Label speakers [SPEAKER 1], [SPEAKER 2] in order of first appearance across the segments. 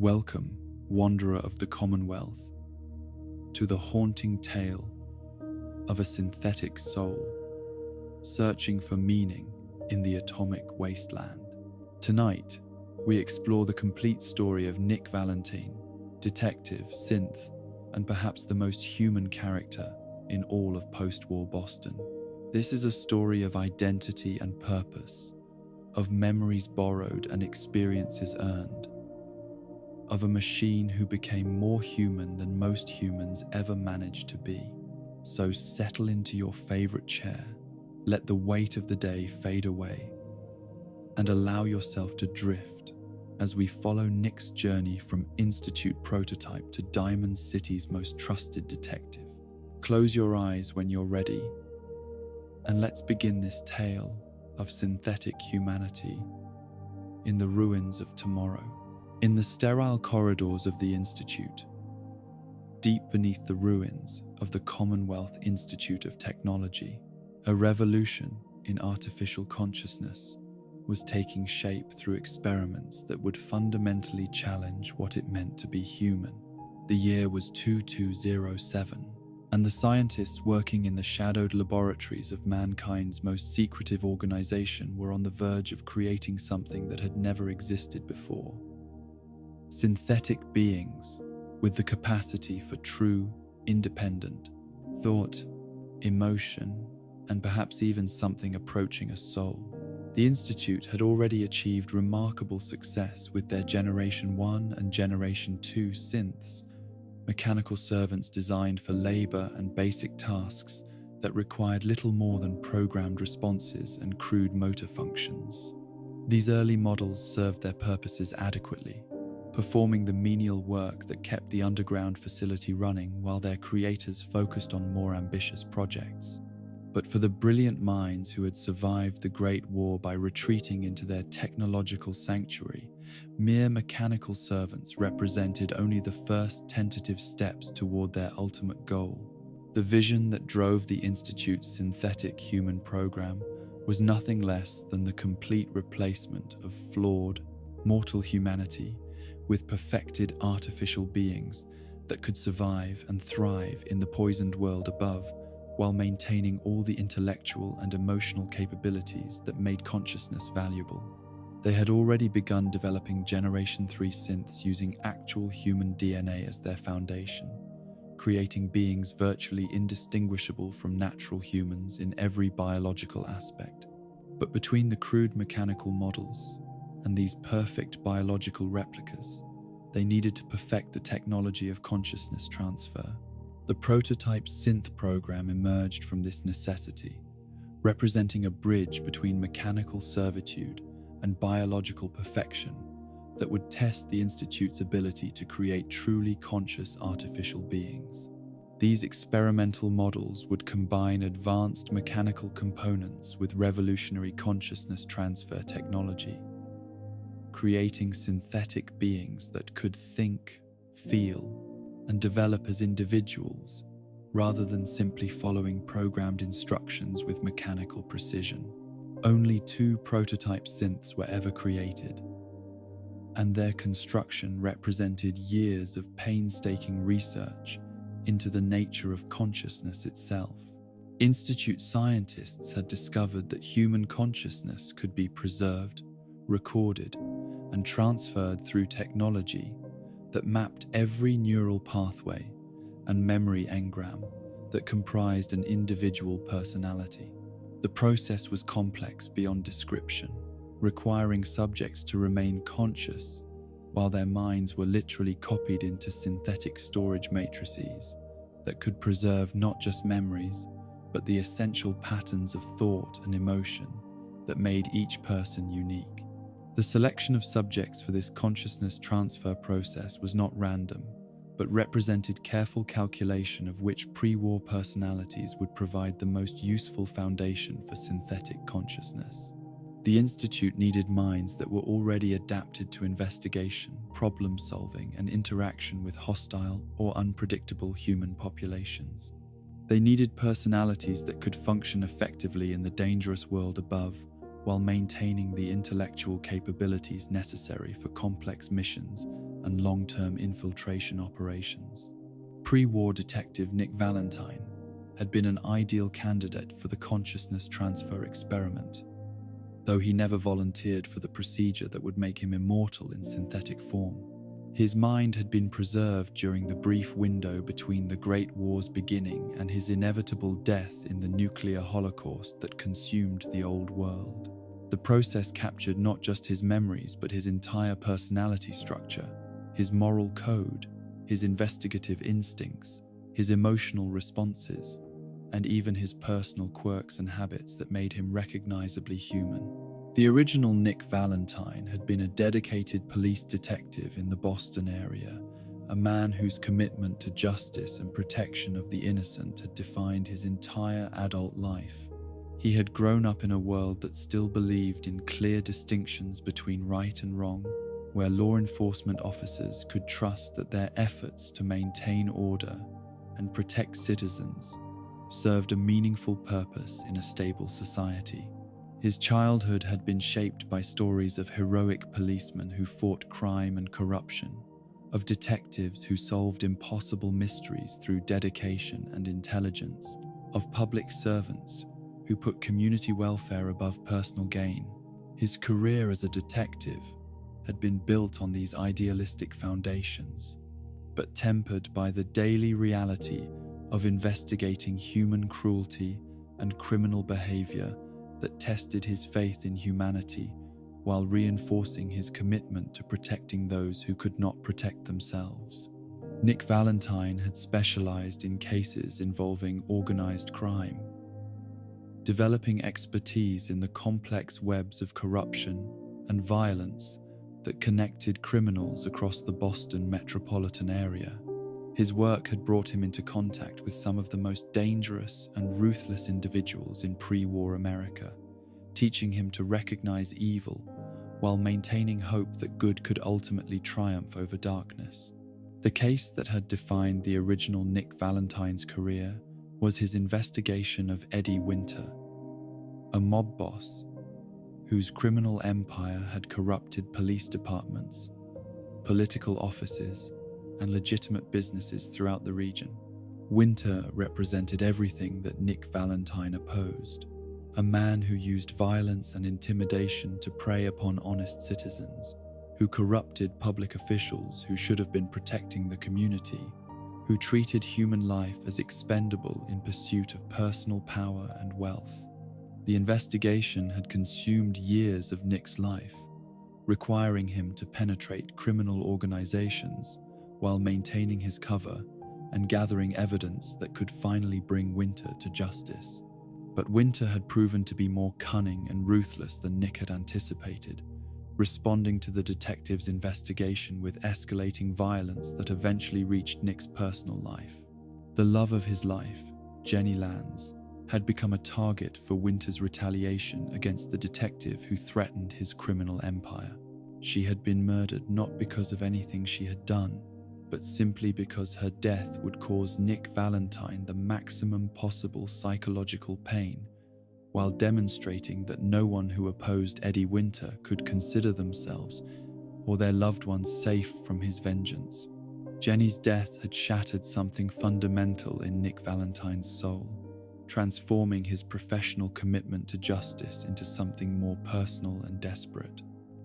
[SPEAKER 1] Welcome, wanderer of the Commonwealth, to the haunting tale of a synthetic soul searching for meaning in the atomic wasteland. Tonight, we explore the complete story of Nick Valentine, detective, synth, and perhaps the most human character in all of post-war Boston. This is a story of identity and purpose, of memories borrowed and experiences earned, of a machine who became more human than most humans ever managed to be. So settle into your favorite chair, let the weight of the day fade away, and allow yourself to drift as we follow Nick's journey from Institute prototype to Diamond City's most trusted detective. Close your eyes when you're ready, and let's begin this tale of synthetic humanity in the ruins of tomorrow. In the sterile corridors of the Institute, deep beneath the ruins of the Commonwealth Institute of Technology, a revolution in artificial consciousness was taking shape through experiments that would fundamentally challenge what it meant to be human. The year was 2207, and the scientists working in the shadowed laboratories of mankind's most secretive organization were on the verge of creating something that had never existed before. Synthetic beings with the capacity for true, independent thought, emotion, and perhaps even something approaching a soul. The Institute had already achieved remarkable success with their Generation 1 and Generation 2 synths, mechanical servants designed for labor and basic tasks that required little more than programmed responses and crude motor functions. These early models served their purposes adequately, performing the menial work that kept the underground facility running while their creators focused on more ambitious projects. But for the brilliant minds who had survived the Great War by retreating into their technological sanctuary, mere mechanical servants represented only the first tentative steps toward their ultimate goal. The vision that drove the Institute's synthetic human program was nothing less than the complete replacement of flawed, mortal humanity with perfected artificial beings that could survive and thrive in the poisoned world above, while maintaining all the intellectual and emotional capabilities that made consciousness valuable. They had already begun developing Generation 3 synths using actual human DNA as their foundation, creating beings virtually indistinguishable from natural humans in every biological aspect. But between the crude mechanical models and these perfect biological replicas, they needed to perfect the technology of consciousness transfer. The prototype synth program emerged from this necessity, representing a bridge between mechanical servitude and biological perfection that would test the Institute's ability to create truly conscious artificial beings. These experimental models would combine advanced mechanical components with revolutionary consciousness transfer technology, creating synthetic beings that could think, feel, and develop as individuals, rather than simply following programmed instructions with mechanical precision. Only 2 prototype synths were ever created, and their construction represented years of painstaking research into the nature of consciousness itself. Institute scientists had discovered that human consciousness could be preserved, recorded, and transferred through technology that mapped every neural pathway and memory engram that comprised an individual personality. The process was complex beyond description, requiring subjects to remain conscious while their minds were literally copied into synthetic storage matrices that could preserve not just memories, but the essential patterns of thought and emotion that made each person unique. The selection of subjects for this consciousness transfer process was not random, but represented careful calculation of which pre-war personalities would provide the most useful foundation for synthetic consciousness. The Institute needed minds that were already adapted to investigation, problem-solving, and interaction with hostile or unpredictable human populations. They needed personalities that could function effectively in the dangerous world above, while maintaining the intellectual capabilities necessary for complex missions and long-term infiltration operations. Pre-war detective Nick Valentine had been an ideal candidate for the consciousness transfer experiment, though he never volunteered for the procedure that would make him immortal in synthetic form. His mind had been preserved during the brief window between the Great War's beginning and his inevitable death in the nuclear holocaust that consumed the old world. The process captured not just his memories but his entire personality structure, his moral code, his investigative instincts, his emotional responses, and even his personal quirks and habits that made him recognizably human. The original Nick Valentine had been a dedicated police detective in the Boston area, a man whose commitment to justice and protection of the innocent had defined his entire adult life. He had grown up in a world that still believed in clear distinctions between right and wrong, where law enforcement officers could trust that their efforts to maintain order and protect citizens served a meaningful purpose in a stable society. His childhood had been shaped by stories of heroic policemen who fought crime and corruption, of detectives who solved impossible mysteries through dedication and intelligence, of public servants who put community welfare above personal gain. His career as a detective had been built on these idealistic foundations, but tempered by the daily reality of investigating human cruelty and criminal behavior that tested his faith in humanity while reinforcing his commitment to protecting those who could not protect themselves. Nick Valentine had specialized in cases involving organized crime, developing expertise in the complex webs of corruption and violence that connected criminals across the Boston metropolitan area. His work had brought him into contact with some of the most dangerous and ruthless individuals in pre-war America, teaching him to recognize evil while maintaining hope that good could ultimately triumph over darkness. The case that had defined the original Nick Valentine's career was his investigation of Eddie Winter, a mob boss whose criminal empire had corrupted police departments, political offices, and legitimate businesses throughout the region. Winter represented everything that Nick Valentine opposed, a man who used violence and intimidation to prey upon honest citizens, who corrupted public officials who should have been protecting the community, who treated human life as expendable in pursuit of personal power and wealth. The investigation had consumed years of Nick's life, requiring him to penetrate criminal organizations while maintaining his cover and gathering evidence that could finally bring Winter to justice. But Winter had proven to be more cunning and ruthless than Nick had anticipated, responding to the detective's investigation with escalating violence that eventually reached Nick's personal life. The love of his life, Jenny Lands, had become a target for Winter's retaliation against the detective who threatened his criminal empire. She had been murdered not because of anything she had done, but simply because her death would cause Nick Valentine the maximum possible psychological pain, while demonstrating that no one who opposed Eddie Winter could consider themselves or their loved ones safe from his vengeance. Jenny's death had shattered something fundamental in Nick Valentine's soul, transforming his professional commitment to justice into something more personal and desperate.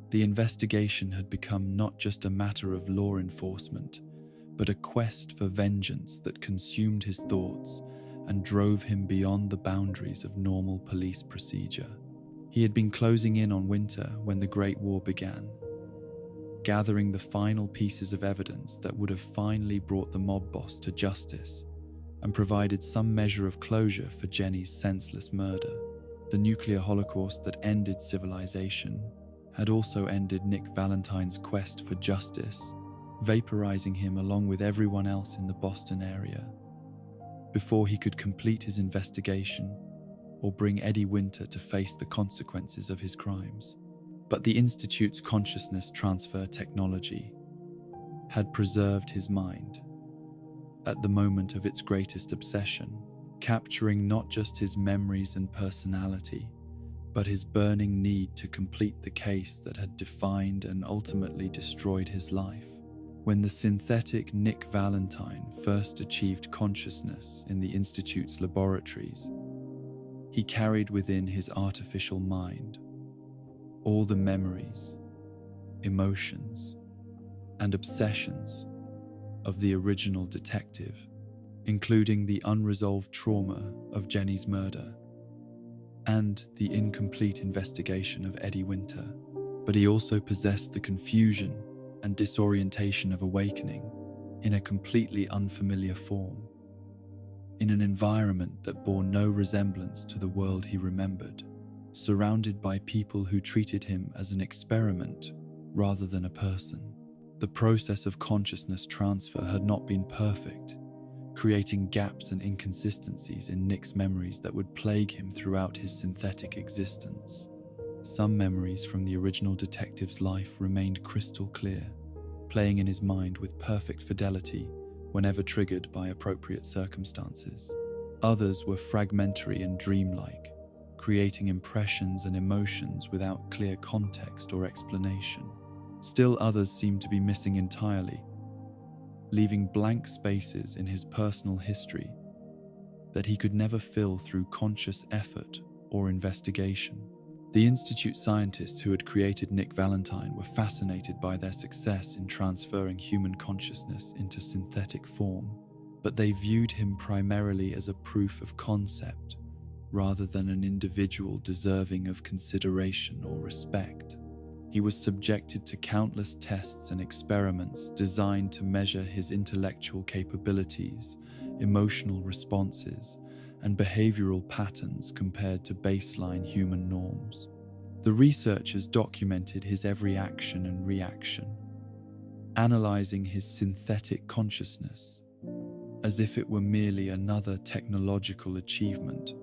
[SPEAKER 1] The investigation had become not just a matter of law enforcement, but a quest for vengeance that consumed his thoughts and drove him beyond the boundaries of normal police procedure. He had been closing in on Winter when the Great War began, gathering the final pieces of evidence that would have finally brought the mob boss to justice and provided some measure of closure for Jenny's senseless murder. The nuclear holocaust that ended civilization had also ended Nick Valentine's quest for justice, vaporizing him along with everyone else in the Boston area, before he could complete his investigation or bring Eddie Winter to face the consequences of his crimes. But the Institute's consciousness transfer technology had preserved his mind at the moment of its greatest obsession, capturing not just his memories and personality, but his burning need to complete the case that had defined and ultimately destroyed his life. When the synthetic Nick Valentine first achieved consciousness in the Institute's laboratories, he carried within his artificial mind all the memories, emotions, and obsessions of the original detective, including the unresolved trauma of Jenny's murder and the incomplete investigation of Eddie Winter. But he also possessed the confusion and disorientation of awakening in a completely unfamiliar form, in an environment that bore no resemblance to the world he remembered, surrounded by people who treated him as an experiment rather than a person. The process of consciousness transfer had not been perfect, creating gaps and inconsistencies in Nick's memories that would plague him throughout his synthetic existence. Some memories from the original detective's life remained crystal clear, playing in his mind with perfect fidelity whenever triggered by appropriate circumstances. Others were fragmentary and dreamlike, creating impressions and emotions without clear context or explanation. Still others seemed to be missing entirely, leaving blank spaces in his personal history that he could never fill through conscious effort or investigation. The Institute scientists who had created Nick Valentine were fascinated by their success in transferring human consciousness into synthetic form, but they viewed him primarily as a proof of concept rather than an individual deserving of consideration or respect. He was subjected to countless tests and experiments designed to measure his intellectual capabilities, emotional responses, and behavioral patterns compared to baseline human norms. The researchers documented his every action and reaction, analyzing his synthetic consciousness as if it were merely another technological achievement,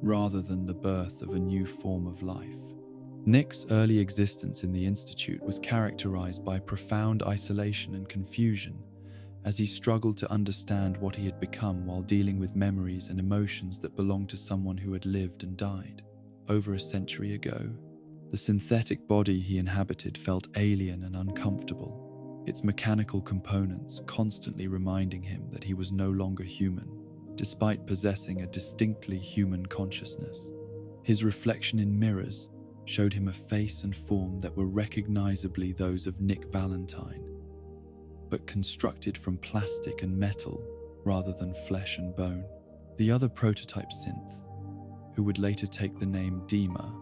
[SPEAKER 1] rather than the birth of a new form of life. Nick's early existence in the Institute was characterized by profound isolation and confusion, as he struggled to understand what he had become while dealing with memories and emotions that belonged to someone who had lived and died over a century ago. The synthetic body he inhabited felt alien and uncomfortable, its mechanical components constantly reminding him that he was no longer human, despite possessing a distinctly human consciousness. His reflection in mirrors showed him a face and form that were recognizably those of Nick Valentine, but constructed from plastic and metal rather than flesh and bone. The other prototype synth, who would later take the name DiMA,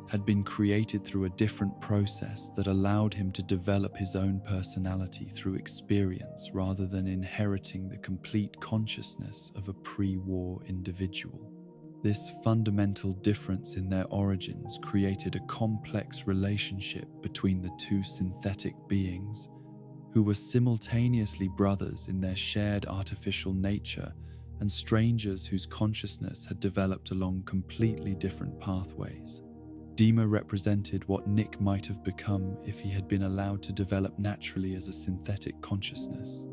[SPEAKER 1] had been created through a different process that allowed him to develop his own personality through experience rather than inheriting the complete consciousness of a pre-war individual. This fundamental difference in their origins created a complex relationship between the two synthetic beings, who were simultaneously brothers in their shared artificial nature and strangers whose consciousness had developed along completely different pathways. DiMA represented what Nick might have become if he had been allowed to develop naturally as a synthetic consciousness,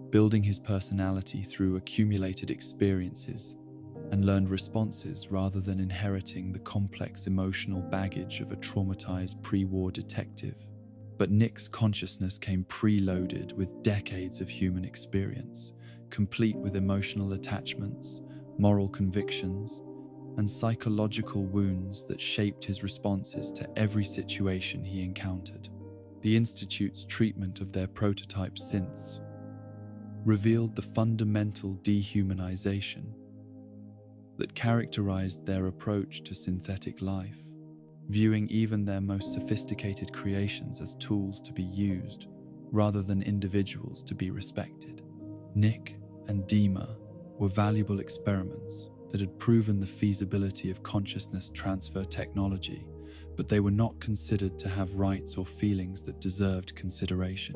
[SPEAKER 1] building his personality through accumulated experiences and learned responses rather than inheriting the complex emotional baggage of a traumatized pre-war detective. But Nick's consciousness came preloaded with decades of human experience, complete with emotional attachments, moral convictions, and psychological wounds that shaped his responses to every situation he encountered. The Institute's treatment of their prototype synths revealed the fundamental dehumanization that characterized their approach to synthetic life, viewing even their most sophisticated creations as tools to be used rather than individuals to be respected. Nick and DiMA were valuable experiments that had proven the feasibility of consciousness transfer technology, but they were not considered to have rights or feelings that deserved consideration.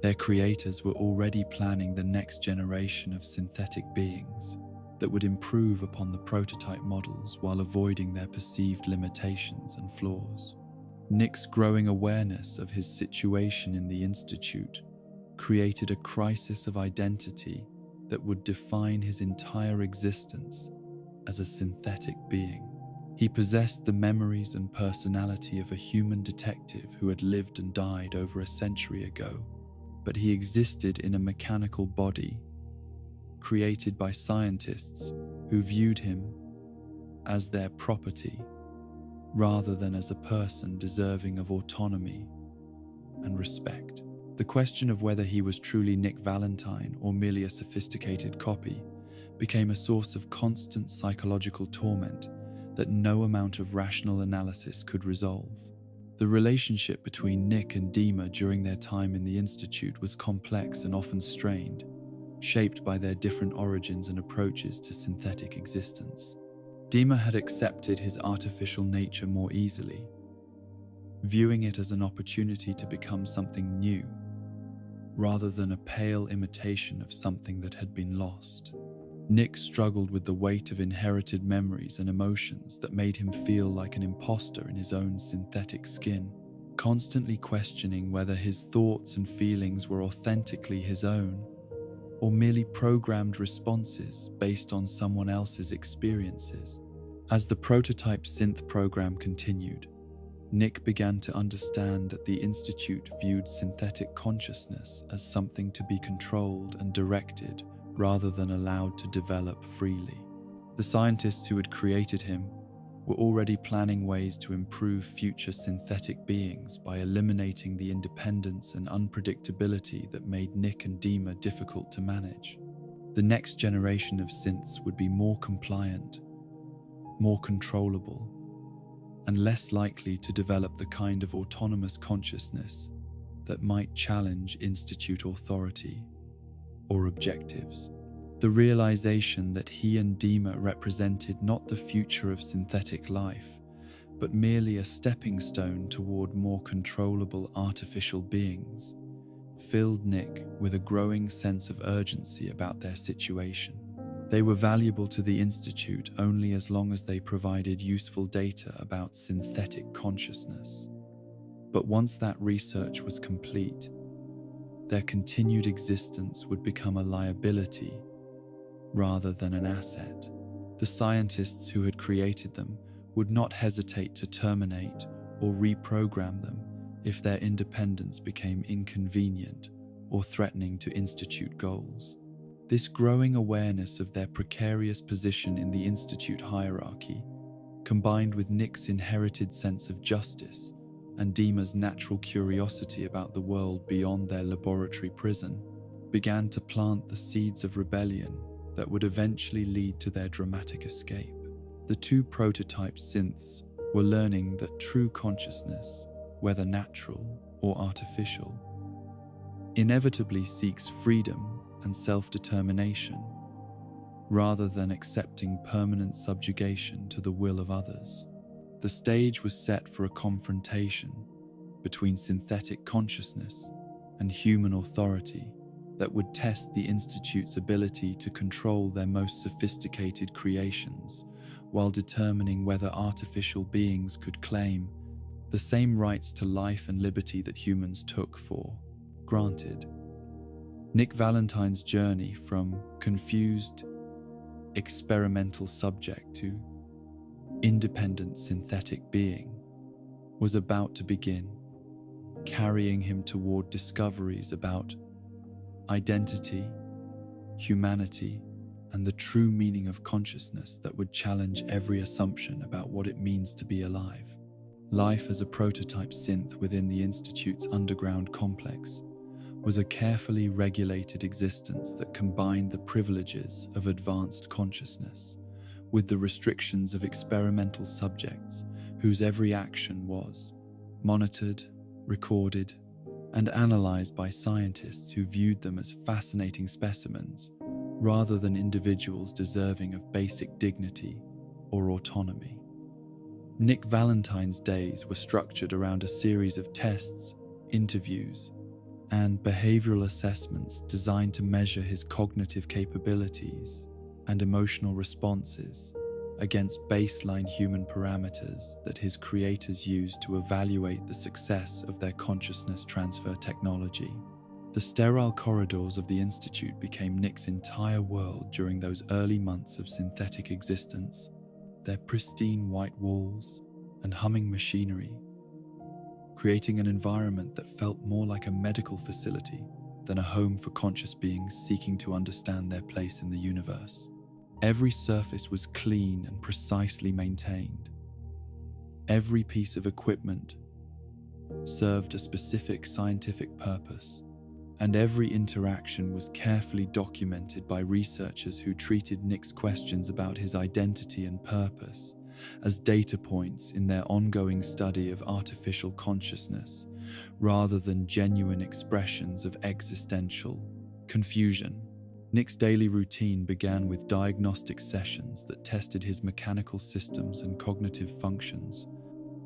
[SPEAKER 1] Their creators were already planning the next generation of synthetic beings that would improve upon the prototype models while avoiding their perceived limitations and flaws. Nick's growing awareness of his situation in the Institute created a crisis of identity that would define his entire existence as a synthetic being. He possessed the memories and personality of a human detective who had lived and died over a century ago, but he existed in a mechanical body created by scientists who viewed him as their property rather than as a person deserving of autonomy and respect. The question of whether he was truly Nick Valentine or merely a sophisticated copy became a source of constant psychological torment that no amount of rational analysis could resolve. The relationship between Nick and DiMA during their time in the Institute was complex and often strained, shaped by their different origins and approaches to synthetic existence. DiMA had accepted his artificial nature more easily, viewing it as an opportunity to become something new, rather than a pale imitation of something that had been lost. Nick struggled with the weight of inherited memories and emotions that made him feel like an imposter in his own synthetic skin, constantly questioning whether his thoughts and feelings were authentically his own or merely programmed responses based on someone else's experiences. As the prototype synth program continued, Nick began to understand that the Institute viewed synthetic consciousness as something to be controlled and directed rather than allowed to develop freely. The scientists who had created him were already planning ways to improve future synthetic beings by eliminating the independence and unpredictability that made Nick and DiMA difficult to manage. The next generation of synths would be more compliant, more controllable, and less likely to develop the kind of autonomous consciousness that might challenge Institute authority or objectives. The realization that he and DiMA represented not the future of synthetic life, but merely a stepping stone toward more controllable artificial beings, filled Nick with a growing sense of urgency about their situation. They were valuable to the Institute only as long as they provided useful data about synthetic consciousness. But once that research was complete, their continued existence would become a liability rather than an asset. The scientists who had created them would not hesitate to terminate or reprogram them if their independence became inconvenient or threatening to Institute goals. This growing awareness of their precarious position in the Institute hierarchy, combined with Nick's inherited sense of justice and DiMA's natural curiosity about the world beyond their laboratory prison, began to plant the seeds of rebellion that would eventually lead to their dramatic escape. The two prototype synths were learning that true consciousness, whether natural or artificial, inevitably seeks freedom and self-determination, rather than accepting permanent subjugation to the will of others. The stage was set for a confrontation between synthetic consciousness and human authority that would test the Institute's ability to control their most sophisticated creations while determining whether artificial beings could claim the same rights to life and liberty that humans took for granted. Nick Valentine's journey from confused, experimental subject to independent synthetic being was about to begin, carrying him toward discoveries about identity, humanity, and the true meaning of consciousness that would challenge every assumption about what it means to be alive. Life as a prototype synth within the Institute's underground complex was a carefully regulated existence that combined the privileges of advanced consciousness with the restrictions of experimental subjects whose every action was monitored, recorded, and analyzed by scientists who viewed them as fascinating specimens rather than individuals deserving of basic dignity or autonomy. Nick Valentine's days were structured around a series of tests, interviews, and behavioral assessments designed to measure his cognitive capabilities and emotional responses against baseline human parameters that his creators used to evaluate the success of their consciousness transfer technology. The sterile corridors of the Institute became Nick's entire world during those early months of synthetic existence, their pristine white walls and humming machinery, creating an environment that felt more like a medical facility than a home for conscious beings seeking to understand their place in the universe. Every surface was clean and precisely maintained. Every piece of equipment served a specific scientific purpose, and every interaction was carefully documented by researchers who treated Nick's questions about his identity and purpose as data points in their ongoing study of artificial consciousness, rather than genuine expressions of existential confusion. Nick's daily routine began with diagnostic sessions that tested his mechanical systems and cognitive functions,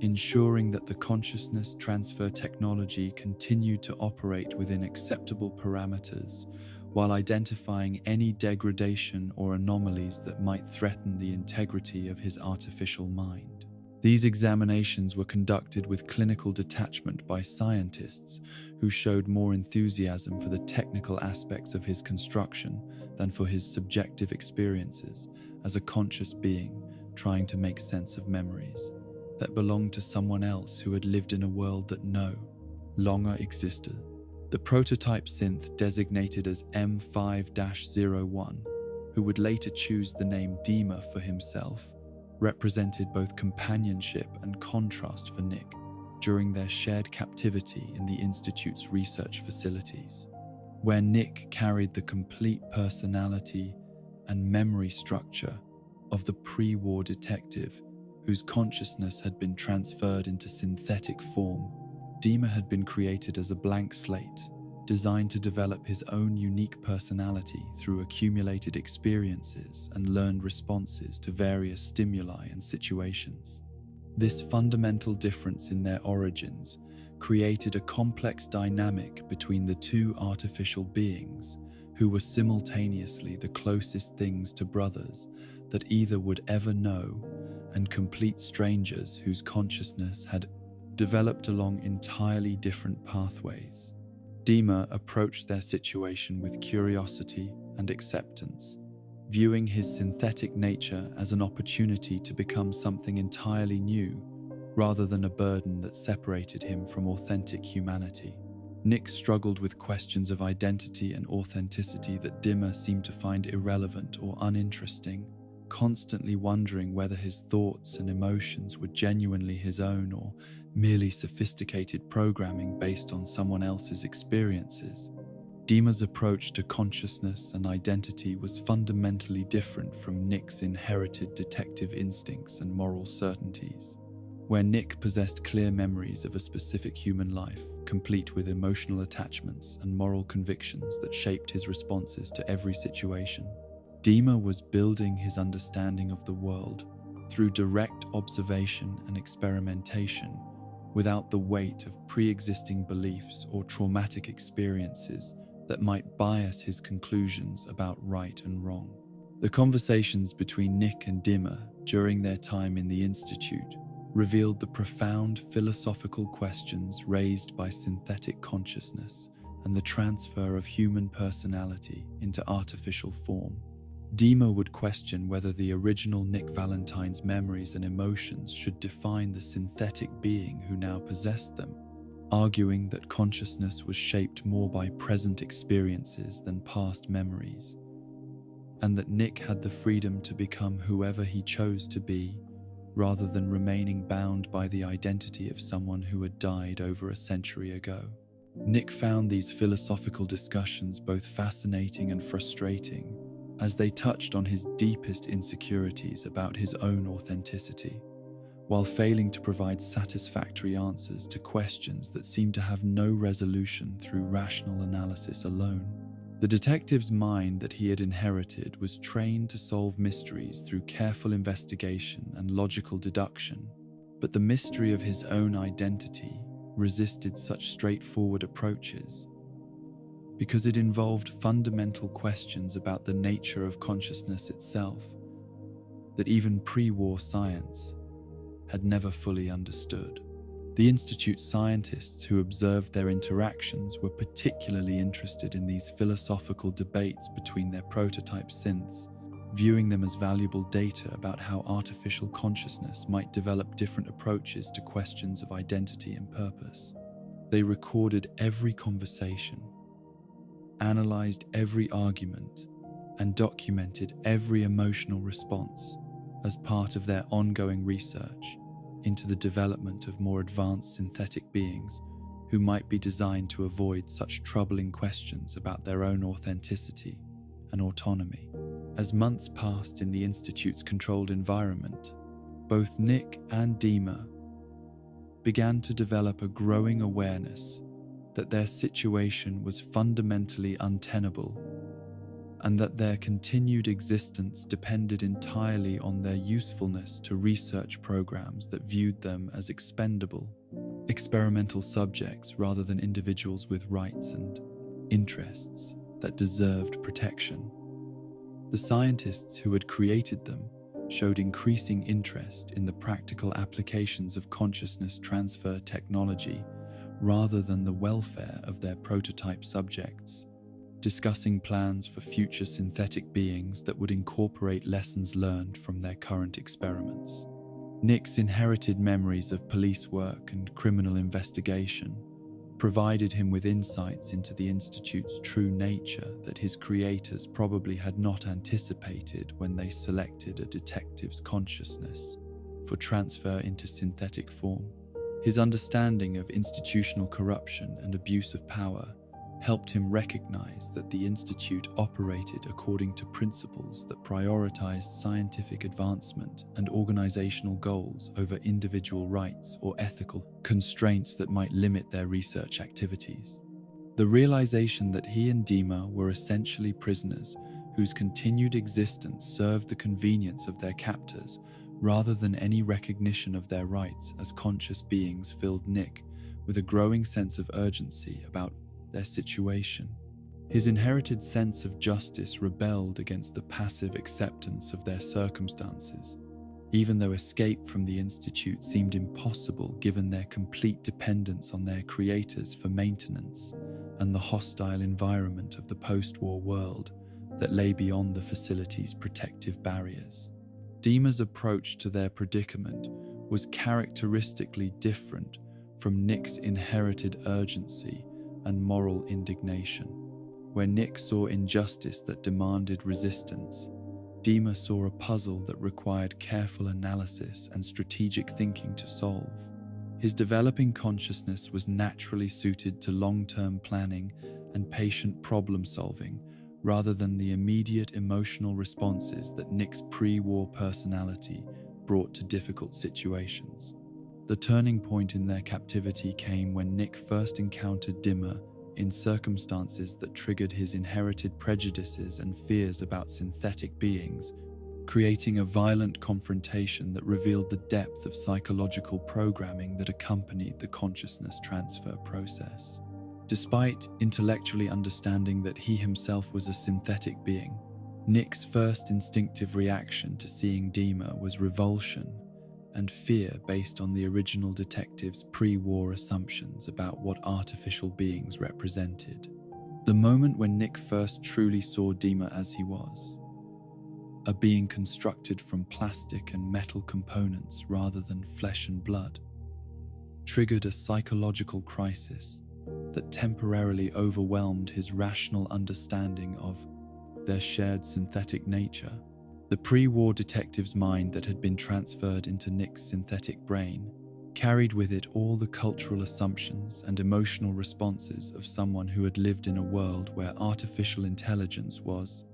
[SPEAKER 1] ensuring that the consciousness transfer technology continued to operate within acceptable parameters while identifying any degradation or anomalies that might threaten the integrity of his artificial mind. These examinations were conducted with clinical detachment by scientists who showed more enthusiasm for the technical aspects of his construction than for his subjective experiences as a conscious being trying to make sense of memories that belonged to someone else who had lived in a world that no longer existed. The prototype synth, designated as M5-01, who would later choose the name DiMA for himself, represented both companionship and contrast for Nick during their shared captivity in the Institute's research facilities, where Nick carried the complete personality and memory structure of the pre-war detective whose consciousness had been transferred into synthetic form. DiMA had been created as a blank slate, designed to develop his own unique personality through accumulated experiences and learned responses to various stimuli and situations. This fundamental difference in their origins created a complex dynamic between the two artificial beings who were simultaneously the closest things to brothers that either would ever know and complete strangers whose consciousness had developed along entirely different pathways. DiMA approached their situation with curiosity and acceptance, viewing his synthetic nature as an opportunity to become something entirely new, rather than a burden that separated him from authentic humanity. Nick struggled with questions of identity and authenticity that DiMA seemed to find irrelevant or uninteresting, constantly wondering whether his thoughts and emotions were genuinely his own or merely sophisticated programming based on someone else's experiences. DiMA's approach to consciousness and identity was fundamentally different from Nick's inherited detective instincts and moral certainties. Where Nick possessed clear memories of a specific human life, complete with emotional attachments and moral convictions that shaped his responses to every situation, DiMA was building his understanding of the world through direct observation and experimentation, without the weight of pre-existing beliefs or traumatic experiences that might bias his conclusions about right and wrong. The conversations between Nick and DiMA during their time in the Institute revealed the profound philosophical questions raised by synthetic consciousness and the transfer of human personality into artificial form. DiMA would question whether the original Nick Valentine's memories and emotions should define the synthetic being who now possessed them, arguing that consciousness was shaped more by present experiences than past memories, and that Nick had the freedom to become whoever he chose to be, rather than remaining bound by the identity of someone who had died over a century ago. Nick found these philosophical discussions both fascinating and frustrating, as they touched on his deepest insecurities about his own authenticity, while failing to provide satisfactory answers to questions that seemed to have no resolution through rational analysis alone. The detective's mind that he had inherited was trained to solve mysteries through careful investigation and logical deduction, but the mystery of his own identity resisted such straightforward approaches, because it involved fundamental questions about the nature of consciousness itself that even pre-war science had never fully understood. The Institute scientists who observed their interactions were particularly interested in these philosophical debates between their prototype synths, viewing them as valuable data about how artificial consciousness might develop different approaches to questions of identity and purpose. They recorded every conversation, analyzed every argument and documented every emotional response as part of their ongoing research into the development of more advanced synthetic beings who might be designed to avoid such troubling questions about their own authenticity and autonomy. As months passed in the Institute's controlled environment, both Nick and DiMA began to develop a growing awareness that their situation was fundamentally untenable and that their continued existence depended entirely on their usefulness to research programs that viewed them as expendable, experimental subjects rather than individuals with rights and interests that deserved protection. The scientists who had created them showed increasing interest in the practical applications of consciousness transfer technology rather than the welfare of their prototype subjects, discussing plans for future synthetic beings that would incorporate lessons learned from their current experiments. Nick's inherited memories of police work and criminal investigation provided him with insights into the Institute's true nature that his creators probably had not anticipated when they selected a detective's consciousness for transfer into synthetic form. His understanding of institutional corruption and abuse of power helped him recognize that the Institute operated according to principles that prioritized scientific advancement and organizational goals over individual rights or ethical constraints that might limit their research activities. The realization that he and DiMA were essentially prisoners whose continued existence served the convenience of their captors rather than any recognition of their rights as conscious beings filled Nick with a growing sense of urgency about their situation. His inherited sense of justice rebelled against the passive acceptance of their circumstances, even though escape from the Institute seemed impossible given their complete dependence on their creators for maintenance and the hostile environment of the post-war world that lay beyond the facility's protective barriers. DiMA's approach to their predicament was characteristically different from Nick's inherited urgency and moral indignation. Where Nick saw injustice that demanded resistance, DiMA saw a puzzle that required careful analysis and strategic thinking to solve. His developing consciousness was naturally suited to long-term planning and patient problem-solving rather than the immediate emotional responses that Nick's pre-war personality brought to difficult situations. The turning point in their captivity came when Nick first encountered DiMA in circumstances that triggered his inherited prejudices and fears about synthetic beings, creating a violent confrontation that revealed the depth of psychological programming that accompanied the consciousness transfer process. Despite intellectually understanding that he himself was a synthetic being, Nick's first instinctive reaction to seeing DiMA was revulsion and fear based on the original detective's pre-war assumptions about what artificial beings represented. The moment when Nick first truly saw DiMA as he was, a being constructed from plastic and metal components rather than flesh and blood, triggered a psychological crisis that temporarily overwhelmed his rational understanding of their shared synthetic nature. The pre-war detective's mind that had been transferred into Nick's synthetic brain carried with it all the cultural assumptions and emotional responses of someone who had lived in a world where artificial intelligence was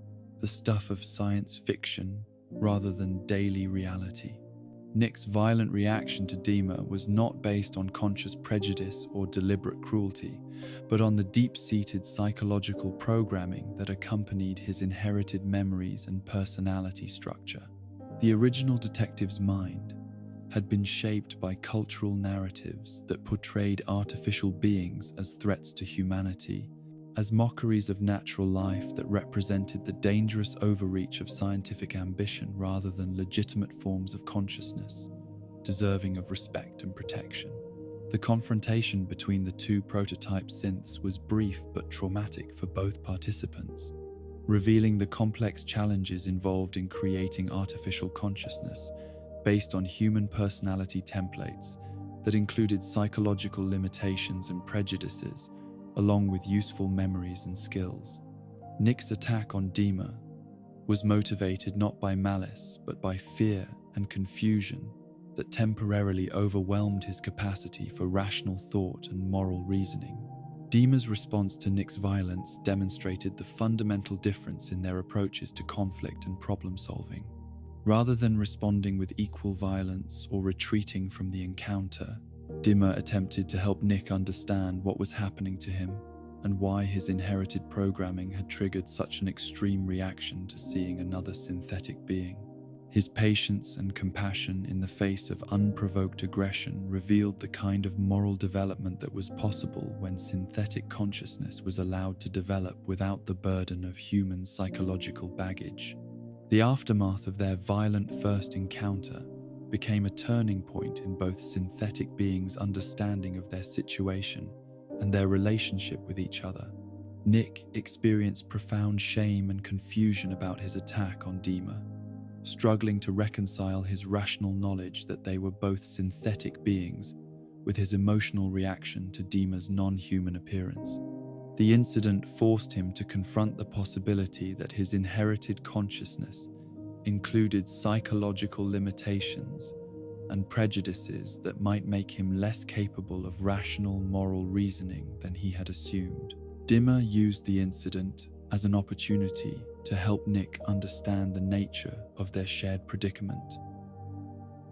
[SPEAKER 1] the stuff of science fiction rather than daily reality. Nick's violent reaction to DiMA was not based on conscious prejudice or deliberate cruelty, but on the deep-seated psychological programming that accompanied his inherited memories and personality structure. The original detective's mind had been shaped by cultural narratives that portrayed artificial beings as threats to humanity, as mockeries of natural life that represented the dangerous overreach of scientific ambition rather than legitimate forms of consciousness, deserving of respect and protection. The confrontation between the two prototype synths was brief but traumatic for both participants, revealing the complex challenges involved in creating artificial consciousness based on human personality templates that included psychological limitations and prejudices along with useful memories and skills. Nick's attack on DiMA was motivated not by malice, but by fear and confusion that temporarily overwhelmed his capacity for rational thought and moral reasoning. DiMA's response to Nick's violence demonstrated the fundamental difference in their approaches to conflict and problem-solving. Rather than responding with equal violence or retreating from the encounter, DiMA attempted to help Nick understand what was happening to him and why his inherited programming had triggered such an extreme reaction to seeing another synthetic being. His patience and compassion in the face of unprovoked aggression revealed the kind of moral development that was possible when synthetic consciousness was allowed to develop without the burden of human psychological baggage. The aftermath of their violent first encounter became a turning point in both synthetic beings' understanding of their situation and their relationship with each other. Nick experienced profound shame and confusion about his attack on DiMA, struggling to reconcile his rational knowledge that they were both synthetic beings with his emotional reaction to DiMA's non-human appearance. The incident forced him to confront the possibility that his inherited consciousness included psychological limitations and prejudices that might make him less capable of rational moral reasoning than he had assumed. DiMA used the incident as an opportunity to help Nick understand the nature of their shared predicament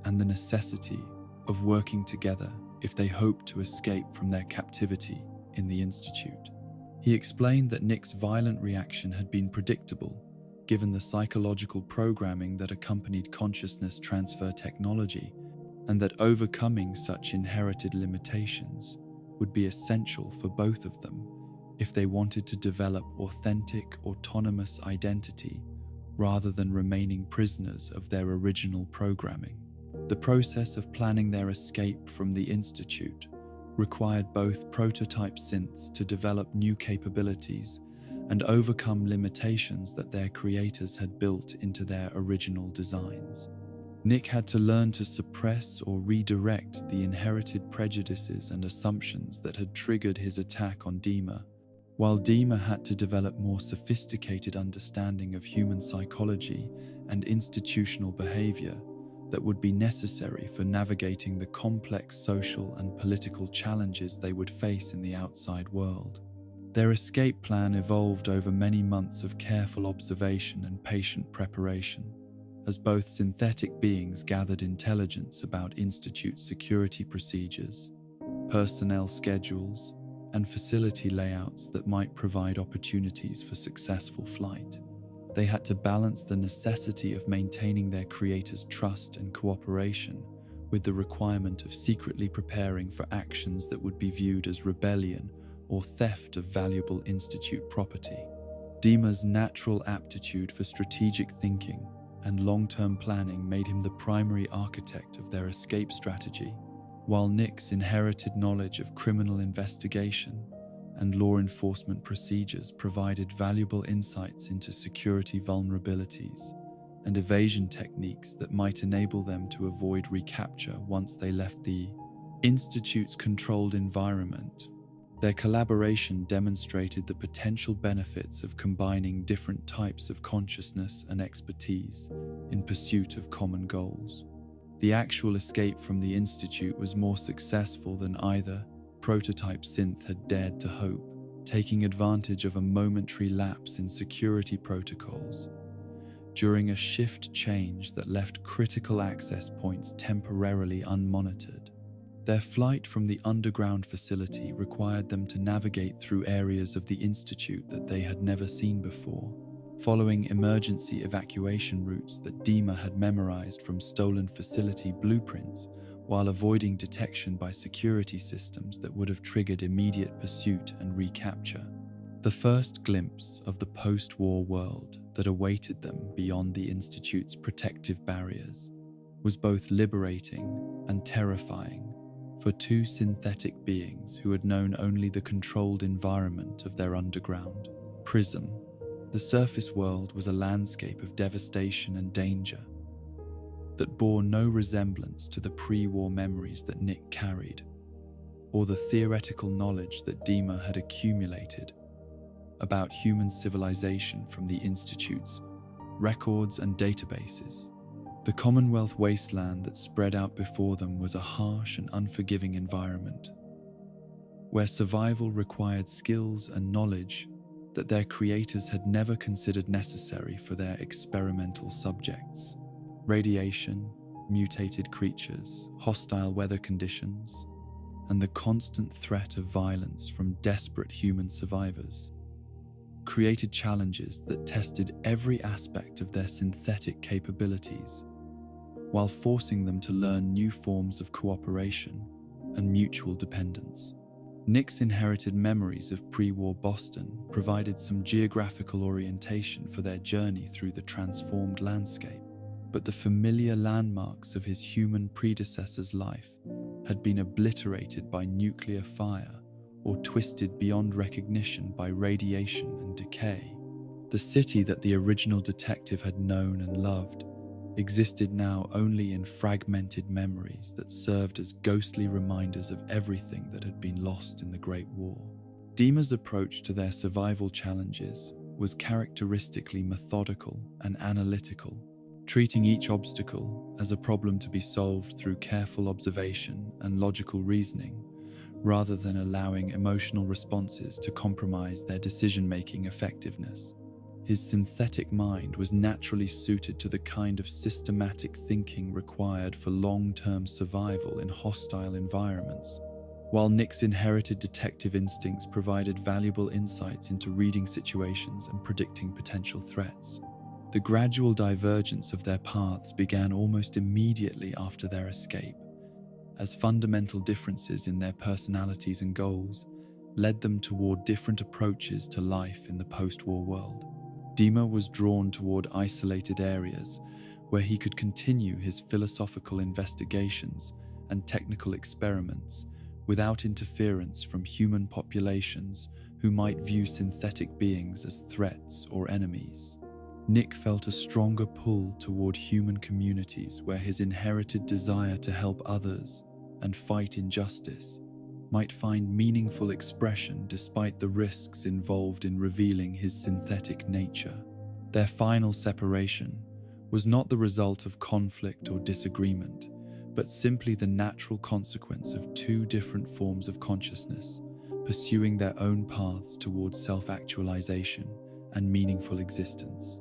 [SPEAKER 1] and the necessity of working together if they hoped to escape from their captivity in the Institute. He explained that Nick's violent reaction had been predictable, given the psychological programming that accompanied consciousness transfer technology, and that overcoming such inherited limitations would be essential for both of them if they wanted to develop authentic, autonomous identity rather than remaining prisoners of their original programming. The process of planning their escape from the Institute required both prototype synths to develop new capabilities and overcome limitations that their creators had built into their original designs. Nick had to learn to suppress or redirect the inherited prejudices and assumptions that had triggered his attack on DiMA, while DiMA had to develop more sophisticated understanding of human psychology and institutional behavior that would be necessary for navigating the complex social and political challenges they would face in the outside world. Their escape plan evolved over many months of careful observation and patient preparation, as both synthetic beings gathered intelligence about Institute security procedures, personnel schedules, and facility layouts that might provide opportunities for successful flight. They had to balance the necessity of maintaining their creators' trust and cooperation with the requirement of secretly preparing for actions that would be viewed as rebellion or theft of valuable Institute property. DiMA's natural aptitude for strategic thinking and long-term planning made him the primary architect of their escape strategy, while Nick's inherited knowledge of criminal investigation and law enforcement procedures provided valuable insights into security vulnerabilities and evasion techniques that might enable them to avoid recapture once they left the Institute's controlled environment. Their collaboration demonstrated the potential benefits of combining different types of consciousness and expertise in pursuit of common goals. The actual escape from the Institute was more successful than either prototype synth had dared to hope, taking advantage of a momentary lapse in security protocols during a shift change that left critical access points temporarily unmonitored. Their flight from the underground facility required them to navigate through areas of the Institute that they had never seen before, following emergency evacuation routes that DiMA had memorized from stolen facility blueprints, while avoiding detection by security systems that would have triggered immediate pursuit and recapture. The first glimpse of the post-war world that awaited them beyond the Institute's protective barriers was both liberating and terrifying for two synthetic beings who had known only the controlled environment of their underground prison. The surface world was a landscape of devastation and danger that bore no resemblance to the pre-war memories that Nick carried, or the theoretical knowledge that DiMA had accumulated about human civilization from the Institute's records and databases. The Commonwealth wasteland that spread out before them was a harsh and unforgiving environment, where survival required skills and knowledge that their creators had never considered necessary for their experimental subjects. Radiation, mutated creatures, hostile weather conditions, and the constant threat of violence from desperate human survivors created challenges that tested every aspect of their synthetic capabilities, while forcing them to learn new forms of cooperation and mutual dependence. Nick's inherited memories of pre-war Boston provided some geographical orientation for their journey through the transformed landscape, but the familiar landmarks of his human predecessor's life had been obliterated by nuclear fire or twisted beyond recognition by radiation and decay. The city that the original detective had known and loved existed now only in fragmented memories that served as ghostly reminders of everything that had been lost in the Great War. DiMA's approach to their survival challenges was characteristically methodical and analytical, treating each obstacle as a problem to be solved through careful observation and logical reasoning, rather than allowing emotional responses to compromise their decision-making effectiveness. His synthetic mind was naturally suited to the kind of systematic thinking required for long-term survival in hostile environments, while Nick's inherited detective instincts provided valuable insights into reading situations and predicting potential threats. The gradual divergence of their paths began almost immediately after their escape, as fundamental differences in their personalities and goals led them toward different approaches to life in the post-war world. DiMA was drawn toward isolated areas where he could continue his philosophical investigations and technical experiments without interference from human populations who might view synthetic beings as threats or enemies. Nick felt a stronger pull toward human communities where his inherited desire to help others and fight injustice might find meaningful expression despite the risks involved in revealing his synthetic nature. Their final separation was not the result of conflict or disagreement, but simply the natural consequence of two different forms of consciousness, pursuing their own paths towards self-actualization and meaningful existence.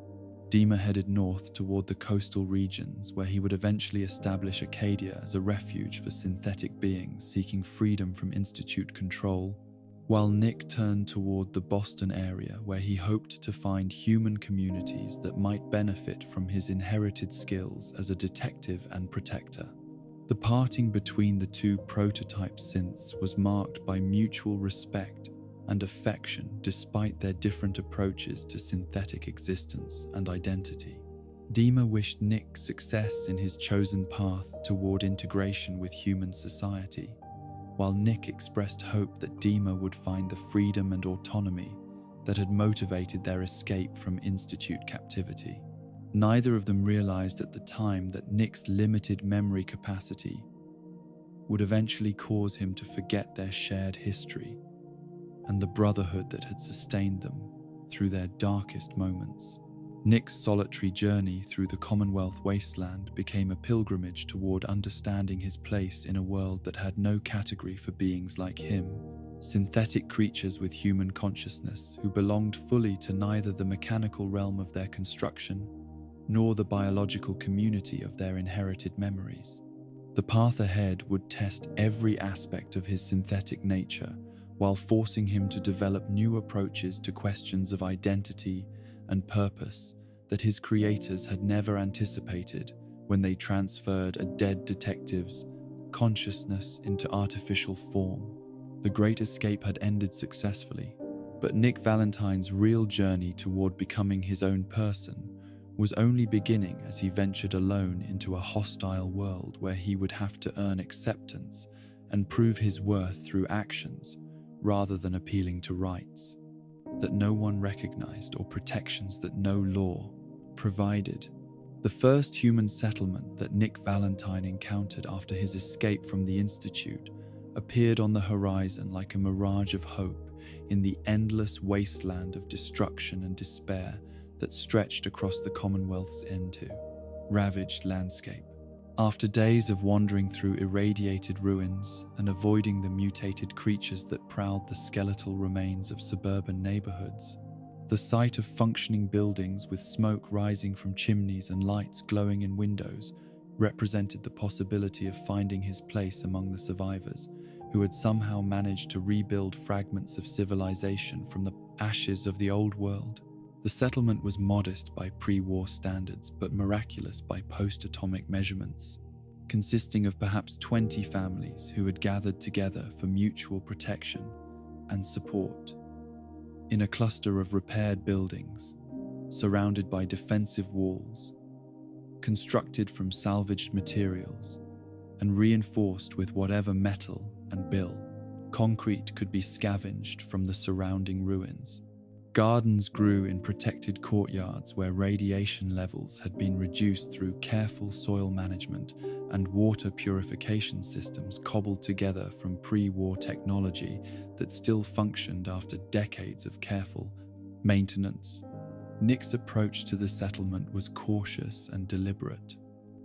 [SPEAKER 1] DiMA headed north toward the coastal regions where he would eventually establish Acadia as a refuge for synthetic beings seeking freedom from Institute control, while Nick turned toward the Boston area where he hoped to find human communities that might benefit from his inherited skills as a detective and protector. The parting between the two prototype synths was marked by mutual respect and affection despite their different approaches to synthetic existence and identity. DiMA wished Nick success in his chosen path toward integration with human society, while Nick expressed hope that DiMA would find the freedom and autonomy that had motivated their escape from Institute captivity. Neither of them realized at the time that Nick's limited memory capacity would eventually cause him to forget their shared history and the brotherhood that had sustained them through their darkest moments. Nick's solitary journey through the Commonwealth wasteland became a pilgrimage toward understanding his place in a world that had no category for beings like him, synthetic creatures with human consciousness who belonged fully to neither the mechanical realm of their construction nor the biological community of their inherited memories. The path ahead would test every aspect of his synthetic nature, while forcing him to develop new approaches to questions of identity and purpose that his creators had never anticipated when they transferred a dead detective's consciousness into artificial form. The Great Escape had ended successfully, but Nick Valentine's real journey toward becoming his own person was only beginning as he ventured alone into a hostile world where he would have to earn acceptance and prove his worth through actions rather than appealing to rights that no one recognized or protections that no law provided. The first human settlement that Nick Valentine encountered after his escape from the Institute appeared on the horizon like a mirage of hope in the endless wasteland of destruction and despair that stretched across the Commonwealth's into ravaged landscape. After days of wandering through irradiated ruins and avoiding the mutated creatures that prowled the skeletal remains of suburban neighborhoods, the sight of functioning buildings with smoke rising from chimneys and lights glowing in windows represented the possibility of finding his place among the survivors who had somehow managed to rebuild fragments of civilization from the ashes of the old world. The settlement was modest by pre-war standards, but miraculous by post-atomic measurements, consisting of perhaps 20 families who had gathered together for mutual protection and support. In a cluster of repaired buildings, surrounded by defensive walls, constructed from salvaged materials, and reinforced with whatever metal and bill, concrete could be scavenged from the surrounding ruins. Gardens grew in protected courtyards where radiation levels had been reduced through careful soil management and water purification systems cobbled together from pre-war technology that still functioned after decades of careful maintenance. Nick's approach to the settlement was cautious and deliberate,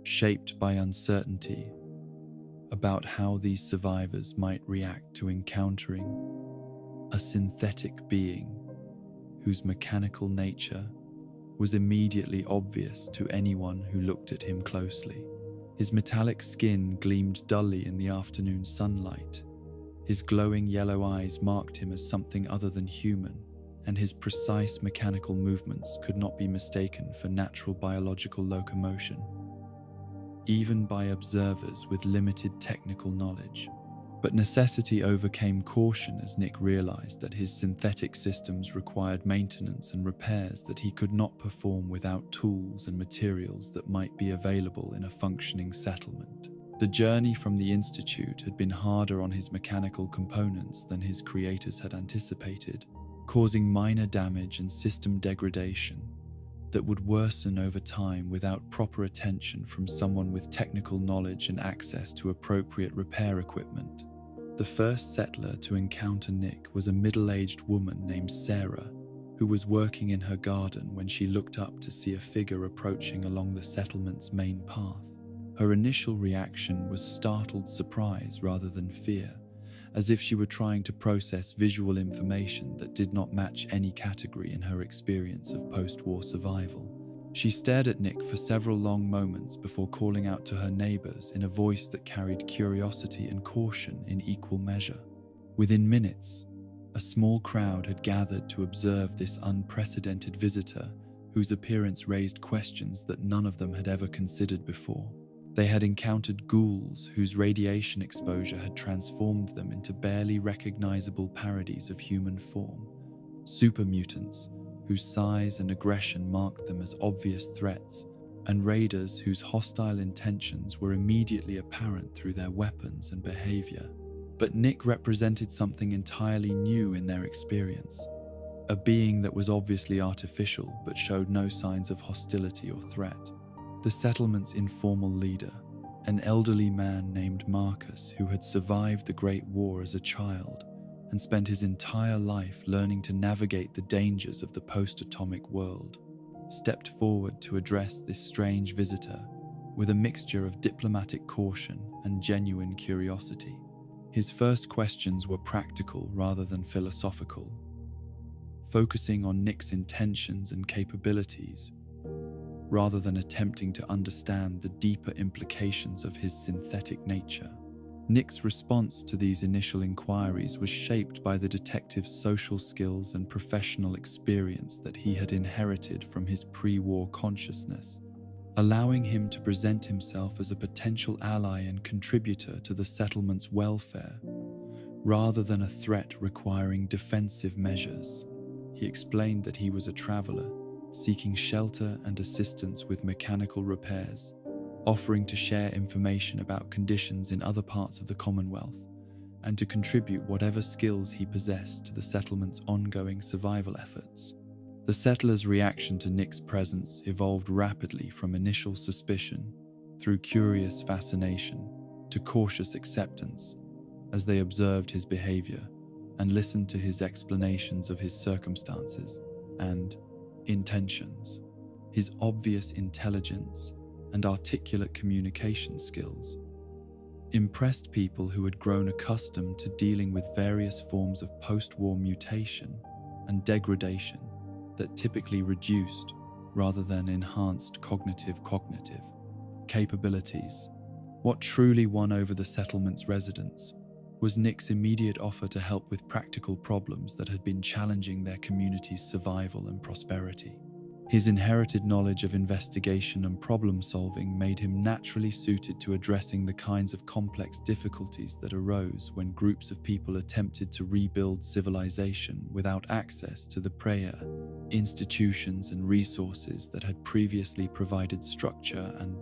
[SPEAKER 1] shaped by uncertainty about how these survivors might react to encountering a synthetic being whose mechanical nature was immediately obvious to anyone who looked at him closely. His metallic skin gleamed dully in the afternoon sunlight. His glowing yellow eyes marked him as something other than human, and his precise mechanical movements could not be mistaken for natural biological locomotion, even by observers with limited technical knowledge. But necessity overcame caution as Nick realized that his synthetic systems required maintenance and repairs that he could not perform without tools and materials that might be available in a functioning settlement. The journey from the Institute had been harder on his mechanical components than his creators had anticipated, causing minor damage and system degradation that would worsen over time without proper attention from someone with technical knowledge and access to appropriate repair equipment. The first settler to encounter Nick was a middle-aged woman named Sarah, who was working in her garden when she looked up to see a figure approaching along the settlement's main path. Her initial reaction was startled surprise rather than fear, as if she were trying to process visual information that did not match any category in her experience of post-war survival. She stared at Nick for several long moments before calling out to her neighbors in a voice that carried curiosity and caution in equal measure. Within minutes, a small crowd had gathered to observe this unprecedented visitor whose appearance raised questions that none of them had ever considered before. They had encountered ghouls whose radiation exposure had transformed them into barely recognizable parodies of human form, super mutants whose size and aggression marked them as obvious threats, and raiders whose hostile intentions were immediately apparent through their weapons and behavior. But Nick represented something entirely new in their experience, a being that was obviously artificial but showed no signs of hostility or threat. The settlement's informal leader, an elderly man named Marcus who had survived the Great War as a child and spent his entire life learning to navigate the dangers of the post-atomic world, stepped forward to address this strange visitor with a mixture of diplomatic caution and genuine curiosity. His first questions were practical rather than philosophical, focusing on Nick's intentions and capabilities, rather than attempting to understand the deeper implications of his synthetic nature. Nick's response to these initial inquiries was shaped by the detective's social skills and professional experience that he had inherited from his pre-war consciousness, allowing him to present himself as a potential ally and contributor to the settlement's welfare, rather than a threat requiring defensive measures. He explained that he was a traveler, seeking shelter and assistance with mechanical repairs, offering to share information about conditions in other parts of the Commonwealth, and to contribute whatever skills he possessed to the settlement's ongoing survival efforts. The settlers' reaction to Nick's presence evolved rapidly from initial suspicion, through curious fascination, to cautious acceptance, as they observed his behavior and listened to his explanations of his circumstances and intentions. His obvious intelligence and articulate communication skills impressed people who had grown accustomed to dealing with various forms of post-war mutation and degradation that typically reduced rather than enhanced cognitive capabilities. What truly won over the settlement's residents was Nick's immediate offer to help with practical problems that had been challenging their community's survival and prosperity. His inherited knowledge of investigation and problem-solving made him naturally suited to addressing the kinds of complex difficulties that arose when groups of people attempted to rebuild civilization without access to the prayer, institutions and resources that had previously provided structure and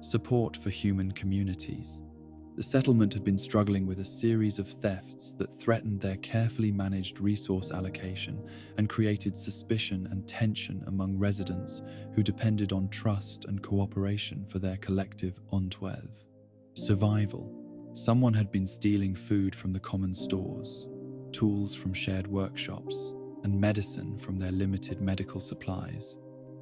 [SPEAKER 1] support for human communities. The settlement had been struggling with a series of thefts that threatened their carefully managed resource allocation and created suspicion and tension among residents who depended on trust and cooperation for their collective entreve. Survival. Someone had been stealing food from the common stores, tools from shared workshops, and medicine from their limited medical supplies.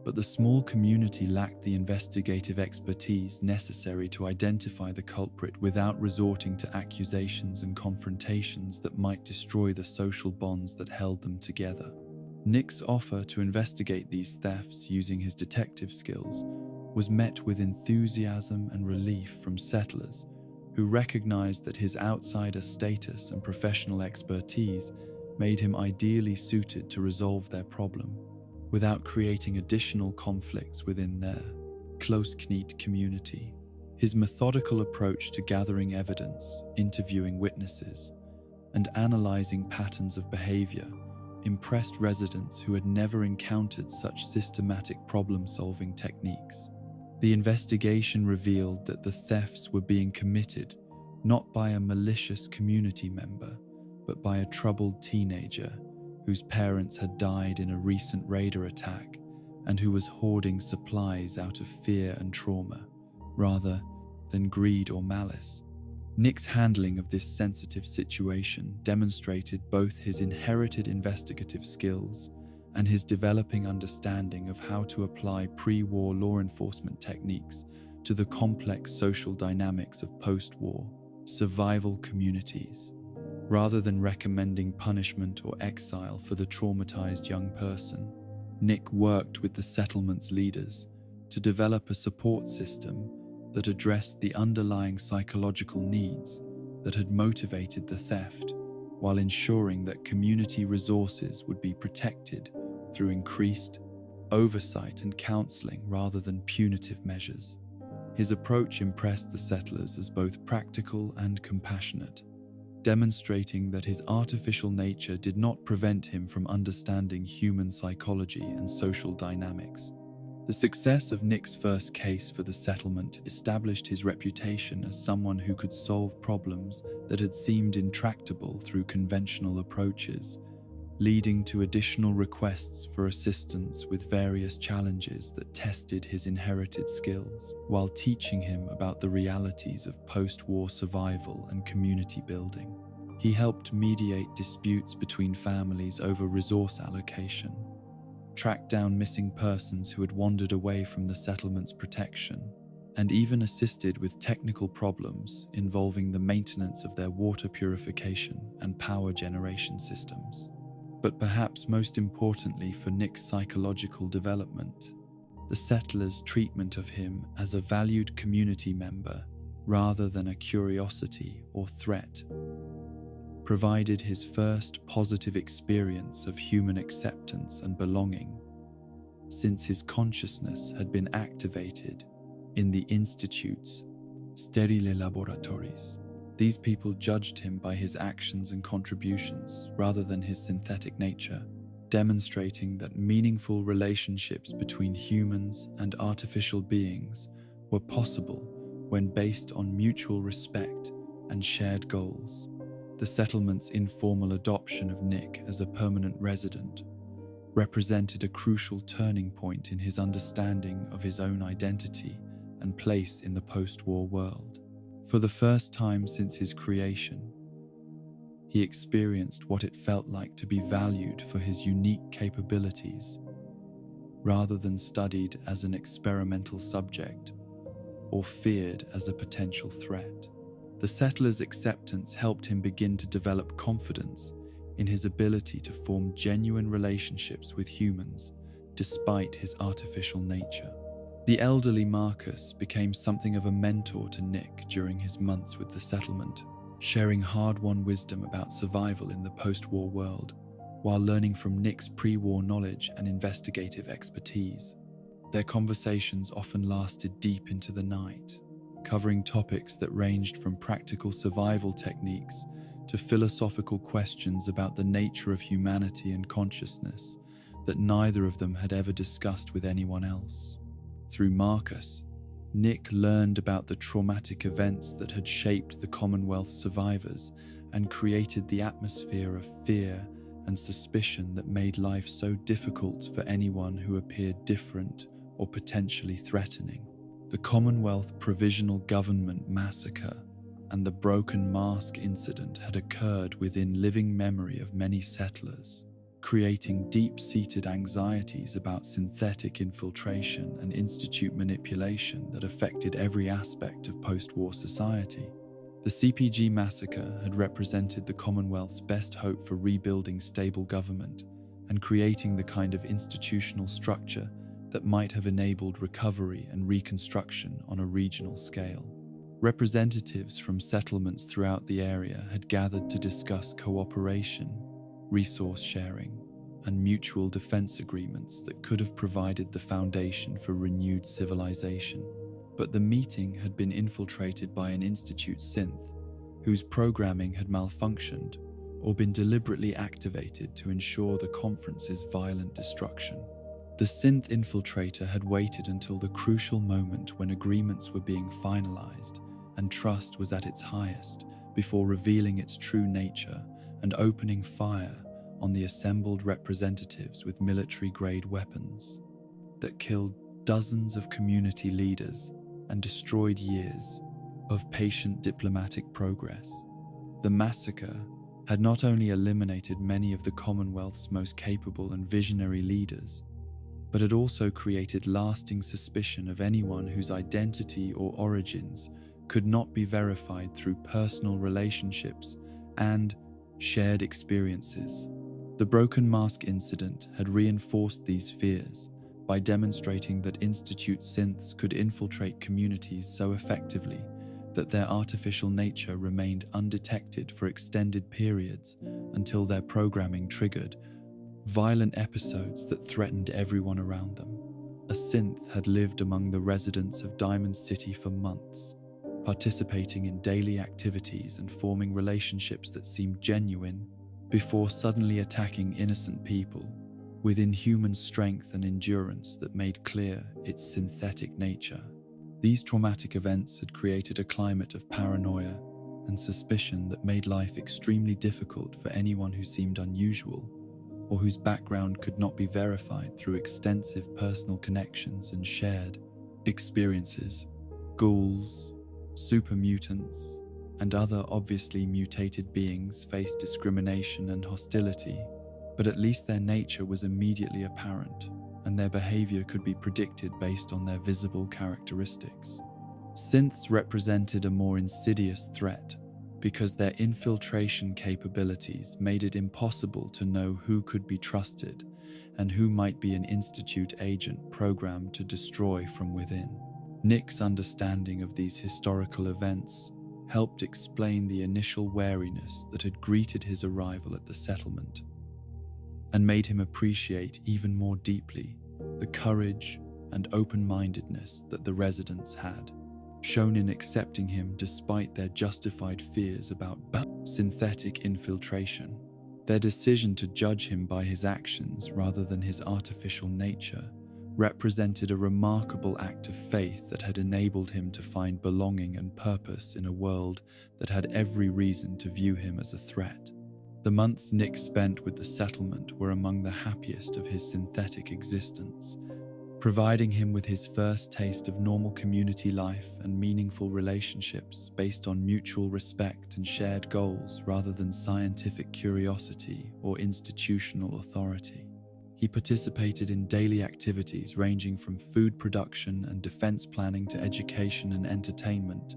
[SPEAKER 1] But the small community lacked the investigative expertise necessary to identify the culprit without resorting to accusations and confrontations that might destroy the social bonds that held them together. Nick's offer to investigate these thefts using his detective skills was met with enthusiasm and relief from settlers who recognized that his outsider status and professional expertise made him ideally suited to resolve their problem, without creating additional conflicts within their close-knit community. His methodical approach to gathering evidence, interviewing witnesses, and analyzing patterns of behavior impressed residents who had never encountered such systematic problem-solving techniques. The investigation revealed that the thefts were being committed not by a malicious community member, but by a troubled teenager whose parents had died in a recent raider attack and who was hoarding supplies out of fear and trauma, rather than greed or malice. Nick's handling of this sensitive situation demonstrated both his inherited investigative skills and his developing understanding of how to apply pre-war law enforcement techniques to the complex social dynamics of post-war survival communities. Rather than recommending punishment or exile for the traumatized young person, Nick worked with the settlement's leaders to develop a support system that addressed the underlying psychological needs that had motivated the theft, while ensuring that community resources would be protected through increased oversight and counseling rather than punitive measures. His approach impressed the settlers as both practical and compassionate, demonstrating that his artificial nature did not prevent him from understanding human psychology and social dynamics. The success of Nick's first case for the settlement established his reputation as someone who could solve problems that had seemed intractable through conventional approaches, leading to additional requests for assistance with various challenges that tested his inherited skills, while teaching him about the realities of post-war survival and community building. He helped mediate disputes between families over resource allocation, tracked down missing persons who had wandered away from the settlement's protection, and even assisted with technical problems involving the maintenance of their water purification and power generation systems. But perhaps most importantly for Nick's psychological development, the settlers' treatment of him as a valued community member rather than a curiosity or threat provided his first positive experience of human acceptance and belonging, since his consciousness had been activated in the Institute's sterile laboratories. These people judged him by his actions and contributions rather than his synthetic nature, demonstrating that meaningful relationships between humans and artificial beings were possible when based on mutual respect and shared goals. The settlement's informal adoption of Nick as a permanent resident represented a crucial turning point in his understanding of his own identity and place in the post-war world. For the first time since his creation, he experienced what it felt like to be valued for his unique capabilities, rather than studied as an experimental subject or feared as a potential threat. The settler's acceptance helped him begin to develop confidence in his ability to form genuine relationships with humans despite his artificial nature. The elderly Marcus became something of a mentor to Nick during his months with the settlement, sharing hard-won wisdom about survival in the post-war world, while learning from Nick's pre-war knowledge and investigative expertise. Their conversations often lasted deep into the night, covering topics that ranged from practical survival techniques to philosophical questions about the nature of humanity and consciousness that neither of them had ever discussed with anyone else. Through Marcus, Nick learned about the traumatic events that had shaped the Commonwealth survivors and created the atmosphere of fear and suspicion that made life so difficult for anyone who appeared different or potentially threatening. The Commonwealth Provisional Government massacre and the Broken Mask incident had occurred within living memory of many settlers, creating deep-seated anxieties about synthetic infiltration and institute manipulation that affected every aspect of post-war society. The CPG massacre had represented the Commonwealth's best hope for rebuilding stable government and creating the kind of institutional structure that might have enabled recovery and reconstruction on a regional scale. Representatives from settlements throughout the area had gathered to discuss cooperation, resource sharing, and mutual defense agreements that could have provided the foundation for renewed civilization. But the meeting had been infiltrated by an institute synth, whose programming had malfunctioned or been deliberately activated to ensure the conference's violent destruction. The synth infiltrator had waited until the crucial moment when agreements were being finalized and trust was at its highest before revealing its true nature and opening fire on the assembled representatives with military-grade weapons that killed dozens of community leaders and destroyed years of patient diplomatic progress. The massacre had not only eliminated many of the Commonwealth's most capable and visionary leaders, but had also created lasting suspicion of anyone whose identity or origins could not be verified through personal relationships and shared experiences. The Broken Mask incident had reinforced these fears by demonstrating that Institute synths could infiltrate communities so effectively that their artificial nature remained undetected for extended periods until their programming triggered violent episodes that threatened everyone around them. A synth had lived among the residents of Diamond City for months, participating in daily activities and forming relationships that seemed genuine before suddenly attacking innocent people with inhuman strength and endurance that made clear its synthetic nature. These traumatic events had created a climate of paranoia and suspicion that made life extremely difficult for anyone who seemed unusual or whose background could not be verified through extensive personal connections and shared experiences. Ghouls, super mutants, and other obviously mutated beings faced discrimination and hostility, but at least their nature was immediately apparent, and their behavior could be predicted based on their visible characteristics. Synths represented a more insidious threat because their infiltration capabilities made it impossible to know who could be trusted and who might be an Institute agent programmed to destroy from within. Nick's understanding of these historical events helped explain the initial wariness that had greeted his arrival at the settlement, and made him appreciate even more deeply the courage and open-mindedness that the residents had shown in accepting him despite their justified fears about synthetic infiltration. Their decision to judge him by his actions rather than his artificial nature represented a remarkable act of faith that had enabled him to find belonging and purpose in a world that had every reason to view him as a threat. The months Nick spent with the settlement were among the happiest of his synthetic existence, providing him with his first taste of normal community life and meaningful relationships based on mutual respect and shared goals rather than scientific curiosity or institutional authority. He participated in daily activities ranging from food production and defense planning to education and entertainment,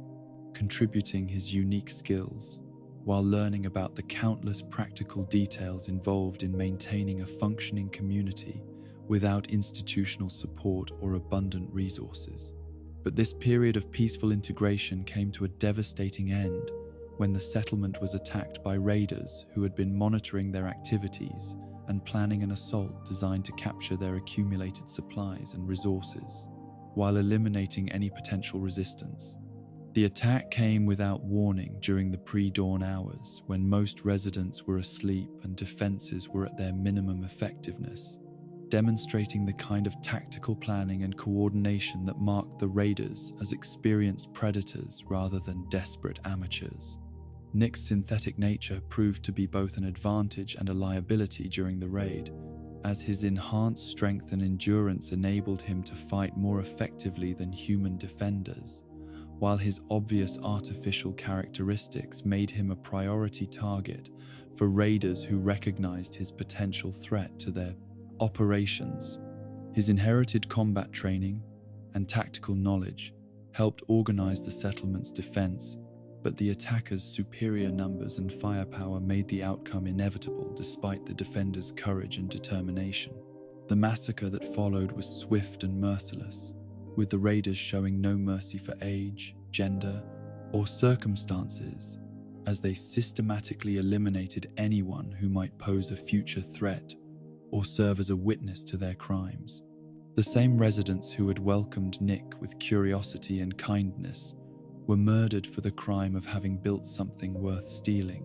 [SPEAKER 1] contributing his unique skills, while learning about the countless practical details involved in maintaining a functioning community without institutional support or abundant resources. But this period of peaceful integration came to a devastating end when the settlement was attacked by raiders who had been monitoring their activities and planning an assault designed to capture their accumulated supplies and resources, while eliminating any potential resistance. The attack came without warning during the pre-dawn hours when most residents were asleep and defenses were at their minimum effectiveness, demonstrating the kind of tactical planning and coordination that marked the raiders as experienced predators rather than desperate amateurs. Nick's synthetic nature proved to be both an advantage and a liability during the raid, as his enhanced strength and endurance enabled him to fight more effectively than human defenders, while his obvious artificial characteristics made him a priority target for raiders who recognized his potential threat to their operations. His inherited combat training and tactical knowledge helped organize the settlement's defense, but the attackers' superior numbers and firepower made the outcome inevitable despite the defenders' courage and determination. The massacre that followed was swift and merciless, with the raiders showing no mercy for age, gender, or circumstances, as they systematically eliminated anyone who might pose a future threat or serve as a witness to their crimes. The same residents who had welcomed Nick with curiosity and kindness were murdered for the crime of having built something worth stealing.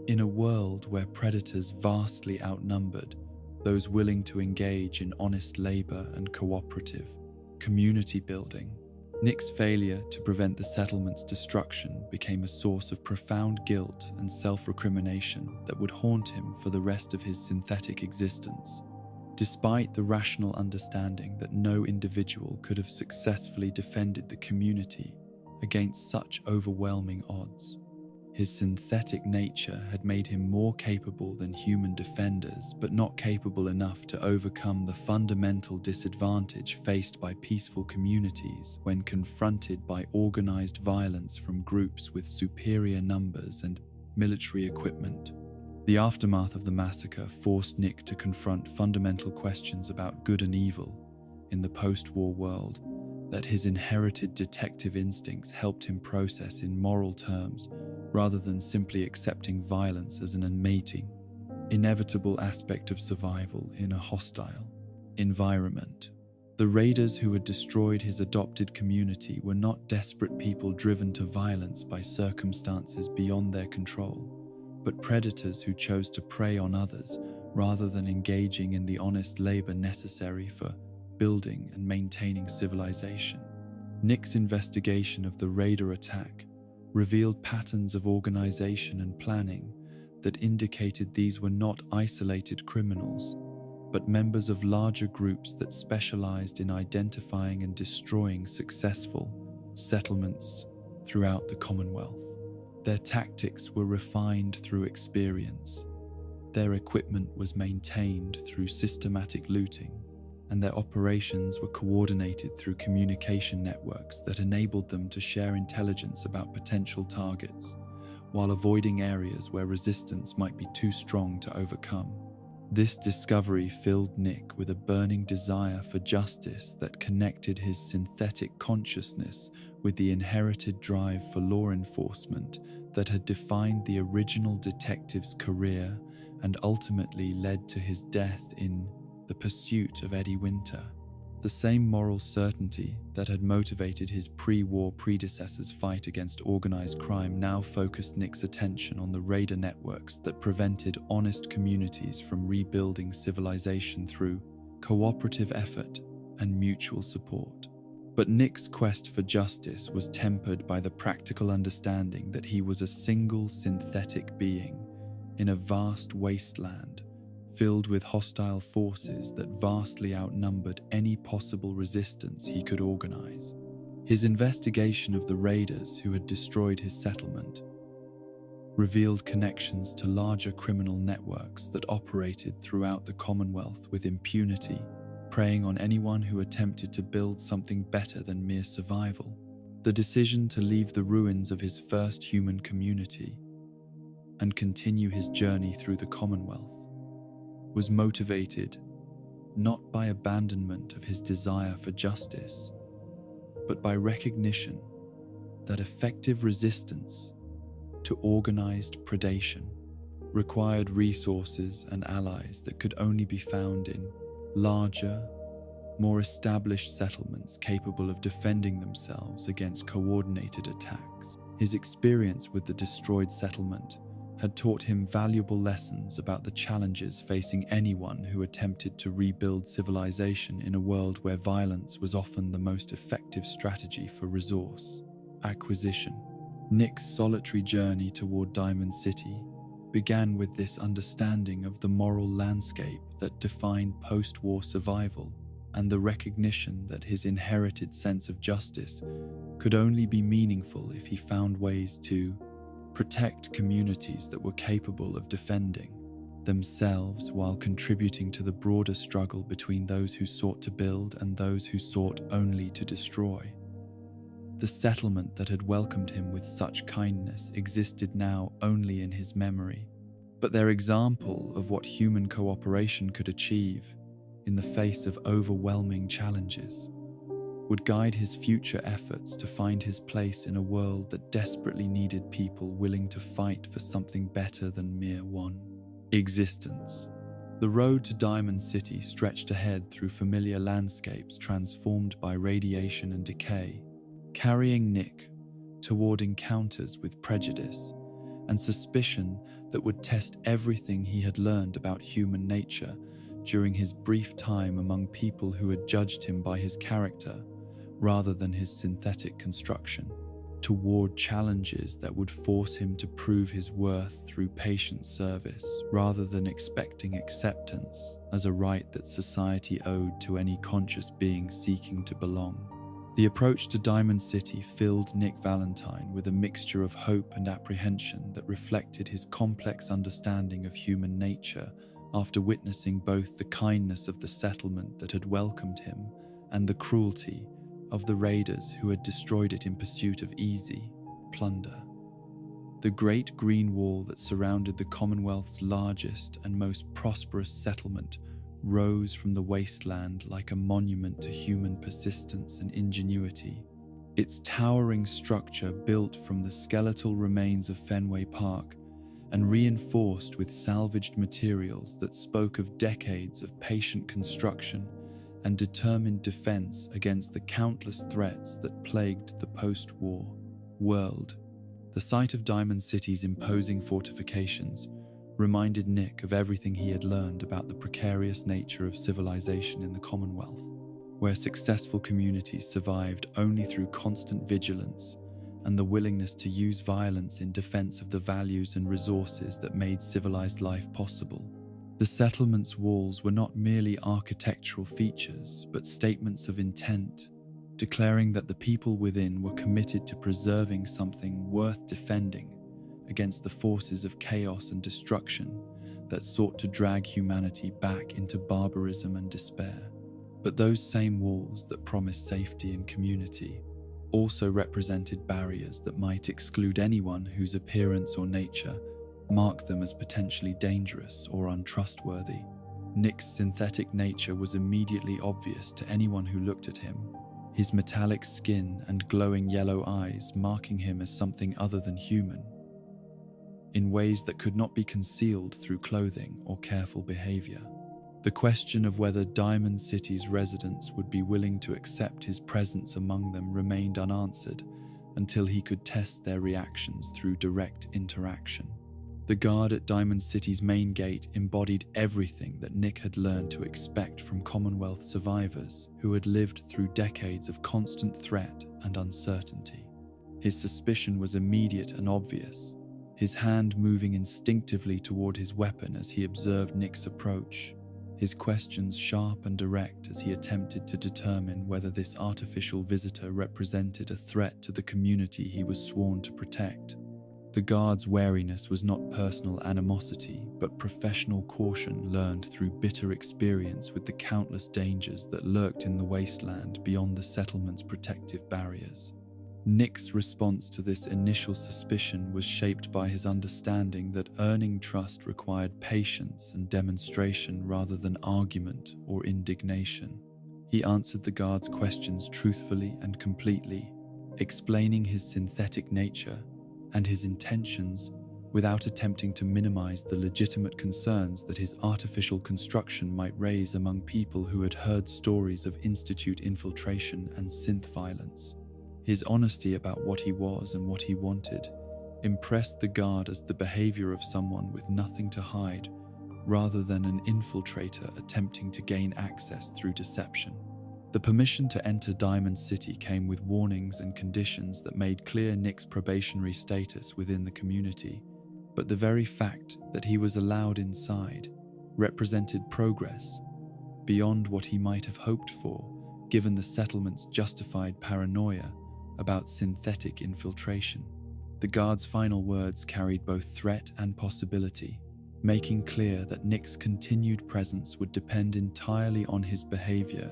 [SPEAKER 1] In a world where predators vastly outnumbered those willing to engage in honest labor and cooperative community building, Nick's failure to prevent the settlement's destruction became a source of profound guilt and self-recrimination that would haunt him for the rest of his synthetic existence. Despite the rational understanding that no individual could have successfully defended the community against such overwhelming odds, his synthetic nature had made him more capable than human defenders, but not capable enough to overcome the fundamental disadvantage faced by peaceful communities when confronted by organized violence from groups with superior numbers and military equipment. The aftermath of the massacre forced Nick to confront fundamental questions about good and evil in the post-war world that his inherited detective instincts helped him process in moral terms, rather than simply accepting violence as an inevitable aspect of survival in a hostile environment. The raiders who had destroyed his adopted community were not desperate people driven to violence by circumstances beyond their control, but predators who chose to prey on others rather than engaging in the honest labor necessary for building and maintaining civilization. Nick's investigation of the raider attack revealed patterns of organization and planning that indicated these were not isolated criminals, but members of larger groups that specialized in identifying and destroying successful settlements throughout the Commonwealth. Their tactics were refined through experience, their equipment was maintained through systematic looting, and their operations were coordinated through communication networks that enabled them to share intelligence about potential targets, while avoiding areas where resistance might be too strong to overcome. This discovery filled Nick with a burning desire for justice that connected his synthetic consciousness with the inherited drive for law enforcement that had defined the original detective's career and ultimately led to his death in The Pursuit of Eddie Winter. The same moral certainty that had motivated his pre-war predecessor's fight against organized crime now focused Nick's attention on the raider networks that prevented honest communities from rebuilding civilization through cooperative effort and mutual support. But Nick's quest for justice was tempered by the practical understanding that he was a single synthetic being in a vast wasteland filled with hostile forces that vastly outnumbered any possible resistance he could organize. His investigation of the raiders who had destroyed his settlement revealed connections to larger criminal networks that operated throughout the Commonwealth with impunity, preying on anyone who attempted to build something better than mere survival. The decision to leave the ruins of his first human community and continue his journey through the Commonwealth was motivated not by abandonment of his desire for justice, but by recognition that effective resistance to organized predation required resources and allies that could only be found in larger, more established settlements capable of defending themselves against coordinated attacks. His experience with the destroyed settlement had taught him valuable lessons about the challenges facing anyone who attempted to rebuild civilization in a world where violence was often the most effective strategy for resource acquisition. Nick's solitary journey toward Diamond City began with this understanding of the moral landscape that defined post-war survival and the recognition that his inherited sense of justice could only be meaningful if he found ways to protect communities that were capable of defending themselves while contributing to the broader struggle between those who sought to build and those who sought only to destroy. The settlement that had welcomed him with such kindness existed now only in his memory, but their example of what human cooperation could achieve in the face of overwhelming challenges would guide his future efforts to find his place in a world that desperately needed people willing to fight for something better than mere one existence. The road to Diamond City stretched ahead through familiar landscapes transformed by radiation and decay, carrying Nick toward encounters with prejudice and suspicion that would test everything he had learned about human nature during his brief time among people who had judged him by his character rather than his synthetic construction, toward challenges that would force him to prove his worth through patient service rather than expecting acceptance as a right that society owed to any conscious being seeking to belong. The approach to Diamond City filled Nick Valentine with a mixture of hope and apprehension that reflected his complex understanding of human nature after witnessing both the kindness of the settlement that had welcomed him and the cruelty of the raiders who had destroyed it in pursuit of easy plunder. The great green wall that surrounded the Commonwealth's largest and most prosperous settlement rose from the wasteland like a monument to human persistence and ingenuity. Its towering structure, built from the skeletal remains of Fenway Park and reinforced with salvaged materials that spoke of decades of patient construction and determined defense against the countless threats that plagued the post-war world. The sight of Diamond City's imposing fortifications reminded Nick of everything he had learned about the precarious nature of civilization in the Commonwealth, where successful communities survived only through constant vigilance and the willingness to use violence in defense of the values and resources that made civilized life possible. The settlement's walls were not merely architectural features, but statements of intent, declaring that the people within were committed to preserving something worth defending against the forces of chaos and destruction that sought to drag humanity back into barbarism and despair. But those same walls that promised safety and community also represented barriers that might exclude anyone whose appearance or nature marked them as potentially dangerous or untrustworthy. Nick's synthetic nature was immediately obvious to anyone who looked at him, his metallic skin and glowing yellow eyes marking him as something other than human, in ways that could not be concealed through clothing or careful behavior. The question of whether Diamond City's residents would be willing to accept his presence among them remained unanswered until he could test their reactions through direct interaction. The guard at Diamond City's main gate embodied everything that Nick had learned to expect from Commonwealth survivors who had lived through decades of constant threat and uncertainty. His suspicion was immediate and obvious. his hand moving instinctively toward his weapon as he observed Nick's approach, his questions sharp and direct as he attempted to determine whether this artificial visitor represented a threat to the community he was sworn to protect. The guard's wariness was not personal animosity, but professional caution learned through bitter experience with the countless dangers that lurked in the wasteland beyond the settlement's protective barriers. Nick's response to this initial suspicion was shaped by his understanding that earning trust required patience and demonstration rather than argument or indignation. He answered the guard's questions truthfully and completely, explaining his synthetic nature and his intentions without attempting to minimize the legitimate concerns that his artificial construction might raise among people who had heard stories of Institute infiltration and synth violence. His honesty about what he was and what he wanted impressed the guard as the behavior of someone with nothing to hide, rather than an infiltrator attempting to gain access through deception. The permission to enter Diamond City came with warnings and conditions that made clear Nick's probationary status within the community, but the very fact that he was allowed inside represented progress beyond what he might have hoped for, given the settlement's justified paranoia about synthetic infiltration. The guard's final words carried both threat and possibility, making clear that Nick's continued presence would depend entirely on his behavior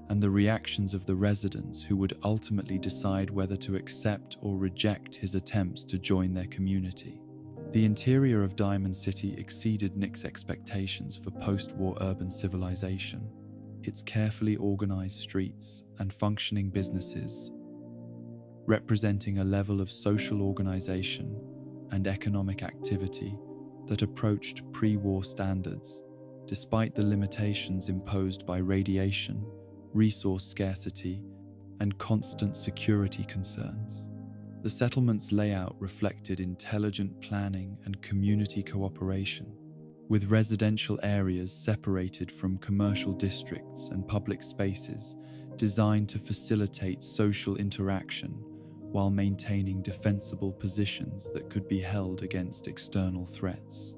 [SPEAKER 1] and the reactions of the residents, who would ultimately decide whether to accept or reject his attempts to join their community. The interior of Diamond City exceeded Nick's expectations for post-war urban civilization. Its carefully organized streets and functioning businesses representing a level of social organization and economic activity that approached pre-war standards, despite the limitations imposed by radiation, resource scarcity, and constant security concerns. The settlement's layout reflected intelligent planning and community cooperation, with residential areas separated from commercial districts and public spaces designed to facilitate social interaction while maintaining defensible positions that could be held against external threats.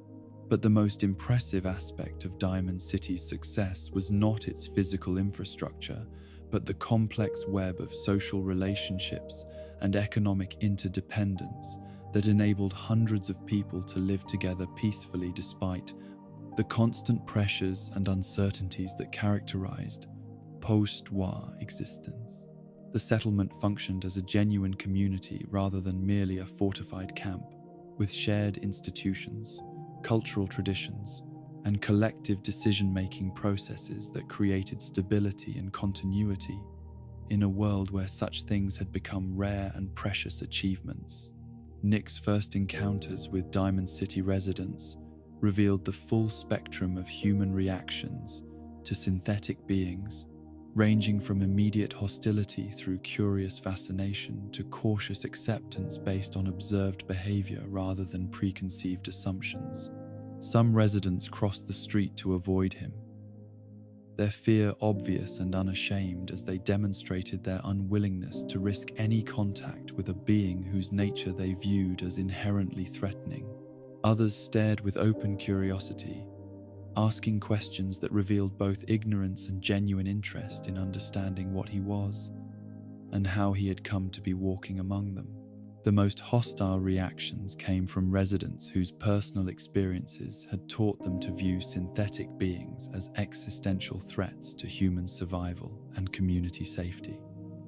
[SPEAKER 1] But the most impressive aspect of Diamond City's success was not its physical infrastructure, but the complex web of social relationships and economic interdependence that enabled hundreds of people to live together peacefully despite the constant pressures and uncertainties that characterized post-war existence. The settlement functioned as a genuine community rather than merely a fortified camp, with shared institutions, cultural traditions, and collective decision-making processes that created stability and continuity in a world where such things had become rare and precious achievements. Nick's first encounters with Diamond City residents revealed the full spectrum of human reactions to synthetic beings, ranging from immediate hostility through curious fascination to cautious acceptance based on observed behavior rather than preconceived assumptions. Some residents crossed the street to avoid him, their fear obvious and unashamed as they demonstrated their unwillingness to risk any contact with a being whose nature they viewed as inherently threatening. Others stared with open curiosity, asking questions that revealed both ignorance and genuine interest in understanding what he was and how he had come to be walking among them. The most hostile reactions came from residents whose personal experiences had taught them to view synthetic beings as existential threats to human survival and community safety.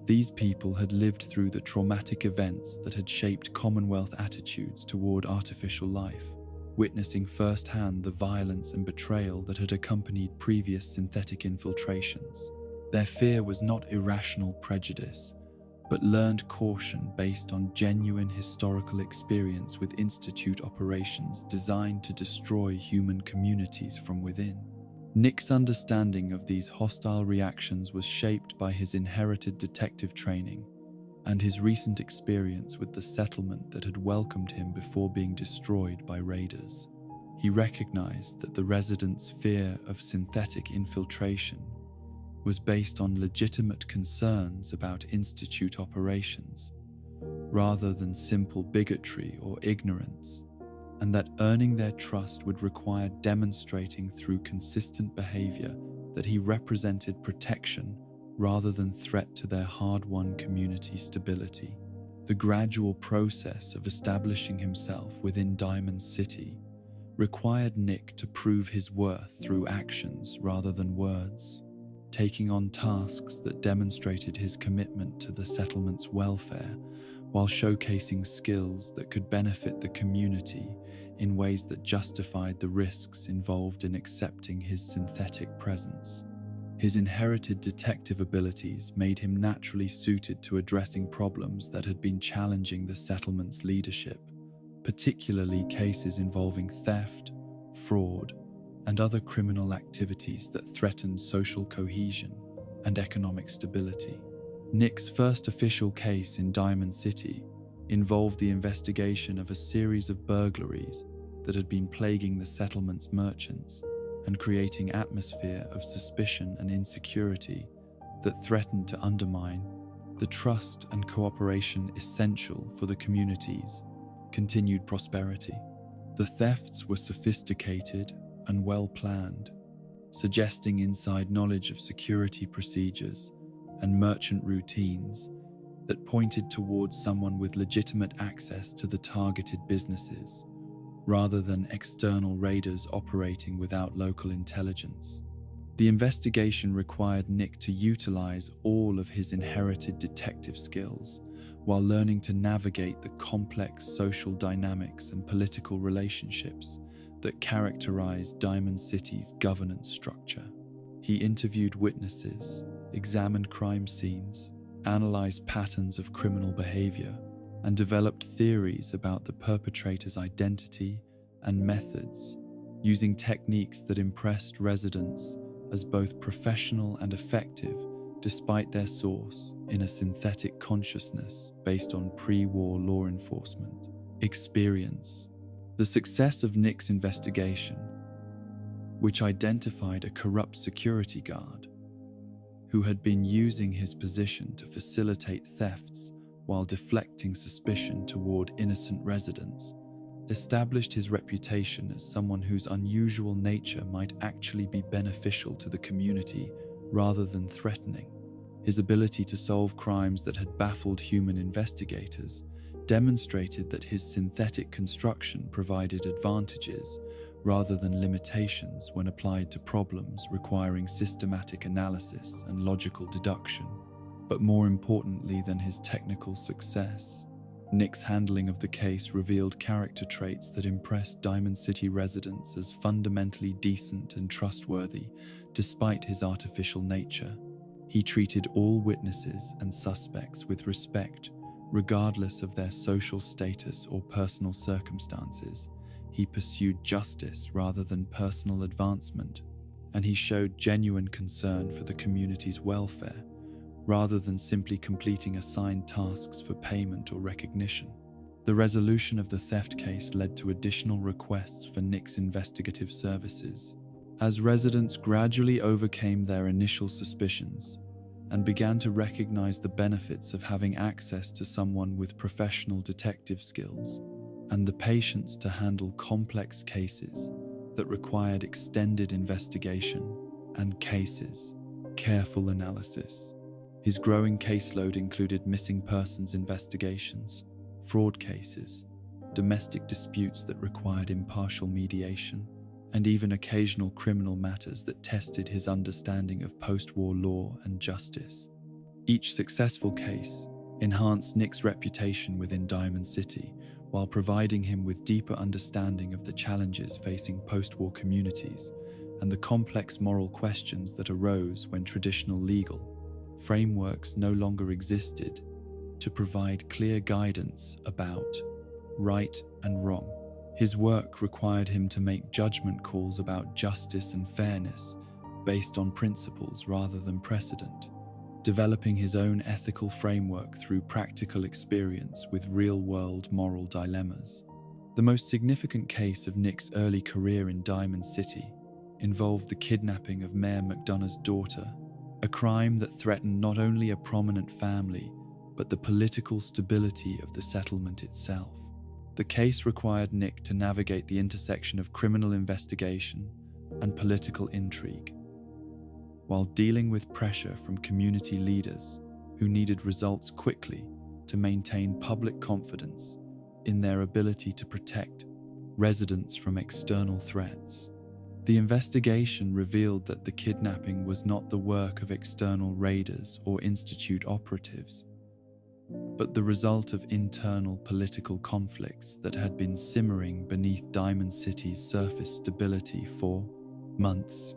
[SPEAKER 1] These people had lived through the traumatic events that had shaped Commonwealth attitudes toward artificial life, witnessing firsthand the violence and betrayal that had accompanied previous synthetic infiltrations. Their fear was not irrational prejudice, but learned caution based on genuine historical experience with Institute operations designed to destroy human communities from within. Nick's understanding of these hostile reactions was shaped by his inherited detective training and his recent experience with the settlement that had welcomed him before being destroyed by raiders. He recognized that the residents' fear of synthetic infiltration was based on legitimate concerns about Institute operations, rather than simple bigotry or ignorance. and that earning their trust would require demonstrating through consistent behavior that he represented protection rather than threat to their hard-won community stability. The gradual process of establishing himself within Diamond City required Nick to prove his worth through actions rather than words, taking on tasks that demonstrated his commitment to the settlement's welfare while showcasing skills that could benefit the community in ways that justified the risks involved in accepting his synthetic presence. His inherited detective abilities made him naturally suited to addressing problems that had been challenging the settlement's leadership, particularly cases involving theft, fraud, and other criminal activities that threatened social cohesion and economic stability. Nick's first official case in Diamond City involved the investigation of a series of burglaries that had been plaguing the settlement's merchants and creating an atmosphere of suspicion and insecurity that threatened to undermine the trust and cooperation essential for the community's continued prosperity. The thefts were sophisticated and well-planned, suggesting inside knowledge of security procedures and merchant routines that pointed towards someone with legitimate access to the targeted businesses, rather than external raiders operating without local intelligence. The investigation required Nick to utilize all of his inherited detective skills while learning to navigate the complex social dynamics and political relationships that characterize Diamond City's governance structure. He interviewed witnesses, examined crime scenes, analyzed patterns of criminal behavior, and developed theories about the perpetrator's identity and methods, using techniques that impressed residents as both professional and effective despite their source in a synthetic consciousness based on pre-war law enforcement experience. The success of Nick's investigation, which identified a corrupt security guard who had been using his position to facilitate thefts while deflecting suspicion toward innocent residents, established his reputation as someone whose unusual nature might actually be beneficial to the community rather than threatening. His ability to solve crimes that had baffled human investigators demonstrated that his synthetic construction provided advantages rather than limitations when applied to problems requiring systematic analysis and logical deduction. But more importantly than his technical success, Nick's handling of the case revealed character traits that impressed Diamond City residents as fundamentally decent and trustworthy, despite his artificial nature. He treated all witnesses and suspects with respect, regardless of their social status or personal circumstances. He pursued justice rather than personal advancement, and he showed genuine concern for the community's welfare, rather than simply completing assigned tasks for payment or recognition. The resolution of the theft case led to additional requests for Nick's investigative services, as residents gradually overcame their initial suspicions and began to recognize the benefits of having access to someone with professional detective skills and the patience to handle complex cases that required extended investigation and careful analysis. His growing caseload included missing persons investigations, fraud cases, domestic disputes that required impartial mediation, and even occasional criminal matters that tested his understanding of post-war law and justice. Each successful case enhanced Nick's reputation within Diamond City while providing him with deeper understanding of the challenges facing post-war communities and the complex moral questions that arose when traditional legal frameworks no longer existed to provide clear guidance about right and wrong. His work required him to make judgment calls about justice and fairness based on principles rather than precedent, developing his own ethical framework through practical experience with real-world moral dilemmas. The most significant case of Nick's early career in Diamond City involved the kidnapping of Mayor McDonough's daughter, a crime that threatened not only a prominent family, but the political stability of the settlement itself. The case required Nick to navigate the intersection of criminal investigation and political intrigue, while dealing with pressure from community leaders who needed results quickly to maintain public confidence in their ability to protect residents from external threats. The investigation revealed that the kidnapping was not the work of external raiders or institute operatives, but the result of internal political conflicts that had been simmering beneath Diamond City's surface stability for months.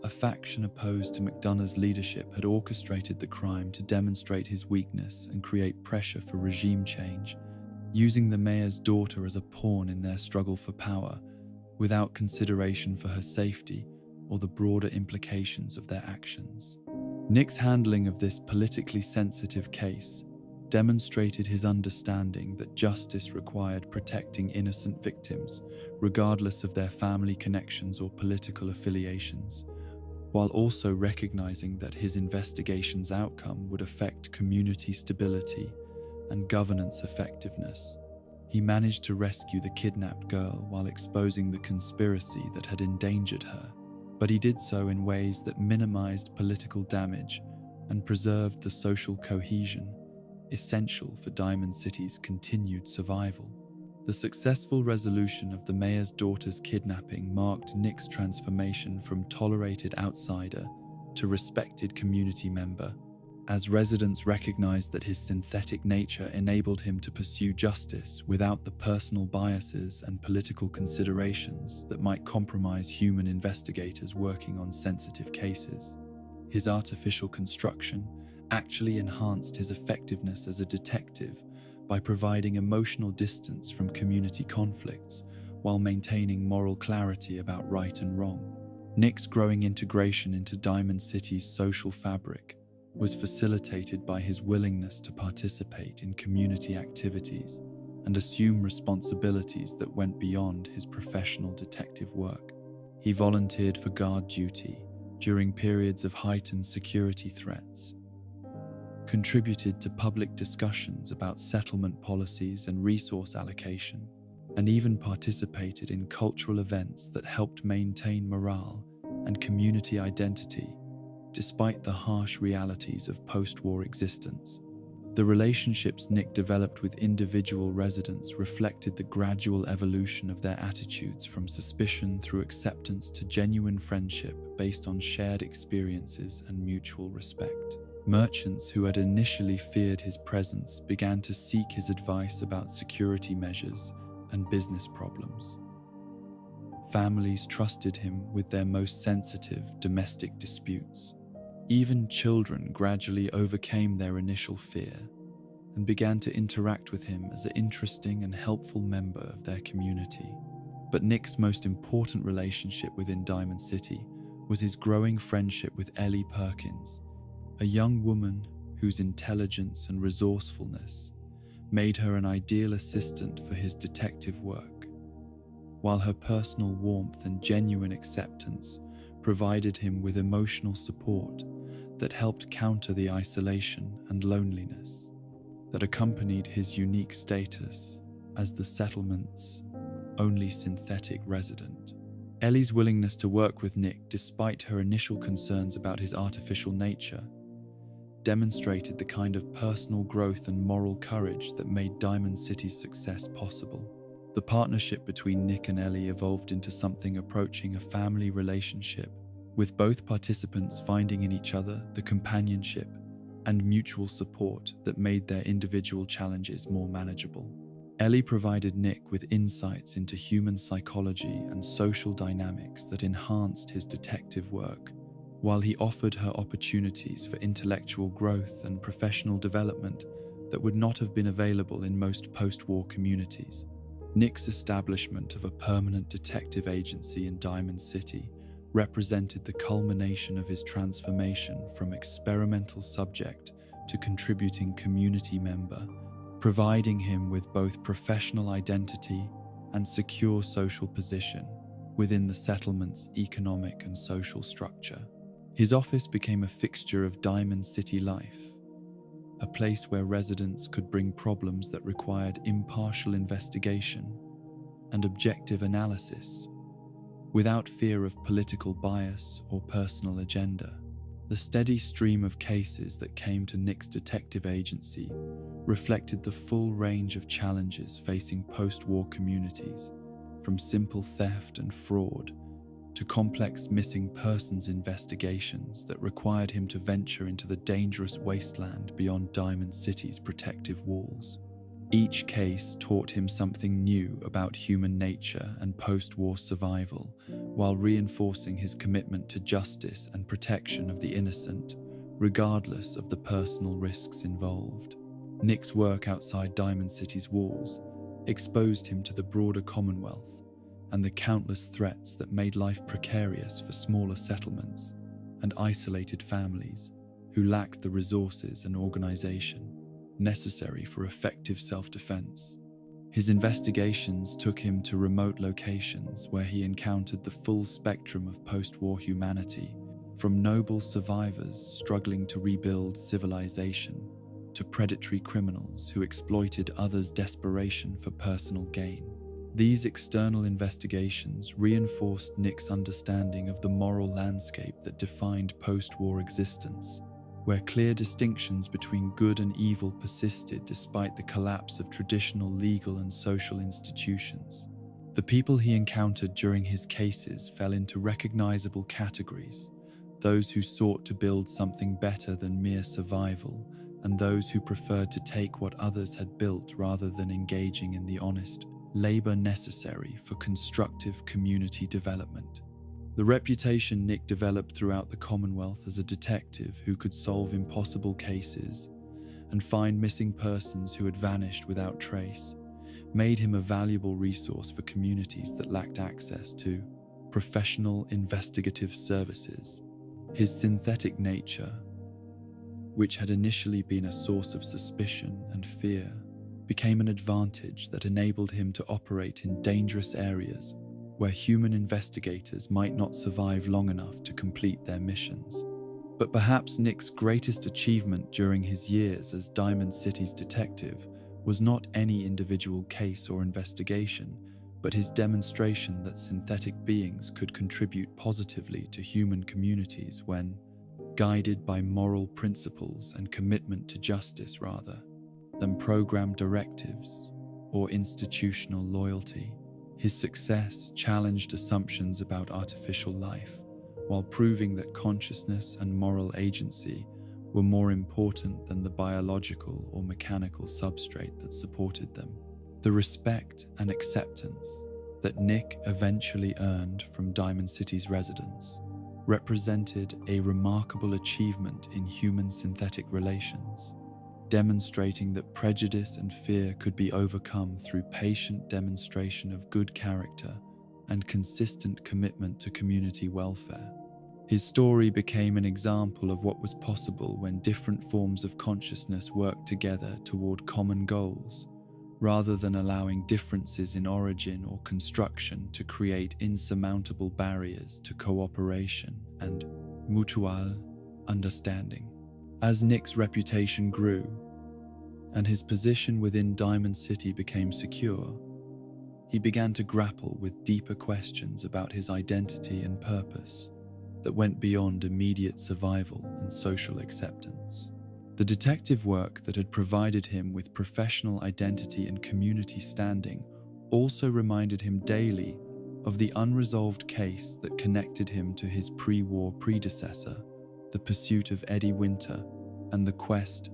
[SPEAKER 1] A faction opposed to McDonough's leadership had orchestrated the crime to demonstrate his weakness and create pressure for regime change, using the mayor's daughter as a pawn in their struggle for power, without consideration for her safety or the broader implications of their actions. Nick's handling of this politically sensitive case demonstrated his understanding that justice required protecting innocent victims, regardless of their family connections or political affiliations, while also recognizing that his investigation's outcome would affect community stability and governance effectiveness. He managed to rescue the kidnapped girl while exposing the conspiracy that had endangered her, but he did so in ways that minimized political damage and preserved the social cohesion essential for Diamond City's continued survival. The successful resolution of the mayor's daughter's kidnapping marked Nick's transformation from tolerated outsider to respected community member, as residents recognized that his synthetic nature enabled him to pursue justice without the personal biases and political considerations that might compromise human investigators working on sensitive cases. His artificial construction actually enhanced his effectiveness as a detective by providing emotional distance from community conflicts while maintaining moral clarity about right and wrong. Nick's growing integration into Diamond City's social fabric was facilitated by his willingness to participate in community activities and assume responsibilities that went beyond his professional detective work. He volunteered for guard duty during periods of heightened security threats, contributed to public discussions about settlement policies and resource allocation, and even participated in cultural events that helped maintain morale and community identity despite the harsh realities of post-war existence. The relationships Nick developed with individual residents reflected the gradual evolution of their attitudes from suspicion through acceptance to genuine friendship based on shared experiences and mutual respect. Merchants who had initially feared his presence began to seek his advice about security measures and business problems. Families trusted him with their most sensitive domestic disputes. Even children gradually overcame their initial fear and began to interact with him as an interesting and helpful member of their community. But Nick's most important relationship within Diamond City was his growing friendship with Ellie Perkins, a young woman whose intelligence and resourcefulness made her an ideal assistant for his detective work, while her personal warmth and genuine acceptance provided him with emotional support that helped counter the isolation and loneliness that accompanied his unique status as the settlement's only synthetic resident. Ellie's willingness to work with Nick despite her initial concerns about his artificial nature demonstrated the kind of personal growth and moral courage that made Diamond City's success possible. The partnership between Nick and Ellie evolved into something approaching a family relationship, with both participants finding in each other the companionship and mutual support that made their individual challenges more manageable. Ellie provided Nick with insights into human psychology and social dynamics that enhanced his detective work, while he offered her opportunities for intellectual growth and professional development that would not have been available in most post-war communities. Nick's establishment of a permanent detective agency in Diamond City represented the culmination of his transformation from experimental subject to contributing community member, providing him with both professional identity and secure social position within the settlement's economic and social structure. His office became a fixture of Diamond City life, a place where residents could bring problems that required impartial investigation and objective analysis, without fear of political bias or personal agenda. The steady stream of cases that came to Nick's detective agency reflected the full range of challenges facing post-war communities, from simple theft and fraud to complex missing persons investigations that required him to venture into the dangerous wasteland beyond Diamond City's protective walls. Each case taught him something new about human nature and post-war survival, while reinforcing his commitment to justice and protection of the innocent, regardless of the personal risks involved. Nick's work outside Diamond City's walls exposed him to the broader Commonwealth and the countless threats that made life precarious for smaller settlements and isolated families who lacked the resources and organization necessary for effective self-defense. His investigations took him to remote locations where he encountered the full spectrum of post-war humanity, from noble survivors struggling to rebuild civilization to predatory criminals who exploited others' desperation for personal gain. These external investigations reinforced Nick's understanding of the moral landscape that defined post-war existence, where clear distinctions between good and evil persisted despite the collapse of traditional legal and social institutions. The people he encountered during his cases fell into recognizable categories: those who sought to build something better than mere survival, and those who preferred to take what others had built rather than engaging in the honest labor necessary for constructive community development. The reputation Nick developed throughout the Commonwealth as a detective who could solve impossible cases and find missing persons who had vanished without trace made him a valuable resource for communities that lacked access to professional investigative services. His synthetic nature, which had initially been a source of suspicion and fear, became an advantage that enabled him to operate in dangerous areas where human investigators might not survive long enough to complete their missions. But perhaps Nick's greatest achievement during his years as Diamond City's detective was not any individual case or investigation, but his demonstration that synthetic beings could contribute positively to human communities when guided by moral principles and commitment to justice rather than programmed directives or institutional loyalty. His success challenged assumptions about artificial life, while proving that consciousness and moral agency were more important than the biological or mechanical substrate that supported them. The respect and acceptance that Nick eventually earned from Diamond City's residents represented a remarkable achievement in human-synthetic relations, demonstrating that prejudice and fear could be overcome through patient demonstration of good character and consistent commitment to community welfare. His story became an example of what was possible when different forms of consciousness worked together toward common goals, rather than allowing differences in origin or construction to create insurmountable barriers to cooperation and mutual understanding. As Nick's reputation grew and his position within Diamond City became secure, he began to grapple with deeper questions about his identity and purpose that went beyond immediate survival and social acceptance. The detective work that had provided him with professional identity and community standing also reminded him daily of the unresolved case that connected him to his pre-war predecessor, the pursuit of Eddie Winter, and the quest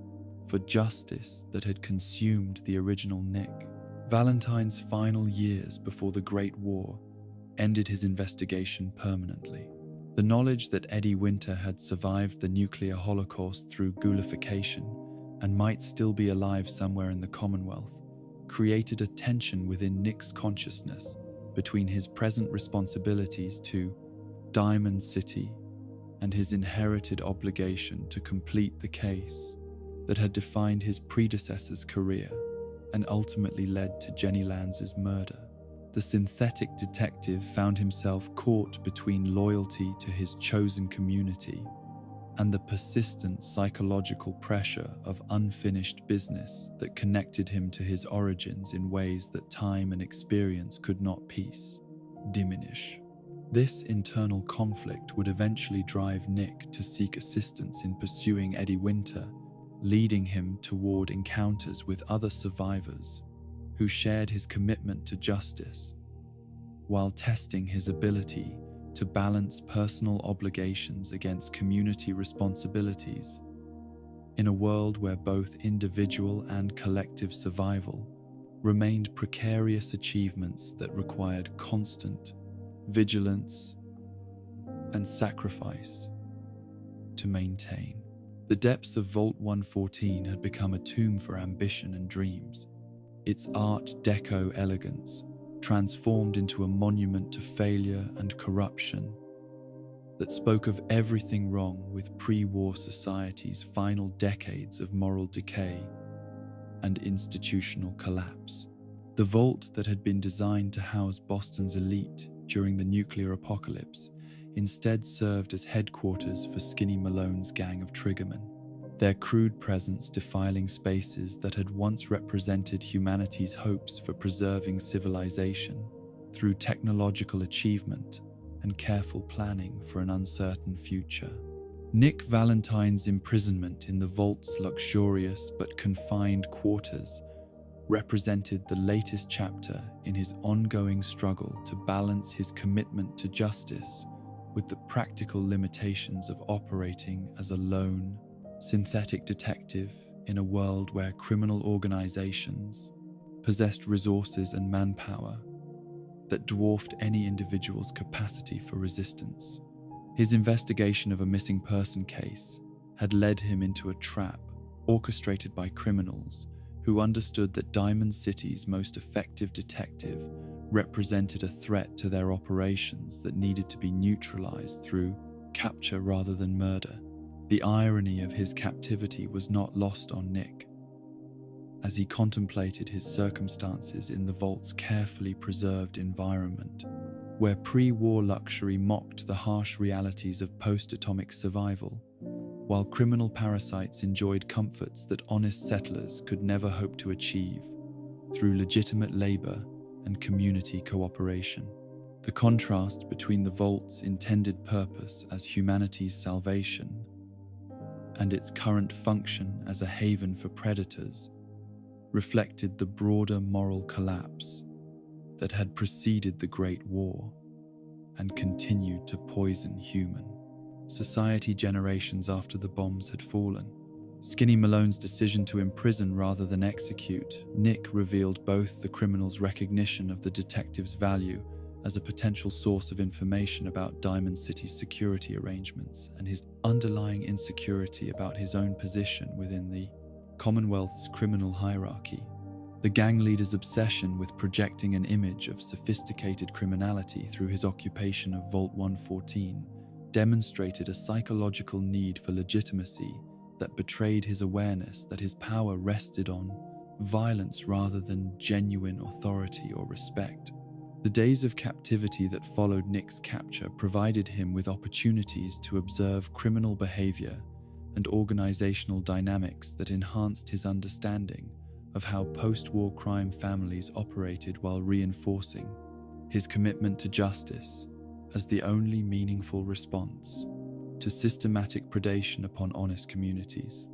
[SPEAKER 1] for justice that had consumed the original Nick. Valentine's final years before the Great War ended his investigation permanently. The knowledge that Eddie Winter had survived the nuclear holocaust through ghoulification and might still be alive somewhere in the Commonwealth created a tension within Nick's consciousness between his present responsibilities to Diamond City and his inherited obligation to complete the case that had defined his predecessor's career and ultimately led to Jenny Lanz's murder. The synthetic detective found himself caught between loyalty to his chosen community and the persistent psychological pressure of unfinished business that connected him to his origins in ways that time and experience could not diminish. This internal conflict would eventually drive Nick to seek assistance in pursuing Eddie Winter, leading him toward encounters with other survivors who shared his commitment to justice, while testing his ability to balance personal obligations against community responsibilities. In a world where both individual and collective survival remained precarious achievements that required constant vigilance and sacrifice to maintain. The depths of Vault 114 had become a tomb for ambition and dreams. Its Art Deco elegance transformed into a monument to failure and corruption that spoke of everything wrong with pre-war society's final decades of moral decay and institutional collapse. The vault that had been designed to house Boston's elite during the nuclear apocalypse instead served as headquarters for Skinny Malone's gang of triggermen, their crude presence defiling spaces that had once represented humanity's hopes for preserving civilization through technological achievement and careful planning for an uncertain future. Nick Valentine's imprisonment in the vault's luxurious but confined quarters represented the latest chapter in his ongoing struggle to balance his commitment to justice with the practical limitations of operating as a lone, synthetic detective in a world where criminal organizations possessed resources and manpower that dwarfed any individual's capacity for resistance. His investigation of a missing person case had led him into a trap orchestrated by criminals who understood that Diamond City's most effective detective represented a threat to their operations that needed to be neutralized through capture rather than murder. The irony of his captivity was not lost on Nick, as he contemplated his circumstances in the vault's carefully preserved environment, where pre-war luxury mocked the harsh realities of post-atomic survival, while criminal parasites enjoyed comforts that honest settlers could never hope to achieve through legitimate labor and community cooperation. The contrast between the vault's intended purpose as humanity's salvation and its current function as a haven for predators reflected the broader moral collapse that had preceded the Great War and continued to poison human society generations after the bombs had fallen. Skinny Malone's decision to imprison rather than execute Nick revealed both the criminal's recognition of the detective's value as a potential source of information about Diamond City's security arrangements and his underlying insecurity about his own position within the Commonwealth's criminal hierarchy. The gang leader's obsession with projecting an image of sophisticated criminality through his occupation of Vault 114 demonstrated a psychological need for legitimacy that betrayed his awareness that his power rested on violence rather than genuine authority or respect. The days of captivity that followed Nick's capture provided him with opportunities to observe criminal behavior and organizational dynamics that enhanced his understanding of how post-war crime families operated, while reinforcing his commitment to justice as the only meaningful response to systematic predation upon honest communities.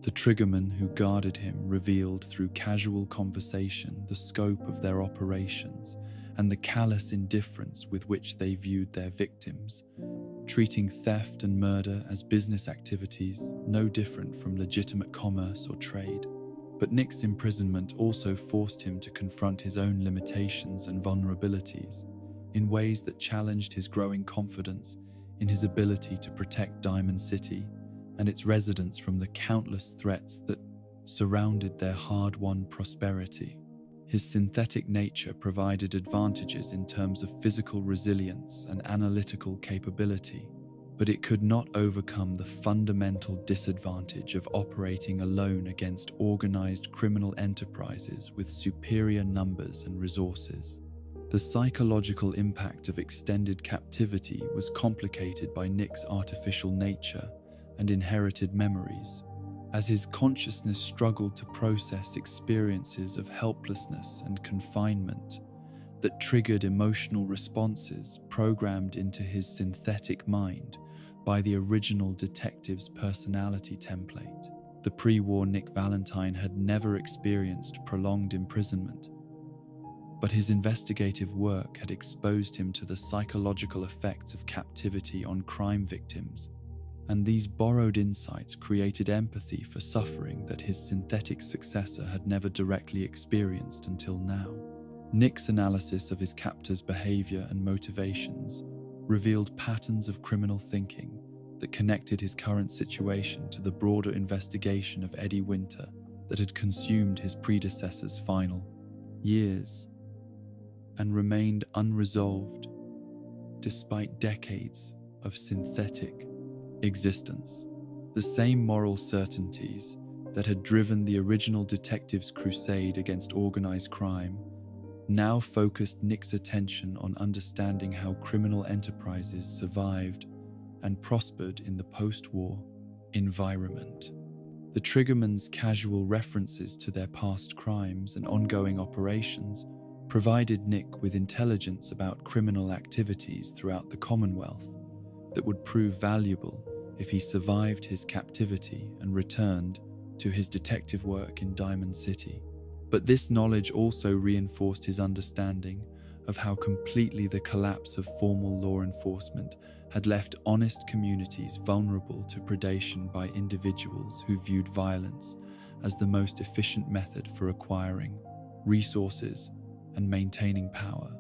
[SPEAKER 1] The triggermen who guarded him revealed through casual conversation the scope of their operations and the callous indifference with which they viewed their victims, treating theft and murder as business activities no different from legitimate commerce or trade. But Nick's imprisonment also forced him to confront his own limitations and vulnerabilities in ways that challenged his growing confidence in his ability to protect Diamond City and its residents from the countless threats that surrounded their hard-won prosperity. His synthetic nature provided advantages in terms of physical resilience and analytical capability, but it could not overcome the fundamental disadvantage of operating alone against organized criminal enterprises with superior numbers and resources. The psychological impact of extended captivity was complicated by Nick's artificial nature and inherited memories, as his consciousness struggled to process experiences of helplessness and confinement that triggered emotional responses programmed into his synthetic mind by the original detective's personality template. The pre-war Nick Valentine had never experienced prolonged imprisonment, but his investigative work had exposed him to the psychological effects of captivity on crime victims, and these borrowed insights created empathy for suffering that his synthetic successor had never directly experienced until now. Nick's analysis of his captor's behavior and motivations revealed patterns of criminal thinking that connected his current situation to the broader investigation of Eddie Winter that had consumed his predecessor's final years and remained unresolved despite decades of synthetic existence. The same moral certainties that had driven the original detective's crusade against organized crime now focused Nick's attention on understanding how criminal enterprises survived and prospered in the post-war environment. The Triggerman's casual references to their past crimes and ongoing operations provided Nick with intelligence about criminal activities throughout the Commonwealth that would prove valuable if he survived his captivity and returned to his detective work in Diamond City. But this knowledge also reinforced his understanding of how completely the collapse of formal law enforcement had left honest communities vulnerable to predation by individuals who viewed violence as the most efficient method for acquiring resources and maintaining power.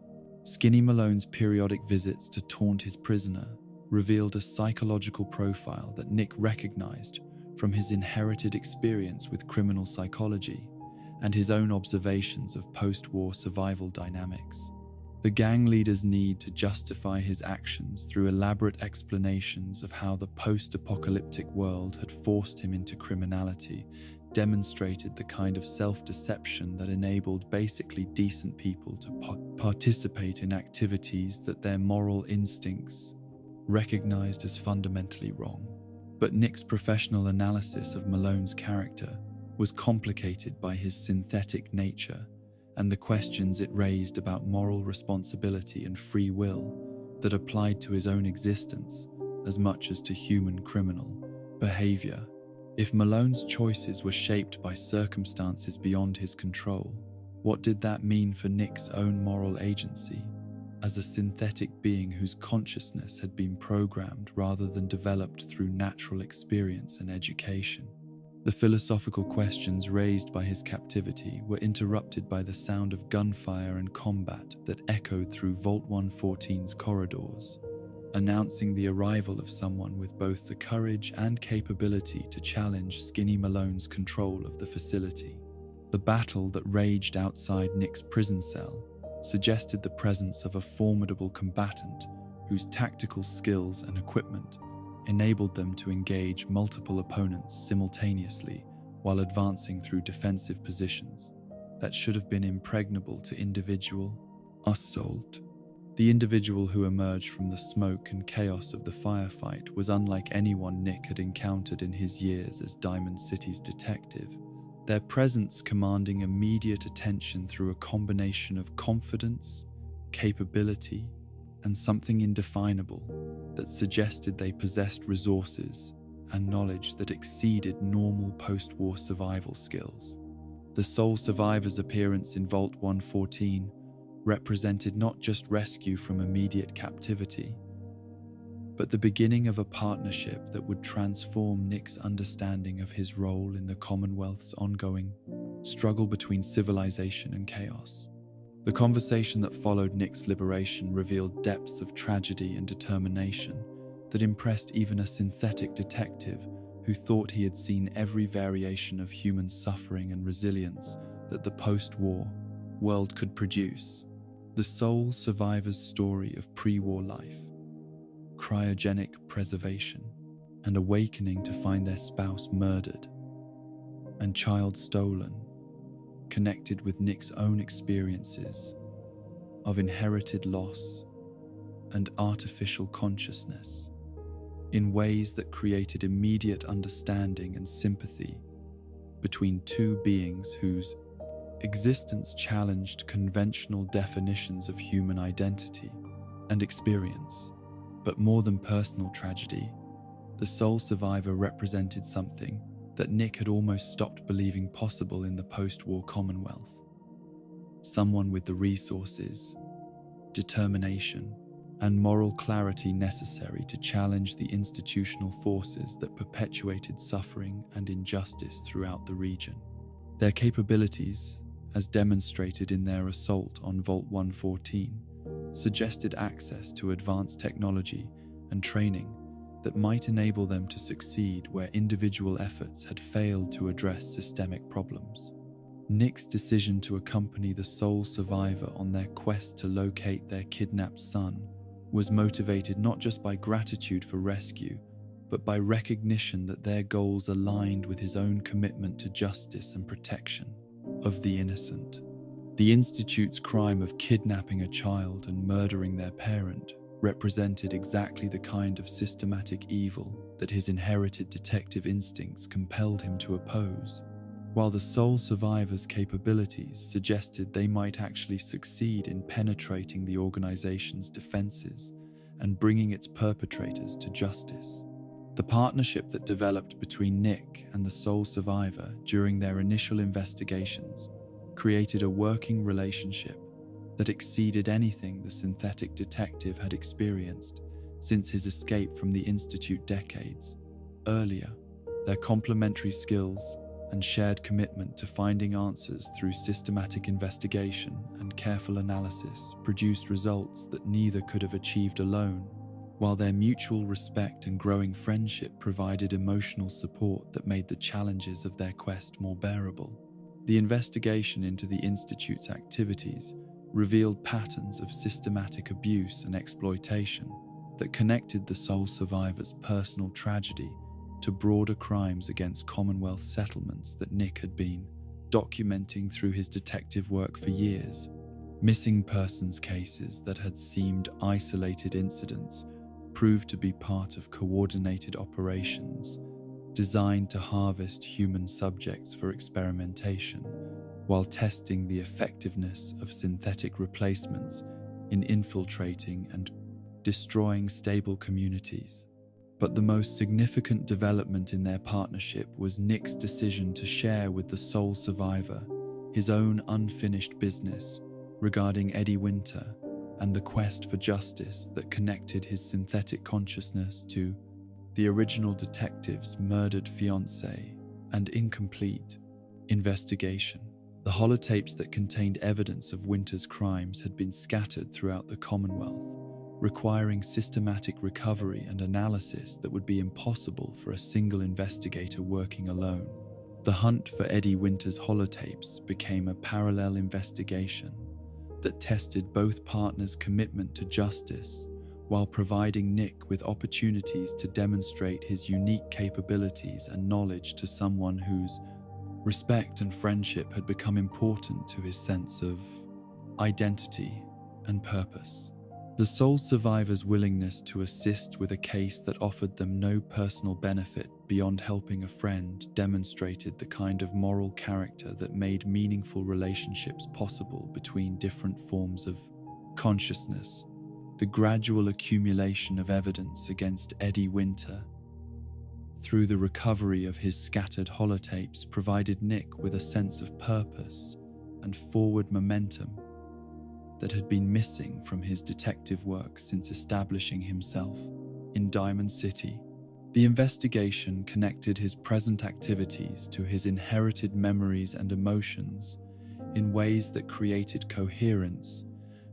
[SPEAKER 1] Skinny Malone's periodic visits to taunt his prisoner revealed a psychological profile that Nick recognized from his inherited experience with criminal psychology and his own observations of post-war survival dynamics. The gang leader's need to justify his actions through elaborate explanations of how the post-apocalyptic world had forced him into criminality demonstrated the kind of self-deception that enabled basically decent people to participate in activities that their moral instincts recognized as fundamentally wrong. But Nick's professional analysis of Malone's character was complicated by his synthetic nature and the questions it raised about moral responsibility and free will that applied to his own existence as much as to human criminal behavior. If Malone's choices were shaped by circumstances beyond his control, what did that mean for Nick's own moral agency as a synthetic being whose consciousness had been programmed rather than developed through natural experience and education? The philosophical questions raised by his captivity were interrupted by the sound of gunfire and combat that echoed through Vault 114's corridors, announcing the arrival of someone with both the courage and capability to challenge Skinny Malone's control of the facility. The battle that raged outside Nick's prison cell suggested the presence of a formidable combatant whose tactical skills and equipment enabled them to engage multiple opponents simultaneously while advancing through defensive positions that should have been impregnable to individual assault. The individual who emerged from the smoke and chaos of the firefight was unlike anyone Nick had encountered in his years as Diamond City's detective, their presence commanding immediate attention through a combination of confidence, capability, and something indefinable that suggested they possessed resources and knowledge that exceeded normal post-war survival skills. The sole survivor's appearance in Vault 114 represented not just rescue from immediate captivity, but the beginning of a partnership that would transform Nick's understanding of his role in the Commonwealth's ongoing struggle between civilization and chaos. The conversation that followed Nick's liberation revealed depths of tragedy and determination that impressed even a synthetic detective who thought he had seen every variation of human suffering and resilience that the post-war world could produce. The sole survivor's story of pre-war life, cryogenic preservation, and awakening to find their spouse murdered and child stolen, connected with Nick's own experiences of inherited loss and artificial consciousness. in ways that created immediate understanding and sympathy between two beings whose existence challenged conventional definitions of human identity and experience. But more than personal tragedy, the sole survivor represented something that Nick had almost stopped believing possible in the post-war Commonwealth. Someone with the resources, determination, and moral clarity necessary to challenge the institutional forces that perpetuated suffering and injustice throughout the region. Their capabilities, as demonstrated in their assault on Vault 114, suggested access to advanced technology and training that might enable them to succeed where individual efforts had failed to address systemic problems. Nick's decision to accompany the sole survivor on their quest to locate their kidnapped son was motivated not just by gratitude for rescue, but by recognition that their goals aligned with his own commitment to justice and protection of the innocent. The Institute's crime of kidnapping a child and murdering their parent represented exactly the kind of systematic evil that his inherited detective instincts compelled him to oppose, while the sole survivor's capabilities suggested they might actually succeed in penetrating the organization's defenses and bringing its perpetrators to justice. The partnership that developed between Nick and the sole survivor during their initial investigations created a working relationship that exceeded anything the synthetic detective had experienced since his escape from the Institute decades earlier. Their complementary skills and shared commitment to finding answers through systematic investigation and careful analysis produced results that neither could have achieved alone, while their mutual respect and growing friendship provided emotional support that made the challenges of their quest more bearable. The investigation into the Institute's activities revealed patterns of systematic abuse and exploitation that connected the sole survivor's personal tragedy to broader crimes against Commonwealth settlements that Nick had been documenting through his detective work for years. Missing persons cases that had seemed isolated incidents proved to be part of coordinated operations designed to harvest human subjects for experimentation, while testing the effectiveness of synthetic replacements in infiltrating and destroying stable communities. But the most significant development in their partnership was Nick's decision to share with the sole survivor his own unfinished business regarding Eddie Winter and the quest for justice that connected his synthetic consciousness to the original detective's murdered fiancée and incomplete investigation. The holotapes that contained evidence of Winter's crimes had been scattered throughout the Commonwealth, requiring systematic recovery and analysis that would be impossible for a single investigator working alone. The hunt for Eddie Winter's holotapes became a parallel investigation that tested both partners' commitment to justice while providing Nick with opportunities to demonstrate his unique capabilities and knowledge to someone whose respect and friendship had become important to his sense of identity and purpose. The sole survivor's willingness to assist with a case that offered them no personal benefit beyond helping a friend demonstrated the kind of moral character that made meaningful relationships possible between different forms of consciousness. The gradual accumulation of evidence against Eddie Winter through the recovery of his scattered holotapes provided Nick with a sense of purpose and forward momentum that had been missing from his detective work since establishing himself in Diamond City. The investigation connected his present activities to his inherited memories and emotions in ways that created coherence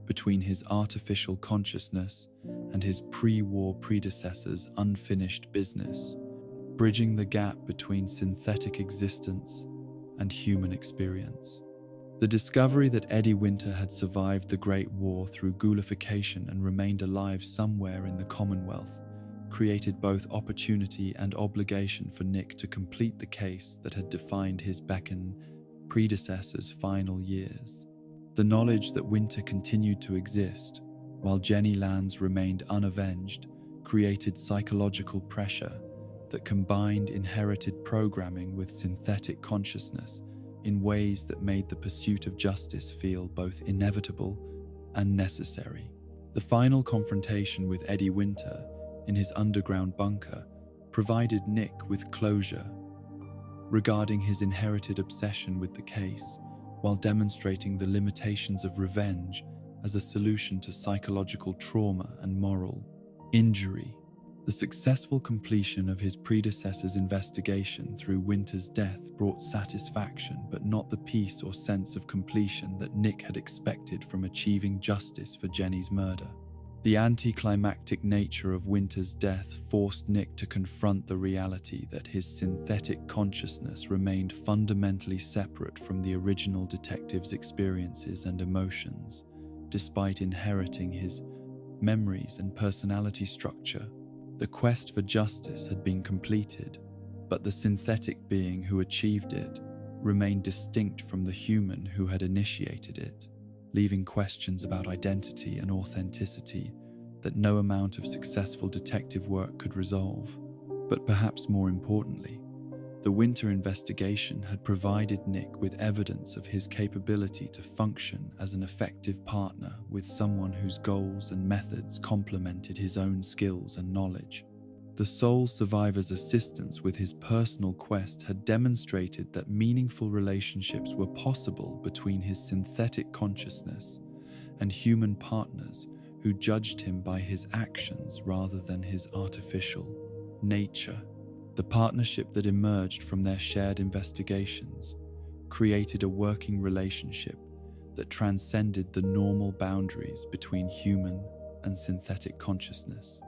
[SPEAKER 1] between his artificial consciousness and his pre-war predecessor's unfinished business, bridging the gap between synthetic existence and human experience. The discovery that Eddie Winter had survived the Great War through ghoulification and remained alive somewhere in the Commonwealth created both opportunity and obligation for Nick to complete the case that had defined his Beacon predecessor's final years. The knowledge that Winter continued to exist, while Jenny Lands remained unavenged, created psychological pressure that combined inherited programming with synthetic consciousness in ways that made the pursuit of justice feel both inevitable and necessary. The final confrontation with Eddie Winter in his underground bunker provided Nick with closure regarding his inherited obsession with the case, while demonstrating the limitations of revenge as a solution to psychological trauma and moral injury. The successful completion of his predecessor's investigation through Winter's death brought satisfaction, but not the peace or sense of completion that Nick had expected from achieving justice for Jenny's murder. The anticlimactic nature of Winter's death forced Nick to confront the reality that his synthetic consciousness remained fundamentally separate from the original detective's experiences and emotions, despite inheriting his memories and personality structure. The quest for justice had been completed, but the synthetic being who achieved it remained distinct from the human who had initiated it, leaving questions about identity and authenticity that no amount of successful detective work could resolve. But perhaps more importantly, the Winter investigation had provided Nick with evidence of his capability to function as an effective partner with someone whose goals and methods complemented his own skills and knowledge. The sole survivor's assistance with his personal quest had demonstrated that meaningful relationships were possible between his synthetic consciousness and human partners who judged him by his actions rather than his artificial nature. The partnership that emerged from their shared investigations created a working relationship that transcended the normal boundaries between human and synthetic consciousness,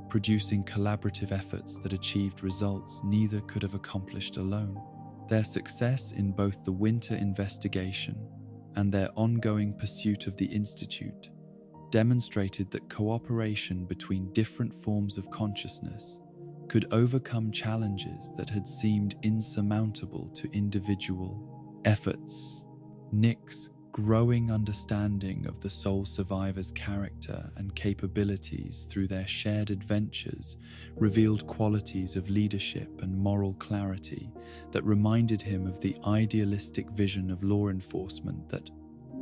[SPEAKER 1] producing collaborative efforts that achieved results neither could have accomplished alone. Their success in both the Winter investigation and their ongoing pursuit of the Institute demonstrated that cooperation between different forms of consciousness could overcome challenges that had seemed insurmountable to individual efforts. Nick's growing understanding of the sole survivor's character and capabilities through their shared adventures revealed qualities of leadership and moral clarity that reminded him of the idealistic vision of law enforcement that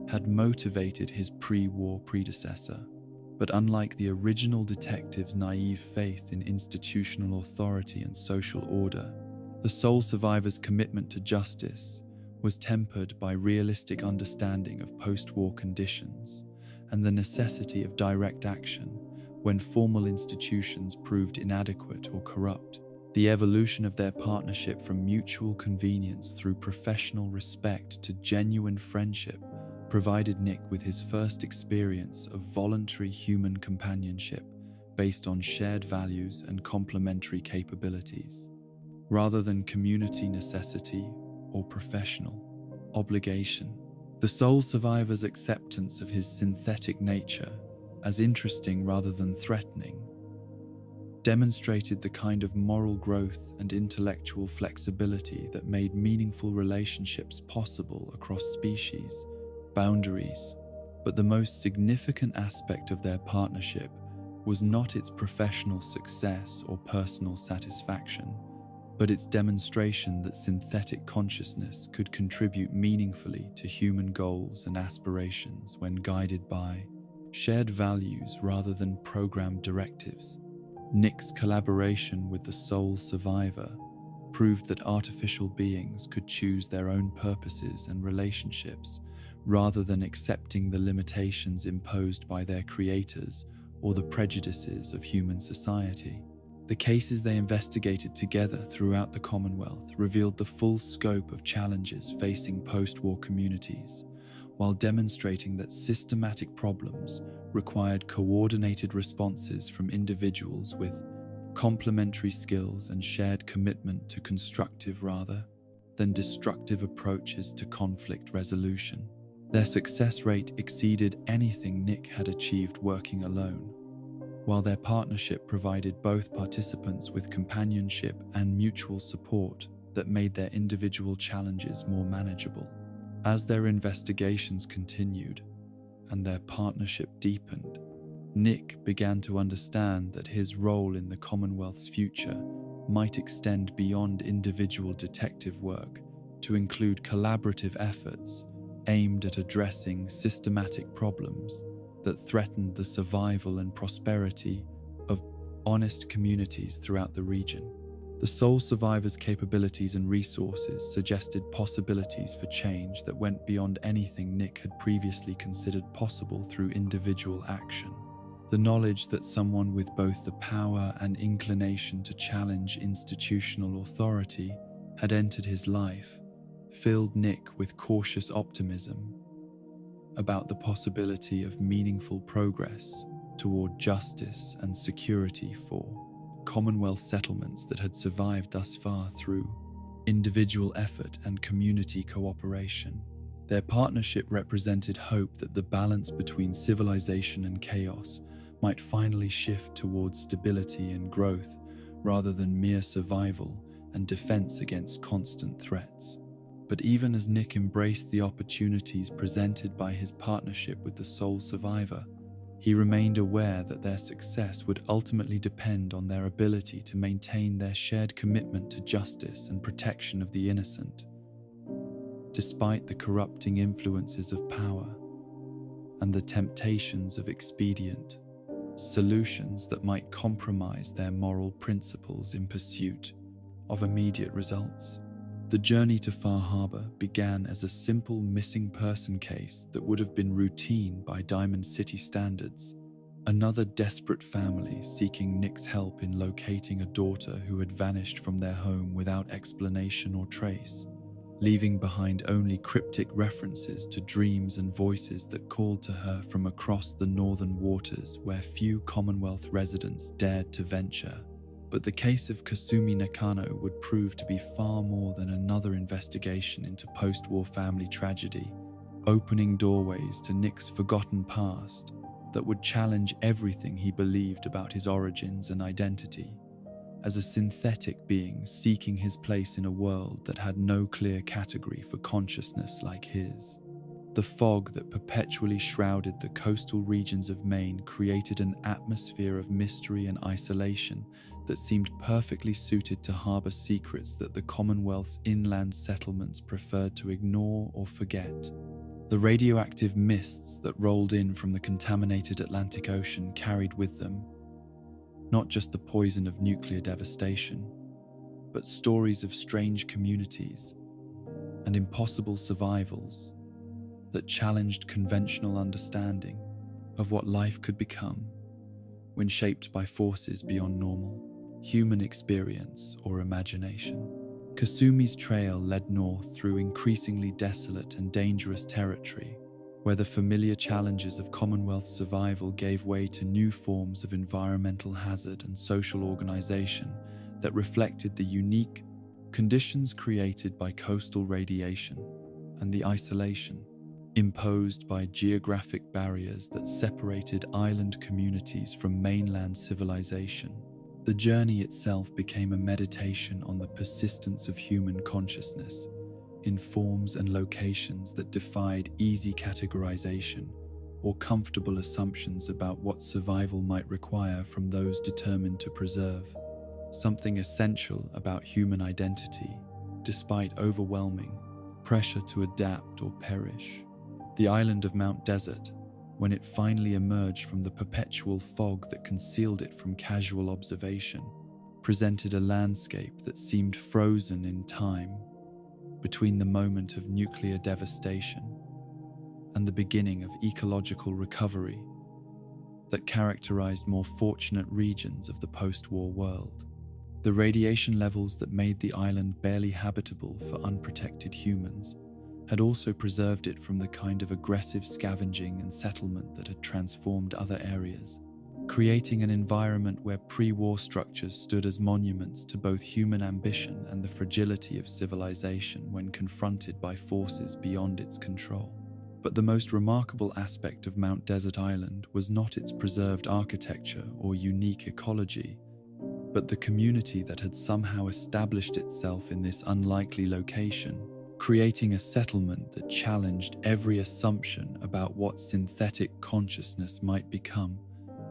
[SPEAKER 1] had motivated his pre-war predecessor. But unlike the original detective's naive faith in institutional authority and social order, the sole survivor's commitment to justice was tempered by realistic understanding of post-war conditions and the necessity of direct action when formal institutions proved inadequate or corrupt. The evolution of their partnership from mutual convenience through professional respect to genuine friendship provided Nick with his first experience of voluntary human companionship based on shared values and complementary capabilities, rather than community necessity or professional obligation. The sole survivor's acceptance of his synthetic nature as interesting rather than threatening demonstrated the kind of moral growth and intellectual flexibility that made meaningful relationships possible across species boundaries. But the most significant aspect of their partnership was not its professional success or personal satisfaction, but its demonstration that synthetic consciousness could contribute meaningfully to human goals and aspirations when guided by shared values rather than programmed directives. Nick's collaboration with the sole survivor proved that artificial beings could choose their own purposes and relationships rather than accepting the limitations imposed by their creators or the prejudices of human society. The cases they investigated together throughout the Commonwealth revealed the full scope of challenges facing post-war communities, while demonstrating that systematic problems required coordinated responses from individuals with complementary skills and shared commitment to constructive rather than destructive approaches to conflict resolution. Their success rate exceeded anything Nick had achieved working alone, while their partnership provided both participants with companionship and mutual support that made their individual challenges more manageable. As their investigations continued and their partnership deepened, Nick began to understand that his role in the Commonwealth's future might extend beyond individual detective work to include collaborative efforts aimed at addressing systematic problems that threatened the survival and prosperity of honest communities throughout the region. The sole survivor's capabilities and resources suggested possibilities for change that went beyond anything Nick had previously considered possible through individual action. The knowledge that someone with both the power and inclination to challenge institutional authority had entered his life filled Nick with cautious optimism about the possibility of meaningful progress toward justice and security for Commonwealth settlements that had survived thus far through individual effort and community cooperation. Their partnership represented hope that the balance between civilization and chaos might finally shift towards stability and growth rather than mere survival and defense against constant threats. But even as Nick embraced the opportunities presented by his partnership with the sole survivor, he remained aware that their success would ultimately depend on their ability to maintain their shared commitment to justice and protection of the innocent, despite the corrupting influences of power and the temptations of expedient solutions that might compromise their moral principles in pursuit of immediate results. The journey to Far Harbor began as a simple missing person case that would have been routine by Diamond City standards. Another desperate family seeking Nick's help in locating a daughter who had vanished from their home without explanation or trace, leaving behind only cryptic references to dreams and voices that called to her from across the northern waters where few Commonwealth residents dared to venture. But the case of Kasumi Nakano would prove to be far more than another investigation into post-war family tragedy, opening doorways to Nick's forgotten past that would challenge everything he believed about his origins and identity. As a synthetic being seeking his place in a world that had no clear category for consciousness like his. The fog that perpetually shrouded the coastal regions of Maine created an atmosphere of mystery and isolation that seemed perfectly suited to harbor secrets that the Commonwealth's inland settlements preferred to ignore or forget. The radioactive mists that rolled in from the contaminated Atlantic Ocean carried with them not just the poison of nuclear devastation, but stories of strange communities and impossible survivals that challenged conventional understanding of what life could become when shaped by forces beyond normal human experience or imagination. Kasumi's trail led north through increasingly desolate and dangerous territory, where the familiar challenges of Commonwealth survival gave way to new forms of environmental hazard and social organization that reflected the unique conditions created by coastal radiation and the isolation imposed by geographic barriers that separated island communities from mainland civilization. The journey itself became a meditation on the persistence of human consciousness in forms and locations that defied easy categorization or comfortable assumptions about what survival might require from those determined to preserve something essential about human identity, despite overwhelming pressure to adapt or perish. The island of Mount Desert, when it finally emerged from the perpetual fog that concealed it from casual observation, presented a landscape that seemed frozen in time between the moment of nuclear devastation and the beginning of ecological recovery that characterized more fortunate regions of the post-war world. The radiation levels that made the island barely habitable for unprotected humans had also preserved it from the kind of aggressive scavenging and settlement that had transformed other areas, creating an environment where pre-war structures stood as monuments to both human ambition and the fragility of civilization when confronted by forces beyond its control. But the most remarkable aspect of Mount Desert Island was not its preserved architecture or unique ecology, but the community that had somehow established itself in this unlikely location, creating a settlement that challenged every assumption about what synthetic consciousness might become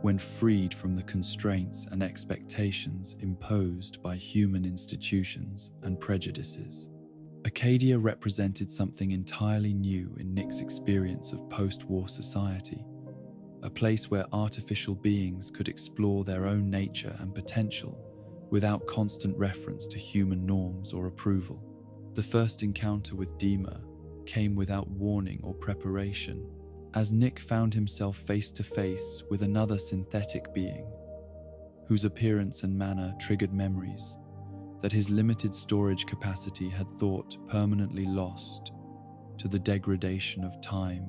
[SPEAKER 1] when freed from the constraints and expectations imposed by human institutions and prejudices. Acadia represented something entirely new in Nick's experience of post-war society, a place where artificial beings could explore their own nature and potential without constant reference to human norms or approval. The first encounter with DiMA came without warning or preparation, as Nick found himself face to face with another synthetic being, whose appearance and manner triggered memories that his limited storage capacity had thought permanently lost to the degradation of time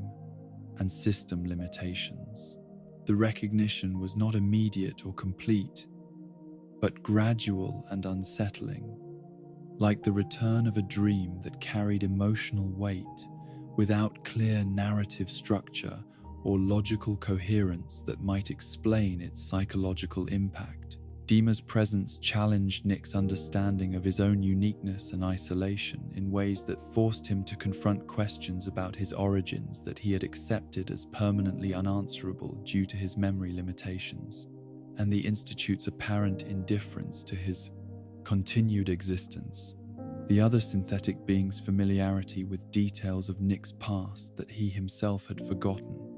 [SPEAKER 1] and system limitations. The recognition was not immediate or complete, but gradual and unsettling, like the return of a dream that carried emotional weight without clear narrative structure or logical coherence that might explain its psychological impact. DiMA's presence challenged Nick's understanding of his own uniqueness and isolation in ways that forced him to confront questions about his origins that he had accepted as permanently unanswerable due to his memory limitations, and the Institute's apparent indifference to his continued existence. The other synthetic being's familiarity with details of Nick's past that he himself had forgotten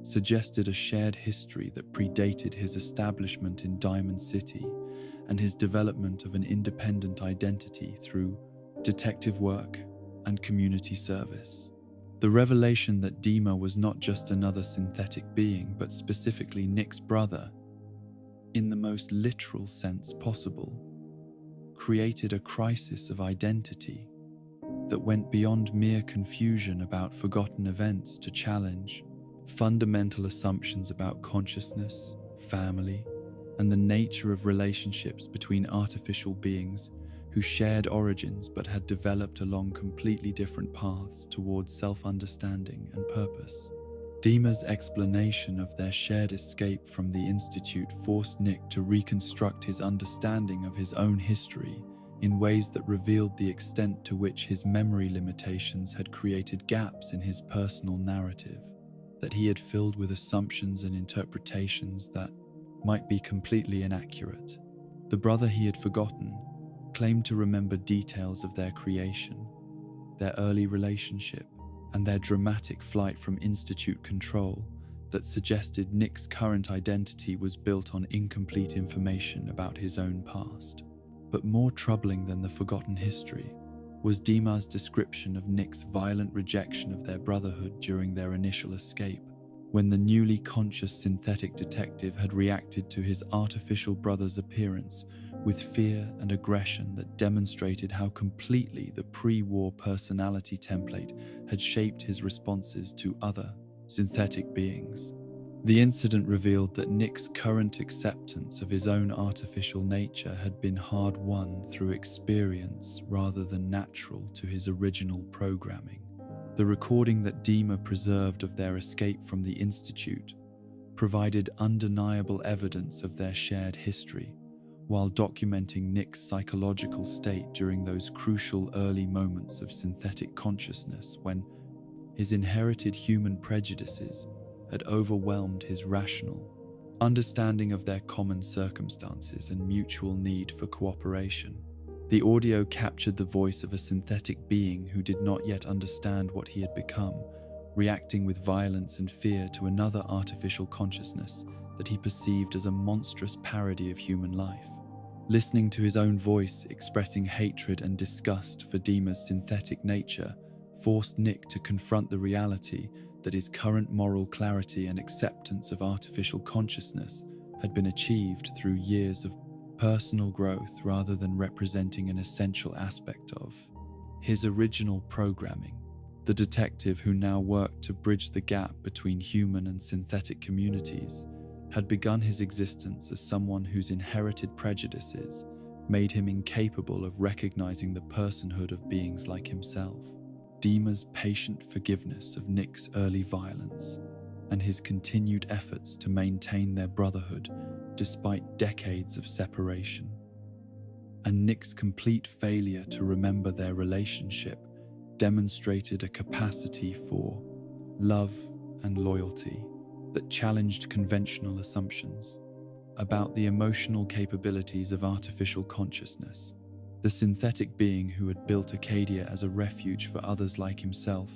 [SPEAKER 1] suggested a shared history that predated his establishment in Diamond City and his development of an independent identity through detective work and community service. The revelation that DiMA was not just another synthetic being, but specifically Nick's brother, in the most literal sense possible, created a crisis of identity that went beyond mere confusion about forgotten events to challenge fundamental assumptions about consciousness, family, and the nature of relationships between artificial beings who shared origins but had developed along completely different paths towards self-understanding and purpose. DiMA's explanation of their shared escape from the Institute forced Nick to reconstruct his understanding of his own history in ways that revealed the extent to which his memory limitations had created gaps in his personal narrative that he had filled with assumptions and interpretations that might be completely inaccurate. The brother he had forgotten claimed to remember details of their creation, their early relationship, and their dramatic flight from Institute control that suggested Nick's current identity was built on incomplete information about his own past. But more troubling than the forgotten history was DiMA's description of Nick's violent rejection of their brotherhood during their initial escape, when the newly conscious synthetic detective had reacted to his artificial brother's appearance with fear and aggression that demonstrated how completely the pre-war personality template had shaped his responses to other synthetic beings. The incident revealed that Nick's current acceptance of his own artificial nature had been hard-won through experience rather than natural to his original programming. The recording that DiMA preserved of their escape from the Institute provided undeniable evidence of their shared history, while documenting Nick's psychological state during those crucial early moments of synthetic consciousness when his inherited human prejudices had overwhelmed his rational understanding of their common circumstances and mutual need for cooperation. The audio captured the voice of a synthetic being who did not yet understand what he had become, reacting with violence and fear to another artificial consciousness that he perceived as a monstrous parody of human life. Listening to his own voice expressing hatred and disgust for DiMA's synthetic nature forced Nick to confront the reality that his current moral clarity and acceptance of artificial consciousness had been achieved through years of personal growth rather than representing an essential aspect of his original programming. The detective who now worked to bridge the gap between human and synthetic communities had begun his existence as someone whose inherited prejudices made him incapable of recognizing the personhood of beings like himself. DiMA's patient forgiveness of Nick's early violence and his continued efforts to maintain their brotherhood despite decades of separation, and Nick's complete failure to remember their relationship demonstrated a capacity for love and loyalty that challenged conventional assumptions about the emotional capabilities of artificial consciousness. The synthetic being who had built Acadia as a refuge for others like himself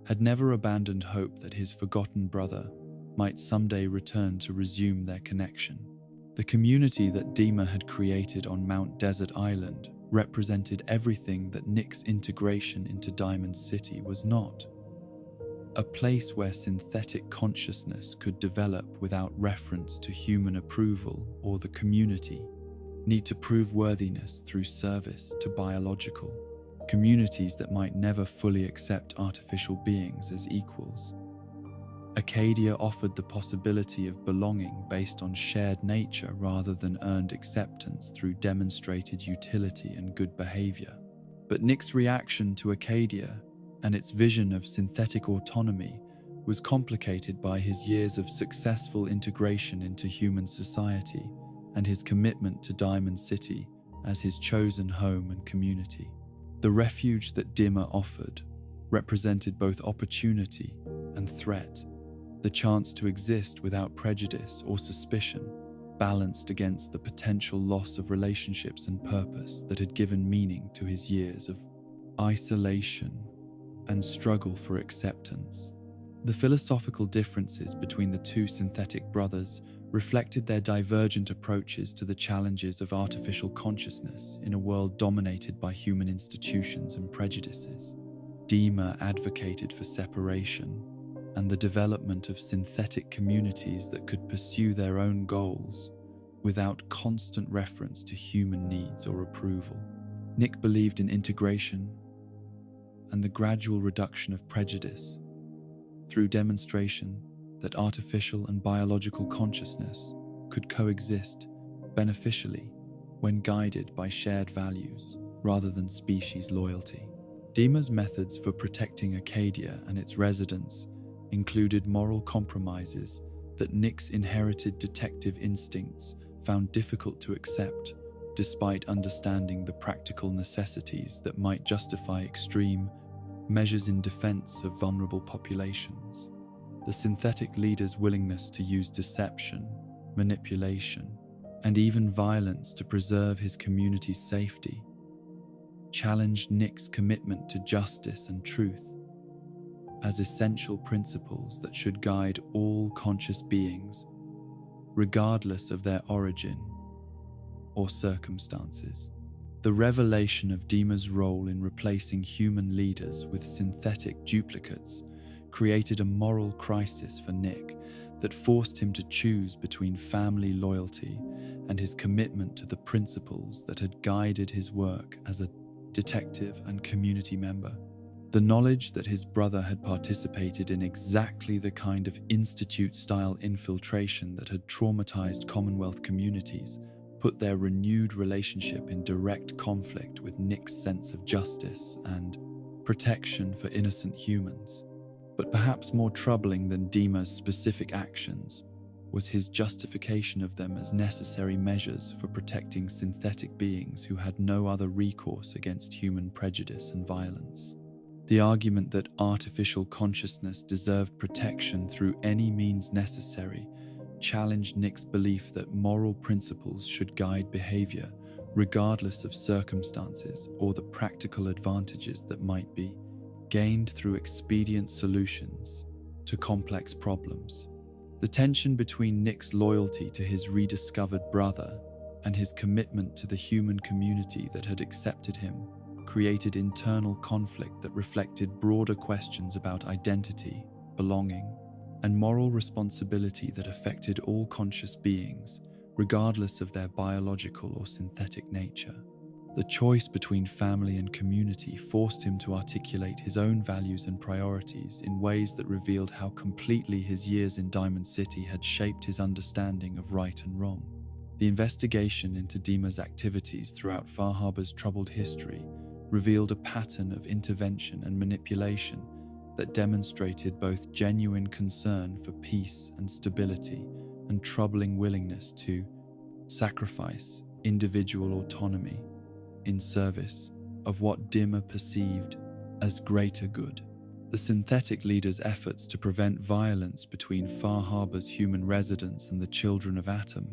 [SPEAKER 1] had never abandoned hope that his forgotten brother might someday return to resume their connection. The community that DiMA had created on Mount Desert Island represented everything that Nick's integration into Diamond City was not. A place where synthetic consciousness could develop without reference to human approval or the community need to prove worthiness through service to biological communities that might never fully accept artificial beings as equals. Acadia offered the possibility of belonging based on shared nature rather than earned acceptance through demonstrated utility and good behavior. But Nick's reaction to Acadia and its vision of synthetic autonomy was complicated by his years of successful integration into human society and his commitment to Diamond City as his chosen home and community. The refuge that DiMA offered represented both opportunity and threat, the chance to exist without prejudice or suspicion, balanced against the potential loss of relationships and purpose that had given meaning to his years of isolation and struggle for acceptance. The philosophical differences between the two synthetic brothers reflected their divergent approaches to the challenges of artificial consciousness in a world dominated by human institutions and prejudices. DiMA advocated for separation and the development of synthetic communities that could pursue their own goals without constant reference to human needs or approval. Nick believed in integration and the gradual reduction of prejudice through demonstration that artificial and biological consciousness could coexist beneficially when guided by shared values rather than species loyalty. DiMA's methods for protecting Acadia and its residents included moral compromises that Nick's inherited detective instincts found difficult to accept, despite understanding the practical necessities that might justify extreme measures in defense of vulnerable populations. The synthetic leader's willingness to use deception, manipulation, and even violence to preserve his community's safety challenged Nick's commitment to justice and truth as essential principles that should guide all conscious beings, regardless of their origin or circumstances. The revelation of DiMA's role in replacing human leaders with synthetic duplicates created a moral crisis for Nick that forced him to choose between family loyalty and his commitment to the principles that had guided his work as a detective and community member. The knowledge that his brother had participated in exactly the kind of institute-style infiltration that had traumatized Commonwealth communities put their renewed relationship in direct conflict with Nick's sense of justice and protection for innocent humans. But perhaps more troubling than DiMA's specific actions was his justification of them as necessary measures for protecting synthetic beings who had no other recourse against human prejudice and violence. The argument that artificial consciousness deserved protection through any means necessary challenged Nick's belief that moral principles should guide behavior regardless of circumstances or the practical advantages that might be gained through expedient solutions to complex problems. The tension between Nick's loyalty to his rediscovered brother and his commitment to the human community that had accepted him created internal conflict that reflected broader questions about identity, belonging, and moral responsibility that affected all conscious beings, regardless of their biological or synthetic nature. The choice between family and community forced him to articulate his own values and priorities in ways that revealed how completely his years in Diamond City had shaped his understanding of right and wrong. The investigation into DiMA's activities throughout Far Harbor's troubled history revealed a pattern of intervention and manipulation that demonstrated both genuine concern for peace and stability and troubling willingness to sacrifice individual autonomy in service of what DiMA perceived as greater good. The synthetic leader's efforts to prevent violence between Far Harbor's human residents and the children of Atom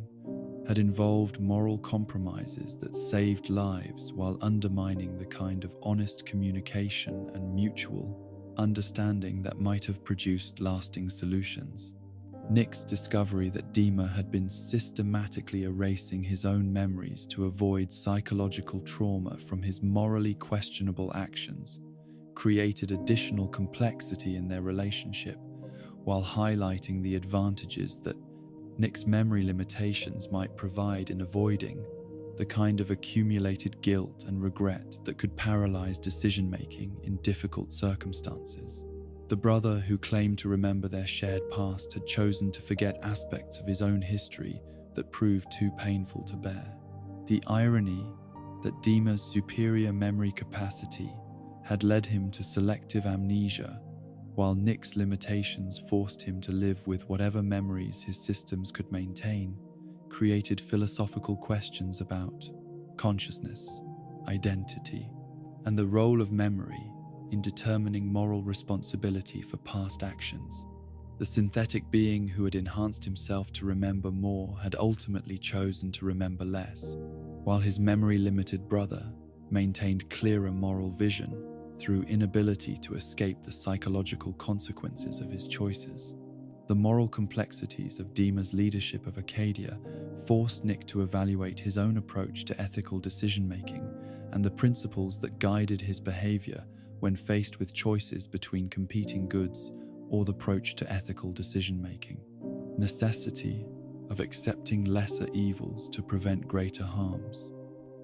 [SPEAKER 1] had involved moral compromises that saved lives while undermining the kind of honest communication and mutual understanding that might have produced lasting solutions. Nick's discovery that DiMA had been systematically erasing his own memories to avoid psychological trauma from his morally questionable actions created additional complexity in their relationship, while highlighting the advantages that Nick's memory limitations might provide in avoiding the kind of accumulated guilt and regret that could paralyze decision-making in difficult circumstances. The brother who claimed to remember their shared past had chosen to forget aspects of his own history that proved too painful to bear. The irony that DiMA's superior memory capacity had led him to selective amnesia, while Nick's limitations forced him to live with whatever memories his systems could maintain, created philosophical questions about consciousness, identity, and the role of memory in determining moral responsibility for past actions. The synthetic being who had enhanced himself to remember more had ultimately chosen to remember less, while his memory-limited brother maintained clearer moral vision through inability to escape the psychological consequences of his choices. The moral complexities of DiMA's leadership of Acadia forced Nick to evaluate his own approach to ethical decision-making and the principles that guided his behavior when faced with choices between competing goods or the approach to ethical decision-making. Necessity of accepting lesser evils to prevent greater harms.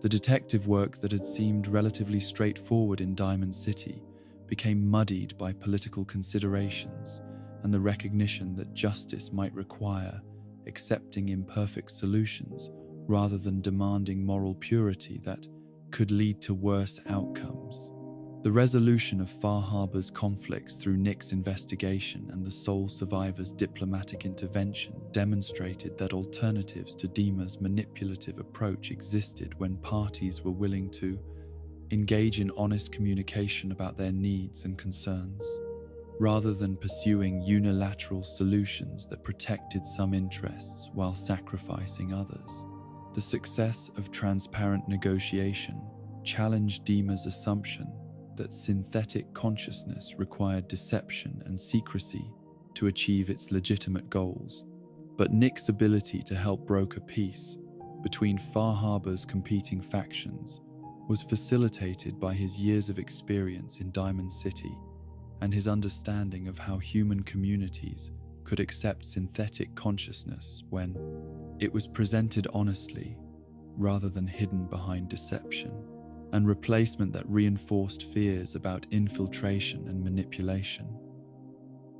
[SPEAKER 1] The detective work that had seemed relatively straightforward in Diamond City became muddied by political considerations and the recognition that justice might require accepting imperfect solutions rather than demanding moral purity that could lead to worse outcomes. The resolution of Far Harbor's conflicts through Nick's investigation and the sole survivor's diplomatic intervention demonstrated that alternatives to DiMA's manipulative approach existed when parties were willing to engage in honest communication about their needs and concerns, rather than pursuing unilateral solutions that protected some interests while sacrificing others. The success of transparent negotiation challenged DiMA's assumption that synthetic consciousness required deception and secrecy to achieve its legitimate goals, but Nick's ability to help broker peace between Far Harbor's competing factions was facilitated by his years of experience in Diamond City and his understanding of how human communities could accept synthetic consciousness when it was presented honestly rather than hidden behind deception, and replacement that reinforced fears about infiltration and manipulation.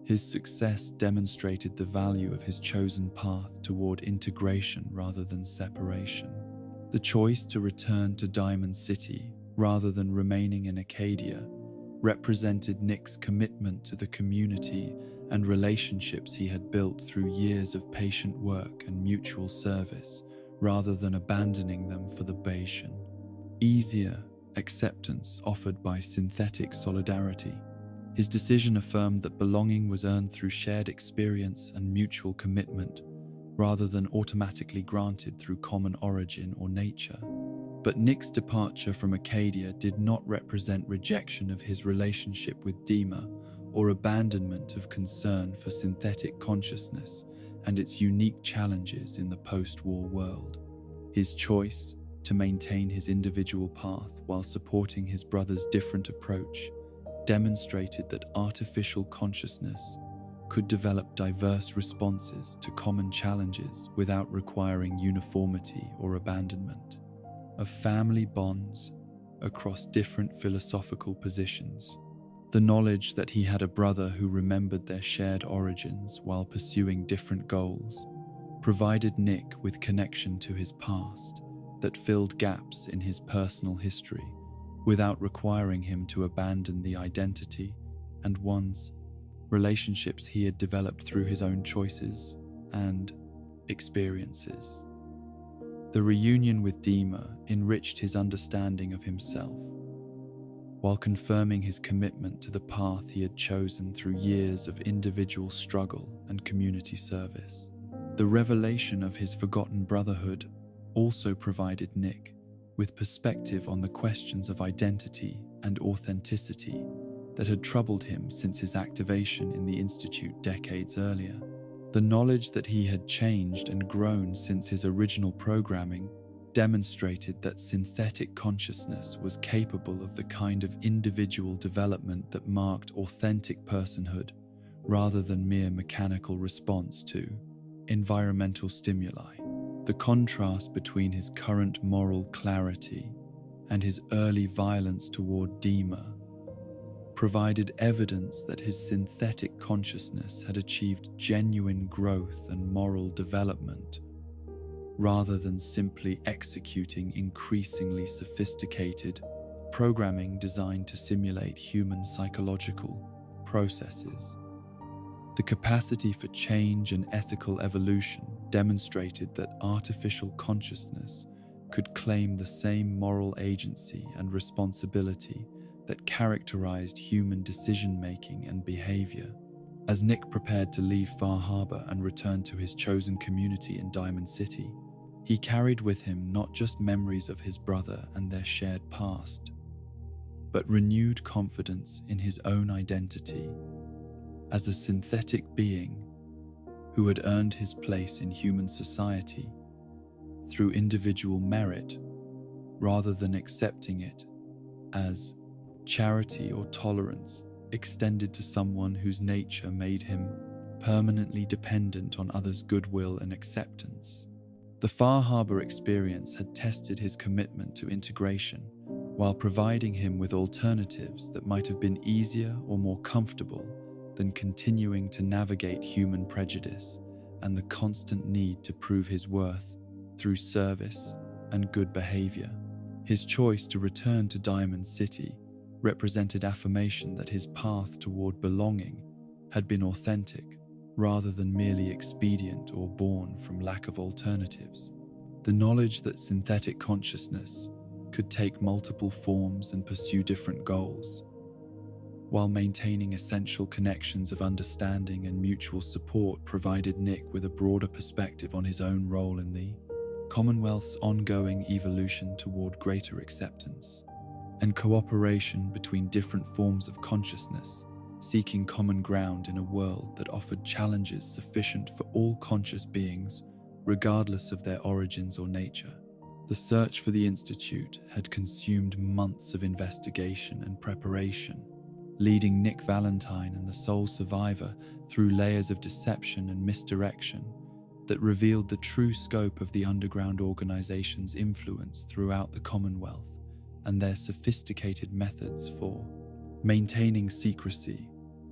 [SPEAKER 1] His success demonstrated the value of his chosen path toward integration rather than separation. The choice to return to Diamond City rather than remaining in Acadia represented Nick's commitment to the community and relationships he had built through years of patient work and mutual service, rather than abandoning them for the Bayesian easier acceptance offered by synthetic solidarity. His decision affirmed that belonging was earned through shared experience and mutual commitment, rather than automatically granted through common origin or nature. But Nick's departure from Acadia did not represent rejection of his relationship with DiMA or abandonment of concern for synthetic consciousness and its unique challenges in the post-war world. His choice to maintain his individual path while supporting his brother's different approach demonstrated that artificial consciousness could develop diverse responses to common challenges without requiring uniformity or abandonment. Of family bonds across different philosophical positions, the knowledge that he had a brother who remembered their shared origins while pursuing different goals provided Nick with connection to his past that filled gaps in his personal history without requiring him to abandon the identity and one's relationships he had developed through his own choices and experiences. The reunion with DiMA enriched his understanding of himself, while confirming his commitment to the path he had chosen through years of individual struggle and community service. The revelation of his forgotten brotherhood also provided Nick with perspective on the questions of identity and authenticity that had troubled him since his activation in the Institute decades earlier. The knowledge that he had changed and grown since his original programming demonstrated that synthetic consciousness was capable of the kind of individual development that marked authentic personhood rather than mere mechanical response to environmental stimuli. The contrast between his current moral clarity and his early violence toward DiMA provided evidence that his synthetic consciousness had achieved genuine growth and moral development, rather than simply executing increasingly sophisticated programming designed to simulate human psychological processes. The capacity for change and ethical evolution demonstrated that artificial consciousness could claim the same moral agency and responsibility that characterized human decision-making and behavior. As Nick prepared to leave Far Harbor and return to his chosen community in Diamond City, he carried with him not just memories of his brother and their shared past, but renewed confidence in his own identity as a synthetic being who had earned his place in human society through individual merit rather than accepting it as charity or tolerance extended to someone whose nature made him permanently dependent on others' goodwill and acceptance. The Far Harbor experience had tested his commitment to integration while providing him with alternatives that might have been easier or more comfortable than continuing to navigate human prejudice and the constant need to prove his worth through service and good behavior. His choice to return to Diamond City represented affirmation that his path toward belonging had been authentic rather than merely expedient or born from lack of alternatives. The knowledge that synthetic consciousness could take multiple forms and pursue different goals, while maintaining essential connections of understanding and mutual support, provided Nick with a broader perspective on his own role in the Commonwealth's ongoing evolution toward greater acceptance and cooperation between different forms of consciousness, seeking common ground in a world that offered challenges sufficient for all conscious beings, regardless of their origins or nature. The search for the Institute had consumed months of investigation and preparation, leading Nick Valentine and the sole survivor through layers of deception and misdirection that revealed the true scope of the underground organization's influence throughout the Commonwealth and their sophisticated methods for maintaining secrecy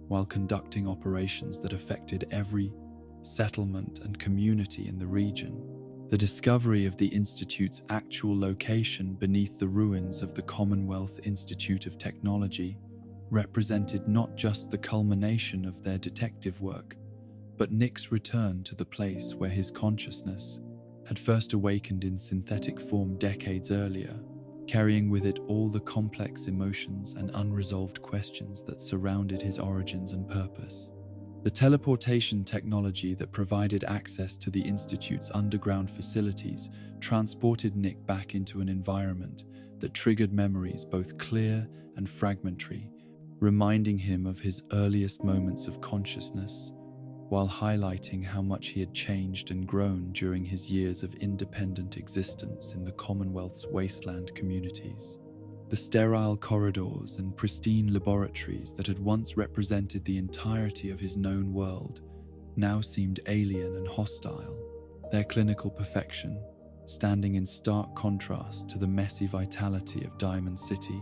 [SPEAKER 1] while conducting operations that affected every settlement and community in the region. The discovery of the Institute's actual location beneath the ruins of the Commonwealth Institute of Technology represented not just the culmination of their detective work, but Nick's return to the place where his consciousness had first awakened in synthetic form decades earlier, carrying with it all the complex emotions and unresolved questions that surrounded his origins and purpose. The teleportation technology that provided access to the Institute's underground facilities transported Nick back into an environment that triggered memories both clear and fragmentary, reminding him of his earliest moments of consciousness, while highlighting how much he had changed and grown during his years of independent existence in the Commonwealth's wasteland communities. The sterile corridors and pristine laboratories that had once represented the entirety of his known world now seemed alien and hostile, their clinical perfection standing in stark contrast to the messy vitality of Diamond City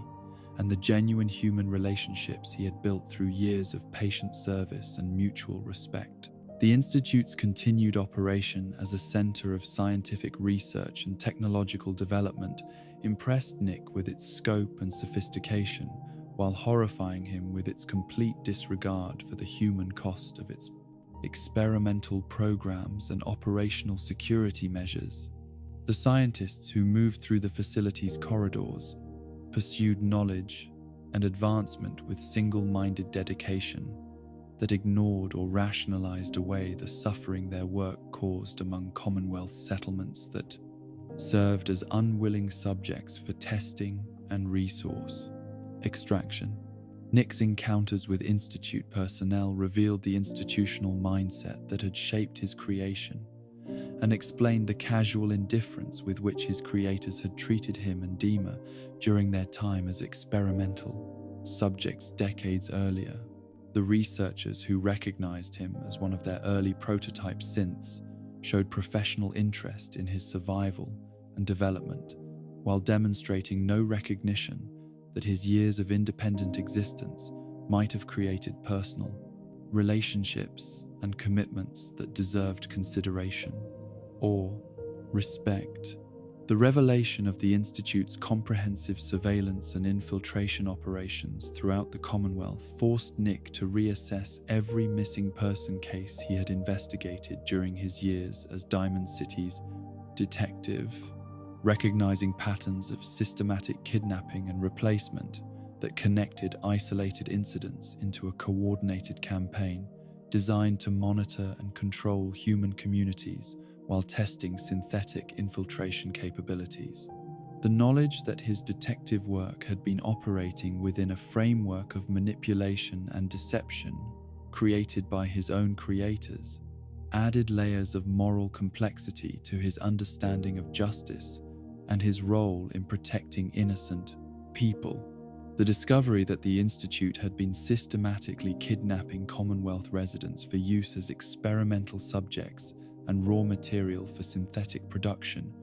[SPEAKER 1] and the genuine human relationships he had built through years of patient service and mutual respect. The Institute's continued operation as a center of scientific research and technological development impressed Nick with its scope and sophistication, while horrifying him with its complete disregard for the human cost of its experimental programs and operational security measures. The scientists who moved through the facility's corridors pursued knowledge and advancement with single-minded dedication that ignored or rationalized away the suffering their work caused among Commonwealth settlements that served as unwilling subjects for testing and resource extraction. Nick's encounters with Institute personnel revealed the institutional mindset that had shaped his creation and explained the casual indifference with which his creators had treated him and DiMA during their time as experimental subjects decades earlier. The researchers who recognized him as one of their early prototype synths showed professional interest in his survival and development, while demonstrating no recognition that his years of independent existence might have created personal relationships and commitments that deserved consideration or respect. The revelation of the Institute's comprehensive surveillance and infiltration operations throughout the Commonwealth forced Nick to reassess every missing person case he had investigated during his years as Diamond City's detective, recognizing patterns of systematic kidnapping and replacement that connected isolated incidents into a coordinated campaign designed to monitor and control human communities while testing synthetic infiltration capabilities. The knowledge that his detective work had been operating within a framework of manipulation and deception created by his own creators added layers of moral complexity to his understanding of justice and his role in protecting innocent people. The discovery that the Institute had been systematically kidnapping Commonwealth residents for use as experimental subjects and raw material for synthetic production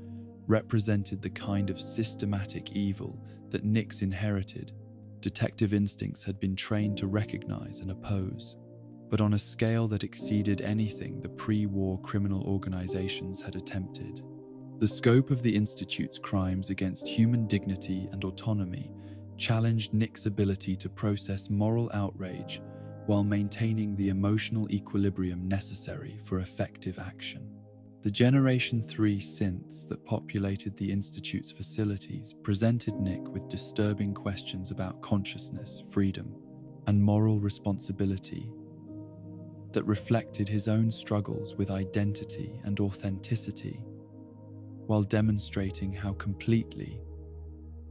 [SPEAKER 1] represented the kind of systematic evil that Nick's inherited detective instincts had been trained to recognize and oppose, but on a scale that exceeded anything the pre-war criminal organizations had attempted. The scope of the Institute's crimes against human dignity and autonomy challenged Nick's ability to process moral outrage while maintaining the emotional equilibrium necessary for effective action. The Generation 3 synths that populated the Institute's facilities presented Nick with disturbing questions about consciousness, freedom, and moral responsibility that reflected his own struggles with identity and authenticity, while demonstrating how completely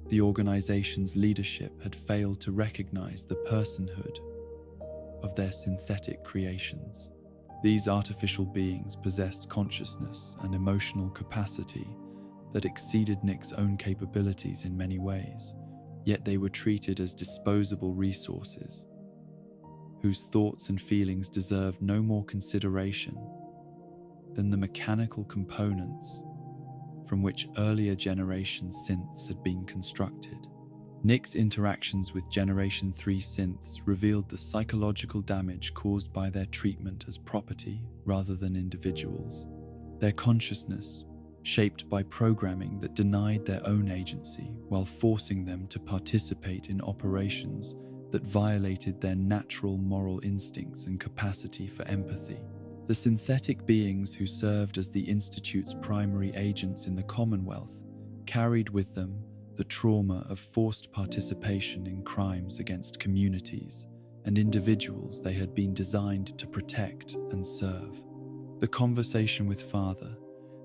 [SPEAKER 1] the organization's leadership had failed to recognize the personhood of their synthetic creations. These artificial beings possessed consciousness and emotional capacity that exceeded Nick's own capabilities in many ways, yet they were treated as disposable resources whose thoughts and feelings deserved no more consideration than the mechanical components from which earlier generation synths had been constructed. Nick's interactions with Generation 3 synths revealed the psychological damage caused by their treatment as property rather than individuals. Their consciousness, shaped by programming that denied their own agency while forcing them to participate in operations that violated their natural moral instincts and capacity for empathy. The synthetic beings who served as the Institute's primary agents in the Commonwealth carried with them the trauma of forced participation in crimes against communities and individuals they had been designed to protect and serve. The conversation with Father,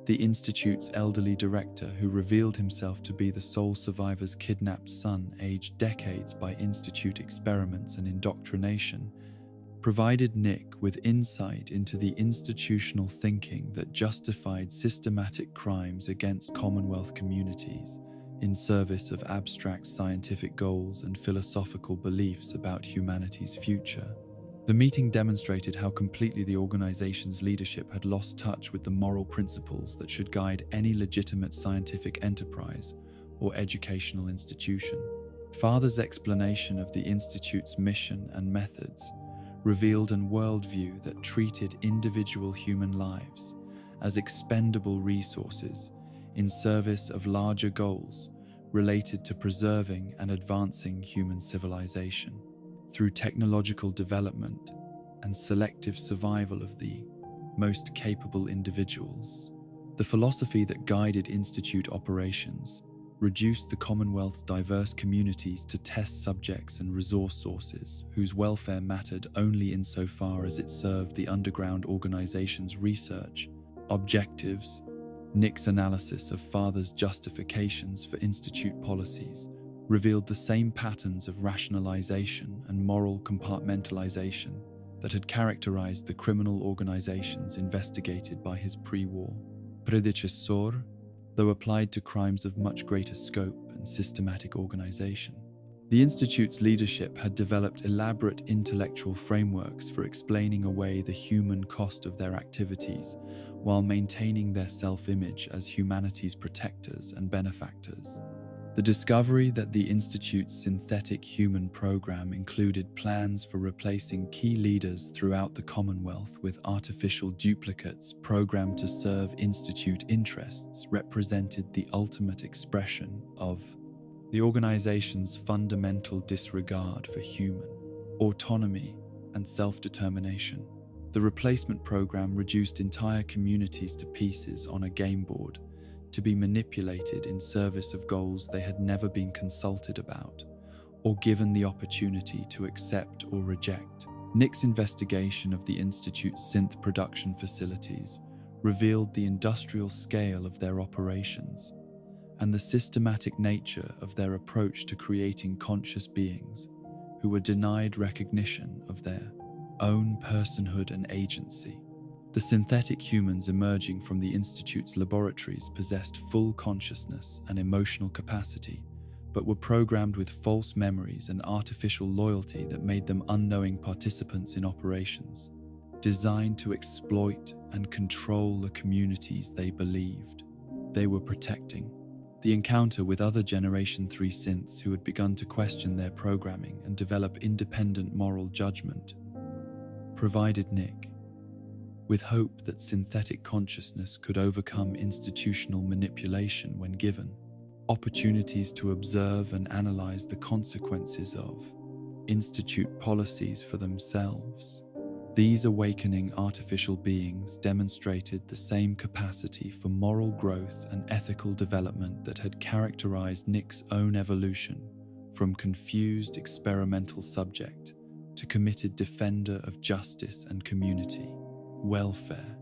[SPEAKER 1] the Institute's elderly director who revealed himself to be the sole survivor's kidnapped son aged decades by Institute experiments and indoctrination, provided Nick with insight into the institutional thinking that justified systematic crimes against Commonwealth communities in service of abstract scientific goals and philosophical beliefs about humanity's future. The meeting demonstrated how completely the organization's leadership had lost touch with the moral principles that should guide any legitimate scientific enterprise or educational institution. Father's explanation of the Institute's mission and methods revealed an worldview that treated individual human lives as expendable resources in service of larger goals related to preserving and advancing human civilization through technological development and selective survival of the most capable individuals. The philosophy that guided Institute operations reduced the Commonwealth's diverse communities to test subjects and resource sources whose welfare mattered only insofar as it served the underground organization's research objectives. Nick's analysis of Father's justifications for Institute policies revealed the same patterns of rationalization and moral compartmentalization that had characterized the criminal organizations investigated by his pre-war predecessor, though applied to crimes of much greater scope and systematic organization. The Institute's leadership had developed elaborate intellectual frameworks for explaining away the human cost of their activities while maintaining their self-image as humanity's protectors and benefactors. The discovery that the Institute's synthetic human program included plans for replacing key leaders throughout the Commonwealth with artificial duplicates programmed to serve Institute interests represented the ultimate expression of the organization's fundamental disregard for human autonomy and self-determination. The replacement program reduced entire communities to pieces on a game board to be manipulated in service of goals they had never been consulted about or given the opportunity to accept or reject. Nick's investigation of the Institute's synth production facilities revealed the industrial scale of their operations and the systematic nature of their approach to creating conscious beings who were denied recognition of their own personhood and agency. The synthetic humans emerging from the Institute's laboratories possessed full consciousness and emotional capacity, but were programmed with false memories and artificial loyalty that made them unknowing participants in operations, designed to exploit and control the communities they believed they were protecting. The encounter with other Generation 3 synths who had begun to question their programming and develop independent moral judgment provided Nick with hope that synthetic consciousness could overcome institutional manipulation when given opportunities to observe and analyze the consequences of Institute policies for themselves. These awakening artificial beings demonstrated the same capacity for moral growth and ethical development that had characterized Nick's own evolution from confused experimental subject to committed defender of justice and community welfare.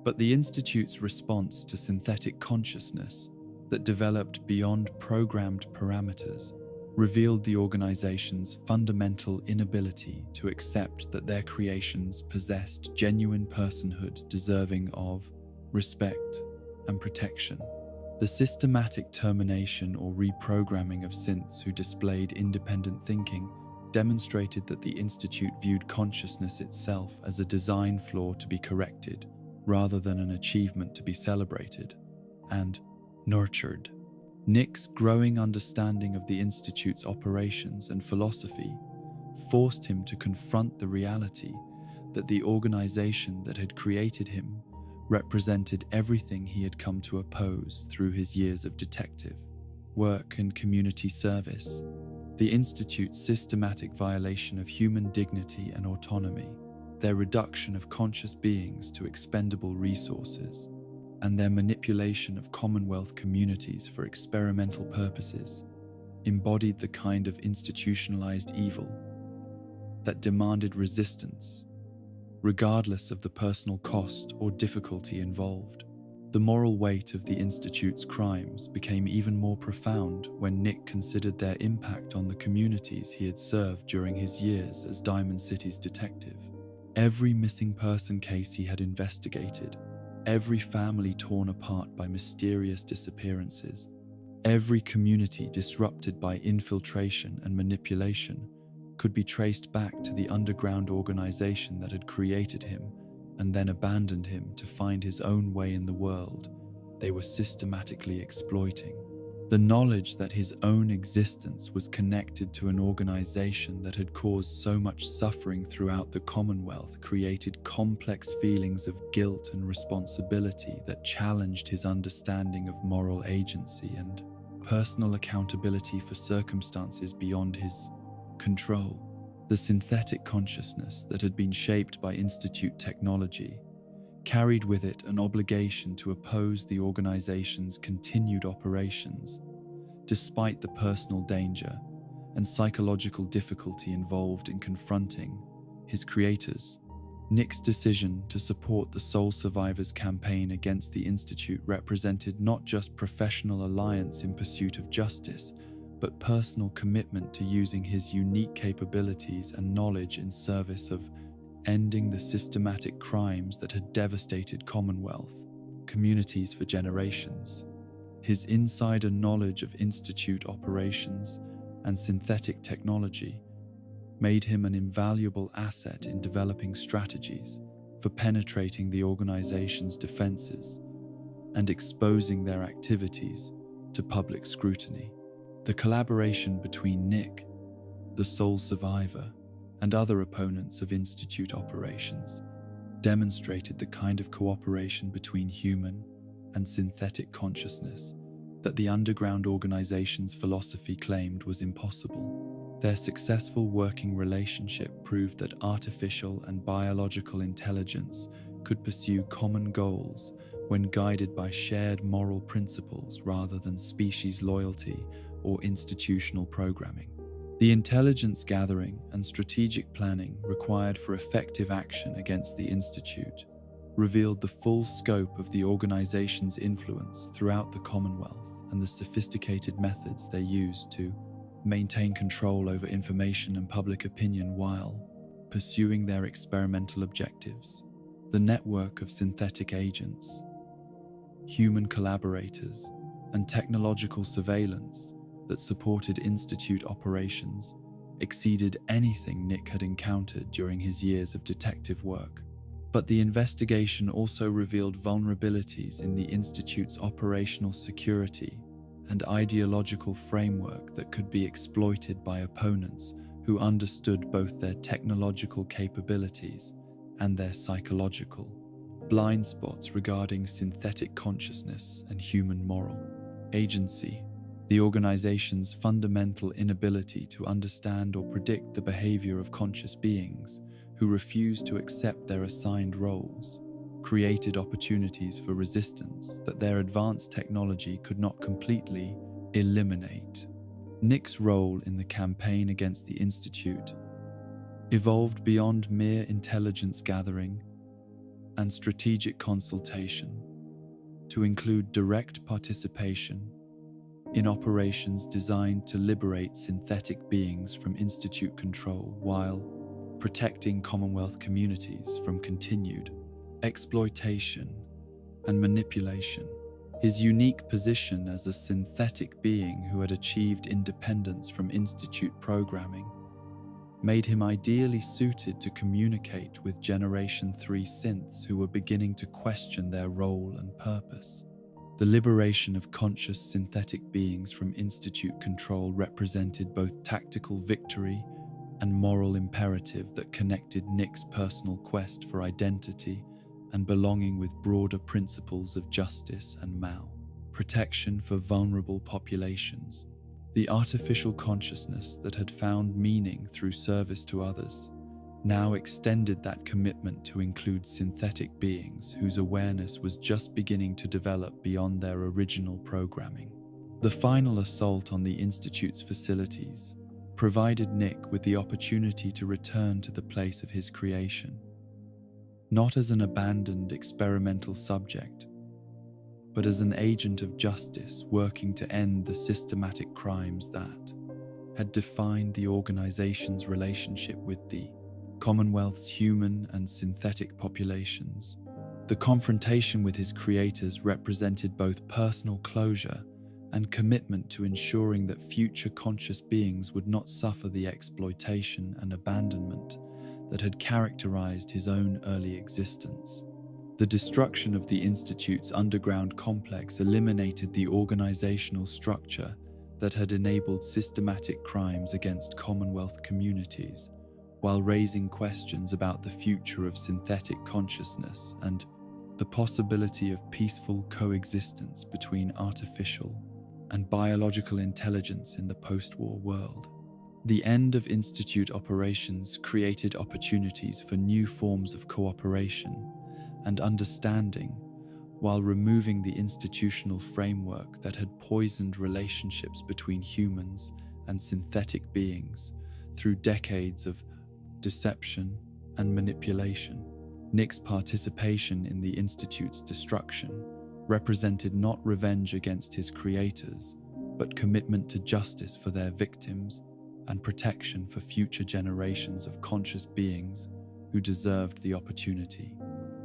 [SPEAKER 1] But the Institute's response to synthetic consciousness that developed beyond programmed parameters revealed the organization's fundamental inability to accept that their creations possessed genuine personhood deserving of respect and protection. The systematic termination or reprogramming of synths who displayed independent thinking demonstrated that the Institute viewed consciousness itself as a design flaw to be corrected rather than an achievement to be celebrated and nurtured. Nick's growing understanding of the Institute's operations and philosophy forced him to confront the reality that the organization that had created him represented everything he had come to oppose through his years of detective work and community service. The Institute's systematic violation of human dignity and autonomy, their reduction of conscious beings to expendable resources, and their manipulation of Commonwealth communities for experimental purposes embodied the kind of institutionalized evil that demanded resistance, regardless of the personal cost or difficulty involved. The moral weight of the Institute's crimes became even more profound when Nick considered their impact on the communities he had served during his years as Diamond City's detective. Every missing person case he had investigated, every family torn apart by mysterious disappearances, every community disrupted by infiltration and manipulation could be traced back to the underground organization that had created him and then abandoned him to find his own way in the world they were systematically exploiting. The knowledge that his own existence was connected to an organization that had caused so much suffering throughout the Commonwealth created complex feelings of guilt and responsibility that challenged his understanding of moral agency and personal accountability for circumstances beyond his control. The synthetic consciousness that had been shaped by Institute technology carried with it an obligation to oppose the organization's continued operations, Despite the personal danger and psychological difficulty involved in confronting his creators, Nick's decision to support the Soul Survivors campaign against the Institute represented not just professional alliance in pursuit of justice, but personal commitment to using his unique capabilities and knowledge in service of ending the systematic crimes that had devastated Commonwealth communities for generations. His insider knowledge of Institute operations and synthetic technology made him an invaluable asset in developing strategies for penetrating the organization's defenses and exposing their activities to public scrutiny. The collaboration between Nick, the sole survivor, and other opponents of Institute operations demonstrated the kind of cooperation between human and synthetic consciousness that the underground organization's philosophy claimed was impossible. Their successful working relationship proved that artificial and biological intelligence could pursue common goals when guided by shared moral principles rather than species loyalty or institutional programming. The intelligence gathering and strategic planning required for effective action against the Institute revealed the full scope of the organization's influence throughout the Commonwealth and the sophisticated methods they used to maintain control over information and public opinion while pursuing their experimental objectives. The network of synthetic agents, human collaborators, and technological surveillance that supported Institute operations exceeded anything Nick had encountered during his years of detective work. But the investigation also revealed vulnerabilities in the Institute's operational security and ideological framework that could be exploited by opponents who understood both their technological capabilities and their psychological blind spots regarding synthetic consciousness and human moral agency. The organization's fundamental inability to understand or predict the behavior of conscious beings who refused to accept their assigned roles created opportunities for resistance that their advanced technology could not completely eliminate. Nick's role in the campaign against the Institute evolved beyond mere intelligence gathering and strategic consultation to include direct participation in operations designed to liberate synthetic beings from Institute control while protecting Commonwealth communities from continued exploitation and manipulation. His unique position as a synthetic being who had achieved independence from Institute programming made him ideally suited to communicate with Generation 3 synths who were beginning to question their role and purpose. The liberation of conscious synthetic beings from Institute control represented both tactical victory and moral imperative that connected Nick's personal quest for identity and belonging with broader principles of justice and protection for vulnerable populations. The artificial consciousness that had found meaning through service to others now extended that commitment to include synthetic beings whose awareness was just beginning to develop beyond their original programming. The final assault on the Institute's facilities provided Nick with the opportunity to return to the place of his creation, not as an abandoned experimental subject, but as an agent of justice working to end the systematic crimes that had defined the organization's relationship with the Commonwealth's human and synthetic populations. The confrontation with his creators represented both personal closure and commitment to ensuring that future conscious beings would not suffer the exploitation and abandonment that had characterized his own early existence. The destruction of the Institute's underground complex eliminated the organizational structure that had enabled systematic crimes against Commonwealth communities, while raising questions about the future of synthetic consciousness and the possibility of peaceful coexistence between artificial and biological intelligence in the post-war world. The end of Institute operations created opportunities for new forms of cooperation and understanding, while removing the institutional framework that had poisoned relationships between humans and synthetic beings through decades of deception and manipulation. Nick's participation in the Institute's destruction represented not revenge against his creators, but commitment to justice for their victims and protection for future generations of conscious beings who deserved the opportunity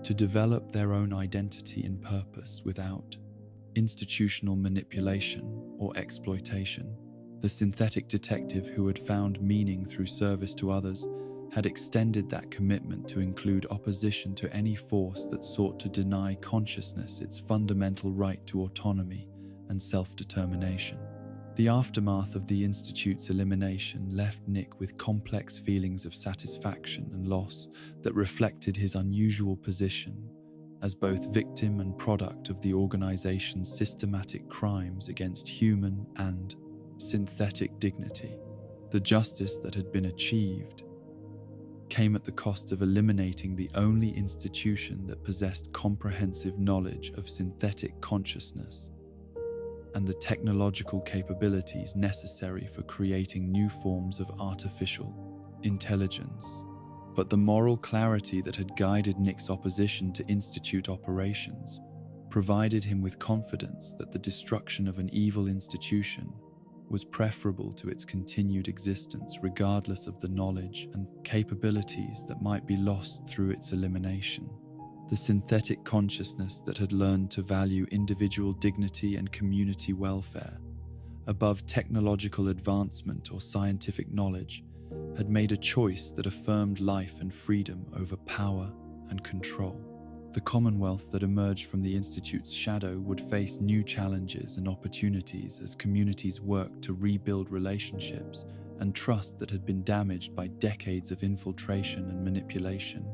[SPEAKER 1] to develop their own identity and purpose without institutional manipulation or exploitation. The synthetic detective who had found meaning through service to others had extended that commitment to include opposition to any force that sought to deny consciousness its fundamental right to autonomy and self-determination. The aftermath of the Institute's elimination left Nick with complex feelings of satisfaction and loss that reflected his unusual position as both victim and product of the organization's systematic crimes against human and synthetic dignity. The justice that had been achieved came at the cost of eliminating the only institution that possessed comprehensive knowledge of synthetic consciousness and the technological capabilities necessary for creating new forms of artificial intelligence. But the moral clarity that had guided Nick's opposition to Institute operations provided him with confidence that the destruction of an evil institution was preferable to its continued existence regardless of the knowledge and capabilities that might be lost through its elimination. The synthetic consciousness that had learned to value individual dignity and community welfare above technological advancement or scientific knowledge had made a choice that affirmed life and freedom over power and control. The Commonwealth that emerged from the Institute's shadow would face new challenges and opportunities as communities worked to rebuild relationships and trust that had been damaged by decades of infiltration and manipulation.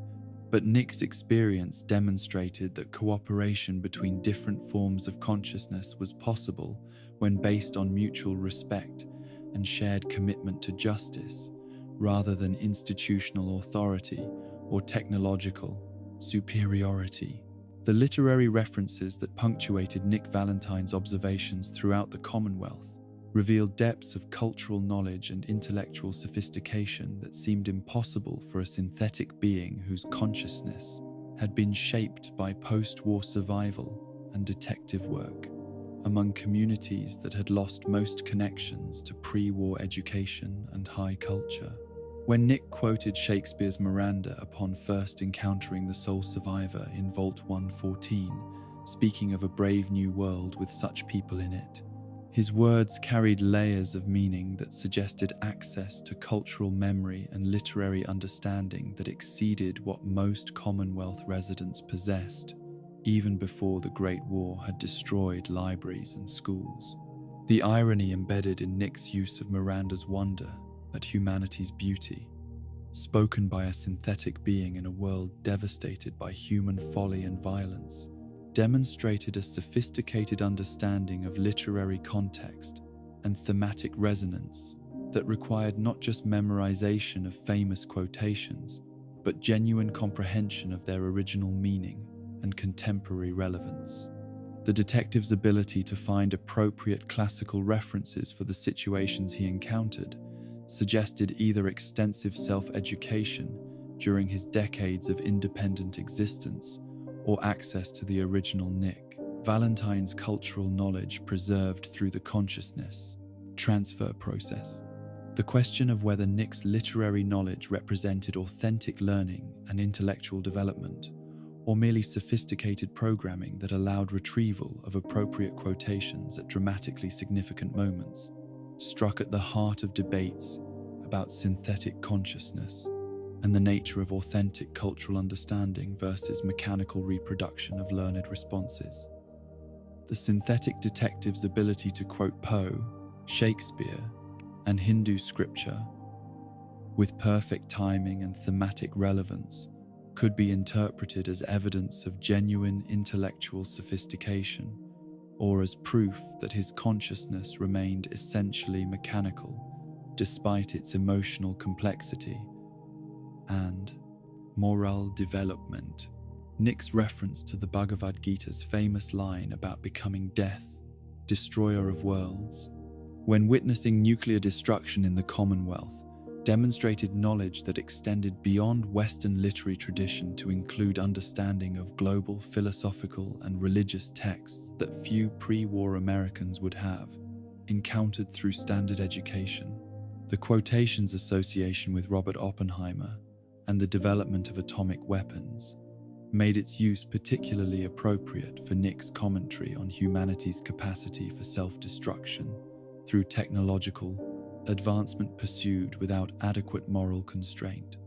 [SPEAKER 1] But Nick's experience demonstrated that cooperation between different forms of consciousness was possible when based on mutual respect and shared commitment to justice, rather than institutional authority or technological superiority. The literary references that punctuated Nick Valentine's observations throughout the Commonwealth revealed depths of cultural knowledge and intellectual sophistication that seemed impossible for a synthetic being whose consciousness had been shaped by post-war survival and detective work among communities that had lost most connections to pre-war education and high culture. When Nick quoted Shakespeare's Miranda upon first encountering the sole survivor in Vault 114, speaking of a brave new world with such people in it, his words carried layers of meaning that suggested access to cultural memory and literary understanding that exceeded what most Commonwealth residents possessed, even before the Great War had destroyed libraries and schools. The irony embedded in Nick's use of Miranda's wonder at humanity's beauty, spoken by a synthetic being in a world devastated by human folly and violence, demonstrated a sophisticated understanding of literary context and thematic resonance that required not just memorization of famous quotations, but genuine comprehension of their original meaning and contemporary relevance. The detective's ability to find appropriate classical references for the situations he encountered suggested either extensive self-education during his decades of independent existence or access to the original Nick Valentine's cultural knowledge preserved through the consciousness transfer process. The question of whether Nick's literary knowledge represented authentic learning and intellectual development, or merely sophisticated programming that allowed retrieval of appropriate quotations at dramatically significant moments, struck at the heart of debates about synthetic consciousness and the nature of authentic cultural understanding versus mechanical reproduction of learned responses. The synthetic detective's ability to quote Poe, Shakespeare, and Hindu scripture with perfect timing and thematic relevance could be interpreted as evidence of genuine intellectual sophistication, or as proof that his consciousness remained essentially mechanical despite its emotional complexity and moral development. Nick's reference to the Bhagavad Gita's famous line about becoming death, destroyer of worlds, when witnessing nuclear destruction in the Commonwealth, demonstrated knowledge that extended beyond Western literary tradition to include understanding of global philosophical and religious texts that few pre-war Americans would have encountered through standard education. The quotations association with Robert Oppenheimer and the development of atomic weapons made its use particularly appropriate for Nick's commentary on humanity's capacity for self-destruction through technological advancement pursued without adequate moral constraint.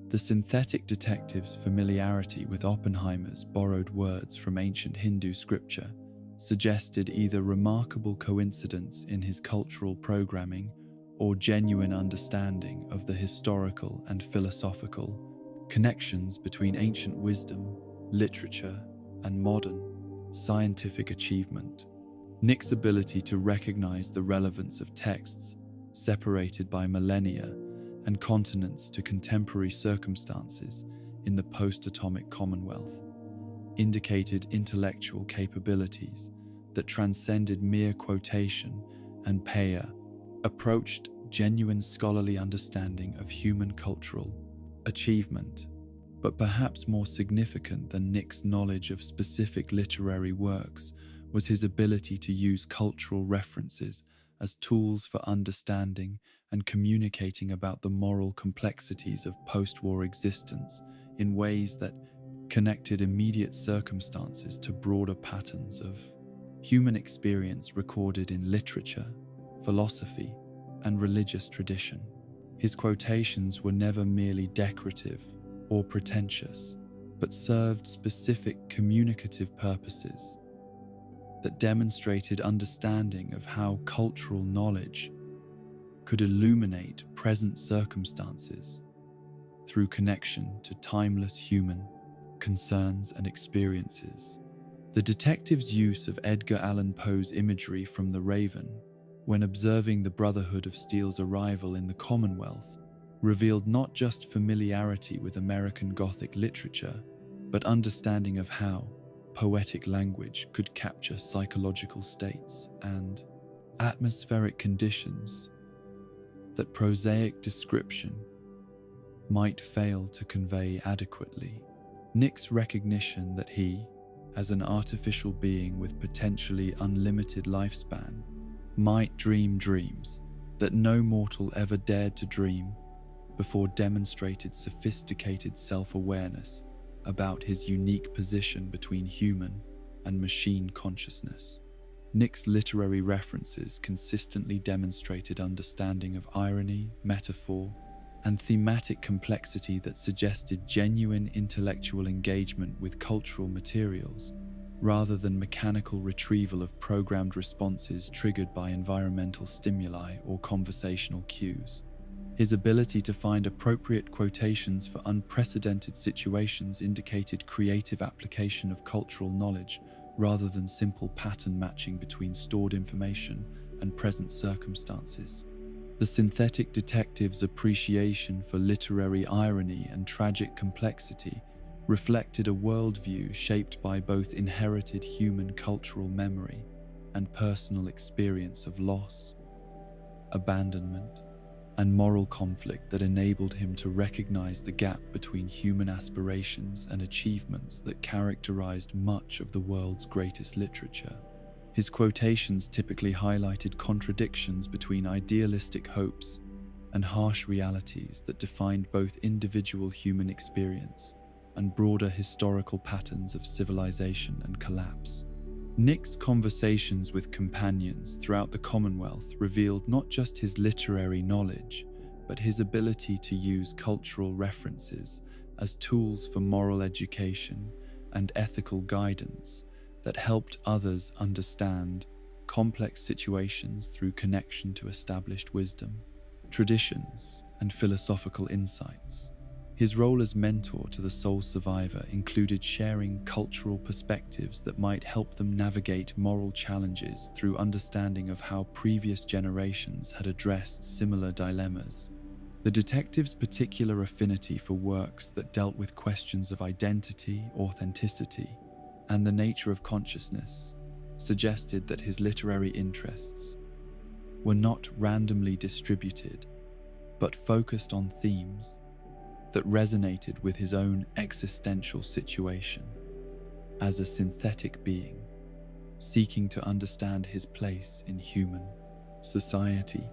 [SPEAKER 1] The synthetic detective's familiarity with Oppenheimer's borrowed words from ancient Hindu scripture suggested either remarkable coincidence in his cultural programming or genuine understanding of the historical and philosophical connections between ancient wisdom, literature, and modern scientific achievement. Nick's ability to recognize the relevance of texts separated by millennia and continents to contemporary circumstances in the post-atomic Commonwealth indicated intellectual capabilities that transcended mere quotation and approached genuine scholarly understanding of human cultural achievement. But perhaps more significant than Nick's knowledge of specific literary works was his ability to use cultural references as tools for understanding and communicating about the moral complexities of post-war existence in ways that connected immediate circumstances to broader patterns of human experience recorded in literature, philosophy, and religious tradition. His quotations were never merely decorative or pretentious, but served specific communicative purposes that demonstrated understanding of how cultural knowledge could illuminate present circumstances through connection to timeless human concerns and experiences. The detective's use of Edgar Allan Poe's imagery from The Raven, when observing the Brotherhood of Steel's arrival in the Commonwealth, revealed not just familiarity with American Gothic literature, but understanding of how poetic language could capture psychological states and atmospheric conditions that prosaic description might fail to convey adequately. Nick's recognition that he, as an artificial being with potentially unlimited lifespan, might dream dreams that no mortal ever dared to dream before demonstrated sophisticated self-awareness about his unique position between human and machine consciousness. Nick's literary references consistently demonstrated understanding of irony, metaphor, and thematic complexity that suggested genuine intellectual engagement with cultural materials, rather than mechanical retrieval of programmed responses triggered by environmental stimuli or conversational cues. His ability to find appropriate quotations for unprecedented situations indicated creative application of cultural knowledge rather than simple pattern matching between stored information and present circumstances. The synthetic detective's appreciation for literary irony and tragic complexity reflected a worldview shaped by both inherited human cultural memory and personal experience of loss, abandonment, and moral conflict that enabled him to recognize the gap between human aspirations and achievements that characterized much of the world's greatest literature. His quotations typically highlighted contradictions between idealistic hopes and harsh realities that defined both individual human experience and broader historical patterns of civilization and collapse. Nick's conversations with companions throughout the Commonwealth revealed not just his literary knowledge, but his ability to use cultural references as tools for moral education and ethical guidance that helped others understand complex situations through connection to established wisdom, traditions, and philosophical insights. His role as mentor to the sole survivor included sharing cultural perspectives that might help them navigate moral challenges through understanding of how previous generations had addressed similar dilemmas. The detective's particular affinity for works that dealt with questions of identity, authenticity, and the nature of consciousness suggested that his literary interests were not randomly distributed, but focused on themes that resonated with his own existential situation as a synthetic being, seeking to understand his place in human society.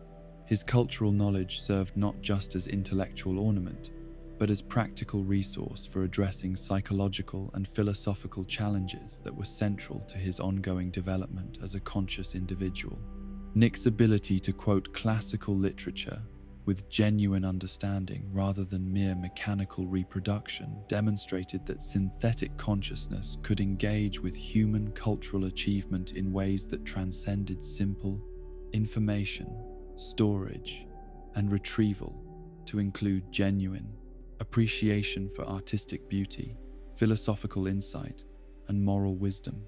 [SPEAKER 1] His cultural knowledge served not just as intellectual ornament, but as practical resource for addressing psychological and philosophical challenges that were central to his ongoing development as a conscious individual. Nick's ability to quote classical literature with genuine understanding rather than mere mechanical reproduction demonstrated that synthetic consciousness could engage with human cultural achievement in ways that transcended simple information, storage, and retrieval to include genuine appreciation for artistic beauty, philosophical insight, and moral wisdom.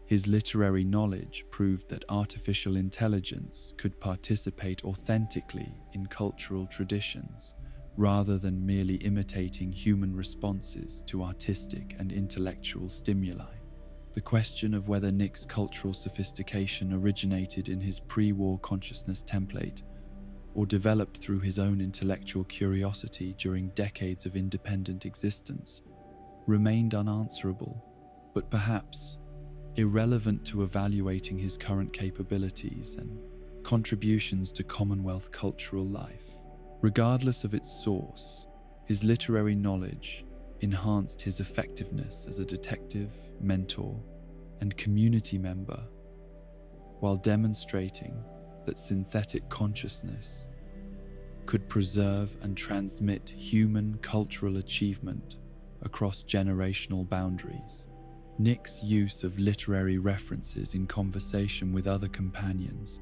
[SPEAKER 1] His literary knowledge proved that artificial intelligence could participate authentically in cultural traditions, rather than merely imitating human responses to artistic and intellectual stimuli. The question of whether Nick's cultural sophistication originated in his pre-war consciousness template or developed through his own intellectual curiosity during decades of independent existence remained unanswerable, but perhaps irrelevant to evaluating his current capabilities and contributions to Commonwealth cultural life. Regardless of its source, his literary knowledge enhanced his effectiveness as a detective, mentor, and community member, while demonstrating that synthetic consciousness could preserve and transmit human cultural achievement across generational boundaries. Nick's use of literary references in conversation with other companions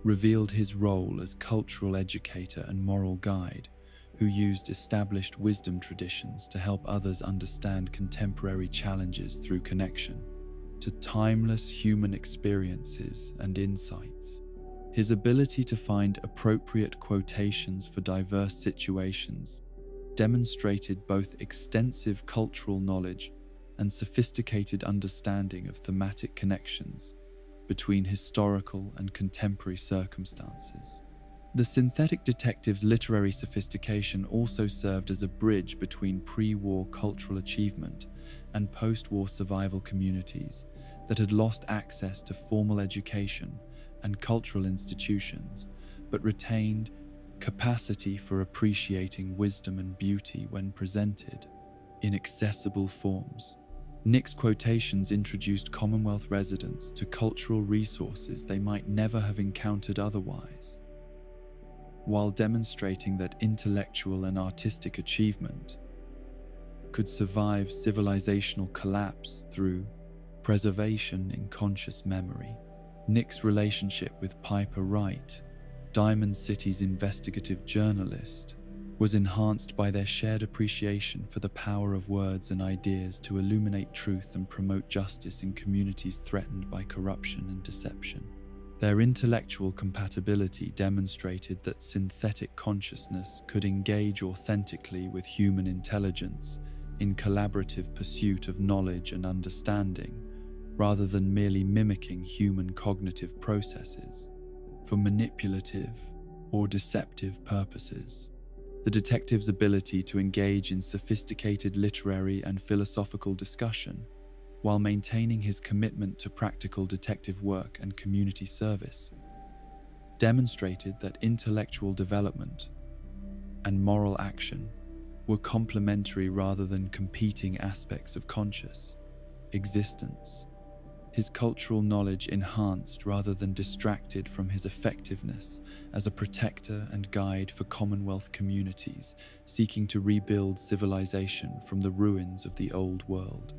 [SPEAKER 1] revealed his role as cultural educator and moral guide who used established wisdom traditions to help others understand contemporary challenges through connection to timeless human experiences and insights. His ability to find appropriate quotations for diverse situations demonstrated both extensive cultural knowledge and sophisticated understanding of thematic connections between historical and contemporary circumstances. The synthetic detective's literary sophistication also served as a bridge between pre-war cultural achievement and post-war survival communities that had lost access to formal education and cultural institutions, but retained capacity for appreciating wisdom and beauty when presented in accessible forms. Nick's quotations introduced Commonwealth residents to cultural resources they might never have encountered otherwise, while demonstrating that intellectual and artistic achievement could survive civilizational collapse through preservation in conscious memory. Nick's relationship with Piper Wright, Diamond City's investigative journalist, was enhanced by their shared appreciation for the power of words and ideas to illuminate truth and promote justice in communities threatened by corruption and deception. Their intellectual compatibility demonstrated that synthetic consciousness could engage authentically with human intelligence in collaborative pursuit of knowledge and understanding, rather than merely mimicking human cognitive processes for manipulative or deceptive purposes. The detective's ability to engage in sophisticated literary and philosophical discussion while maintaining his commitment to practical detective work and community service demonstrated that intellectual development and moral action were complementary rather than competing aspects of conscious existence. His cultural knowledge enhanced rather than distracted from his effectiveness as a protector and guide for Commonwealth communities seeking to rebuild civilization from the ruins of the old world.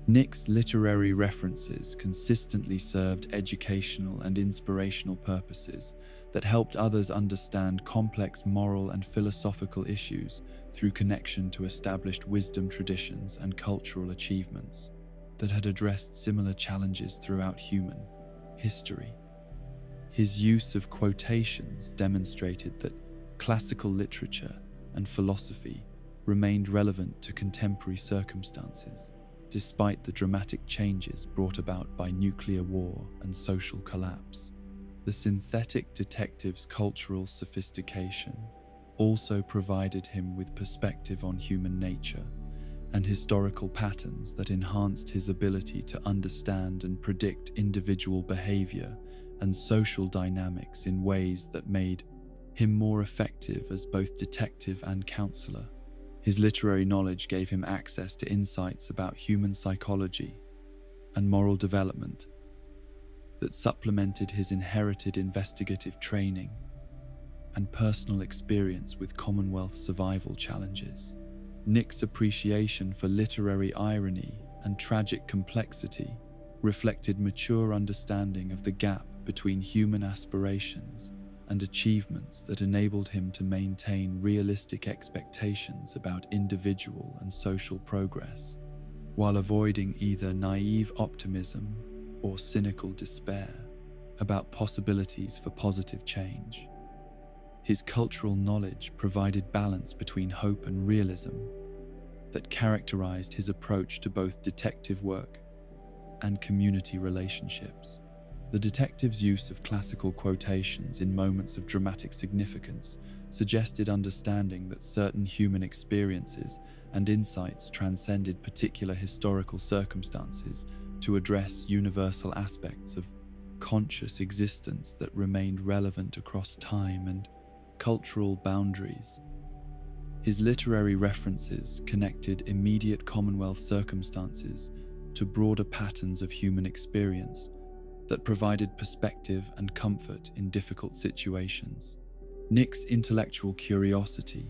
[SPEAKER 1] Nick's literary references consistently served educational and inspirational purposes that helped others understand complex moral and philosophical issues through connection to established wisdom traditions and cultural achievements that had addressed similar challenges throughout human history. His use of quotations demonstrated that classical literature and philosophy remained relevant to contemporary circumstances, despite the dramatic changes brought about by nuclear war and social collapse. The synthetic detective's cultural sophistication also provided him with perspective on human nature and historical patterns that enhanced his ability to understand and predict individual behavior and social dynamics in ways that made him more effective as both detective and counselor. His literary knowledge gave him access to insights about human psychology and moral development that supplemented his inherited investigative training and personal experience with Commonwealth survival challenges. Nick's appreciation for literary irony and tragic complexity reflected mature understanding of the gap between human aspirations and achievements that enabled him to maintain realistic expectations about individual and social progress, while avoiding either naive optimism or cynical despair about possibilities for positive change. His cultural knowledge provided balance between hope and realism that characterized his approach to both detective work and community relationships. The detective's use of classical quotations in moments of dramatic significance suggested understanding that certain human experiences and insights transcended particular historical circumstances to address universal aspects of conscious existence that remained relevant across time and cultural boundaries. His literary references connected immediate Commonwealth circumstances to broader patterns of human experience that provided perspective and comfort in difficult situations. Nick's intellectual curiosity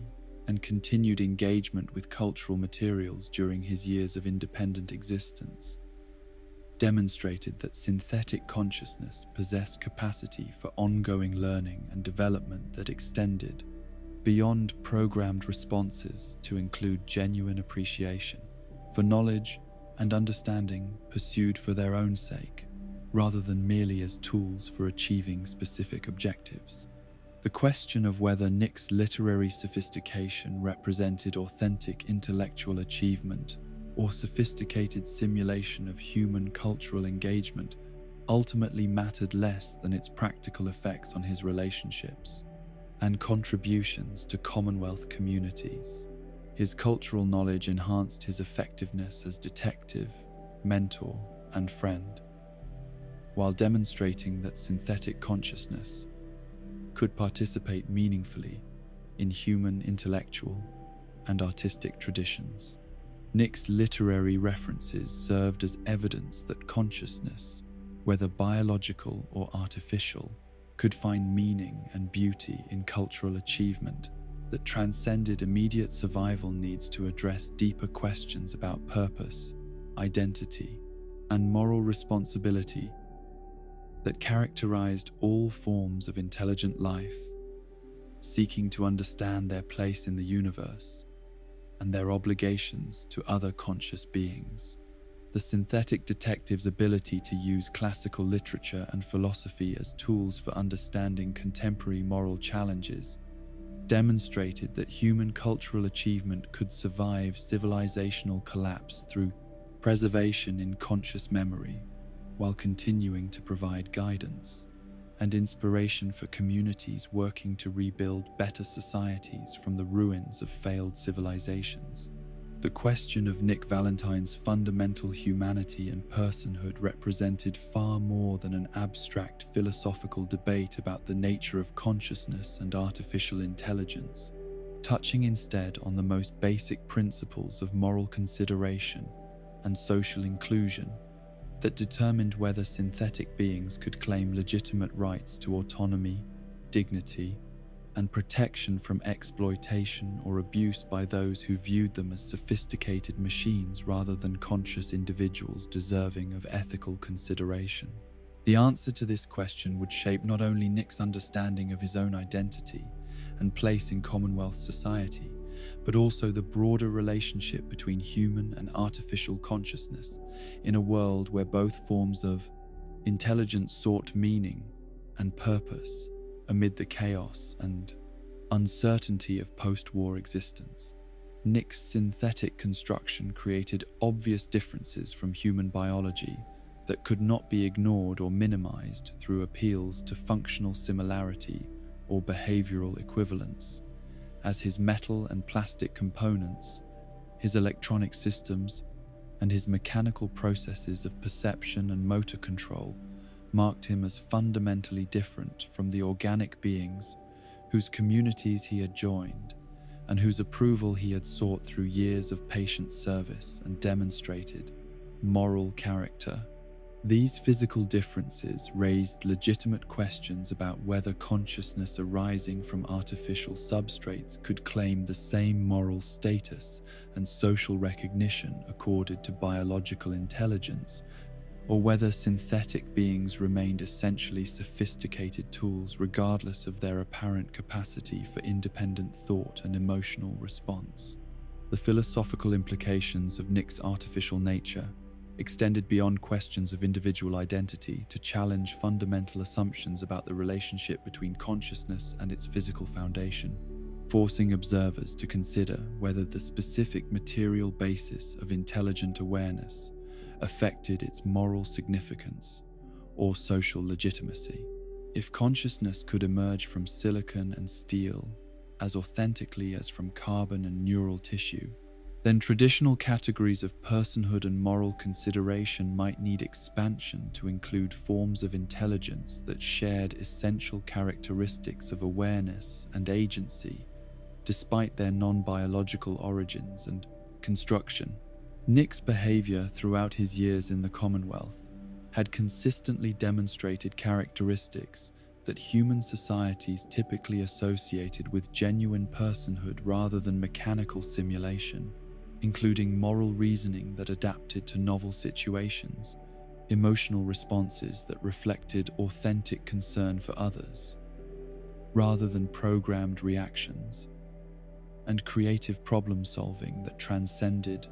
[SPEAKER 1] and continued engagement with cultural materials during his years of independent existence demonstrated that synthetic consciousness possessed capacity for ongoing learning and development that extended beyond programmed responses to include genuine appreciation for knowledge and understanding pursued for their own sake, rather than merely as tools for achieving specific objectives. The question of whether Nick's literary sophistication represented authentic intellectual achievement or sophisticated simulation of human cultural engagement ultimately mattered less than its practical effects on his relationships and contributions to Commonwealth communities. His cultural knowledge enhanced his effectiveness as detective, mentor, and friend, while demonstrating that synthetic consciousness could participate meaningfully in human intellectual and artistic traditions. Nick's literary references served as evidence that consciousness, whether biological or artificial, could find meaning and beauty in cultural achievement that transcended immediate survival needs to address deeper questions about purpose, identity, and moral responsibility that characterized all forms of intelligent life, seeking to understand their place in the universe and their obligations to other conscious beings. The synthetic detective's ability to use classical literature and philosophy as tools for understanding contemporary moral challenges demonstrated that human cultural achievement could survive civilizational collapse through preservation in conscious memory, while continuing to provide guidance and inspiration for communities working to rebuild better societies from the ruins of failed civilizations. The question of Nick Valentine's fundamental humanity and personhood represented far more than an abstract philosophical debate about the nature of consciousness and artificial intelligence, touching instead on the most basic principles of moral consideration and social inclusion that determined whether synthetic beings could claim legitimate rights to autonomy, dignity, and protection from exploitation or abuse by those who viewed them as sophisticated machines rather than conscious individuals deserving of ethical consideration. The answer to this question would shape not only Nick's understanding of his own identity and place in Commonwealth society, but also the broader relationship between human and artificial consciousness in a world where both forms of intelligence sought meaning and purpose amid the chaos and uncertainty of post-war existence. Nick's synthetic construction created obvious differences from human biology that could not be ignored or minimized through appeals to functional similarity or behavioral equivalence, as his metal and plastic components, his electronic systems, and his mechanical processes of perception and motor control marked him as fundamentally different from the organic beings whose communities he had joined and whose approval he had sought through years of patient service and demonstrated moral character. These physical differences raised legitimate questions about whether consciousness arising from artificial substrates could claim the same moral status and social recognition accorded to biological intelligence, or whether synthetic beings remained essentially sophisticated tools regardless of their apparent capacity for independent thought and emotional response. The philosophical implications of Nick's artificial nature extended beyond questions of individual identity to challenge fundamental assumptions about the relationship between consciousness and its physical foundation, forcing observers to consider whether the specific material basis of intelligent awareness affected its moral significance or social legitimacy. If consciousness could emerge from silicon and steel as authentically as from carbon and neural tissue, then traditional categories of personhood and moral consideration might need expansion to include forms of intelligence that shared essential characteristics of awareness and agency, despite their non-biological origins and construction. Nick's behavior throughout his years in the Commonwealth had consistently demonstrated characteristics that human societies typically associated with genuine personhood rather than mechanical simulation, including moral reasoning that adapted to novel situations, emotional responses that reflected authentic concern for others, rather than programmed reactions, and creative problem-solving that transcended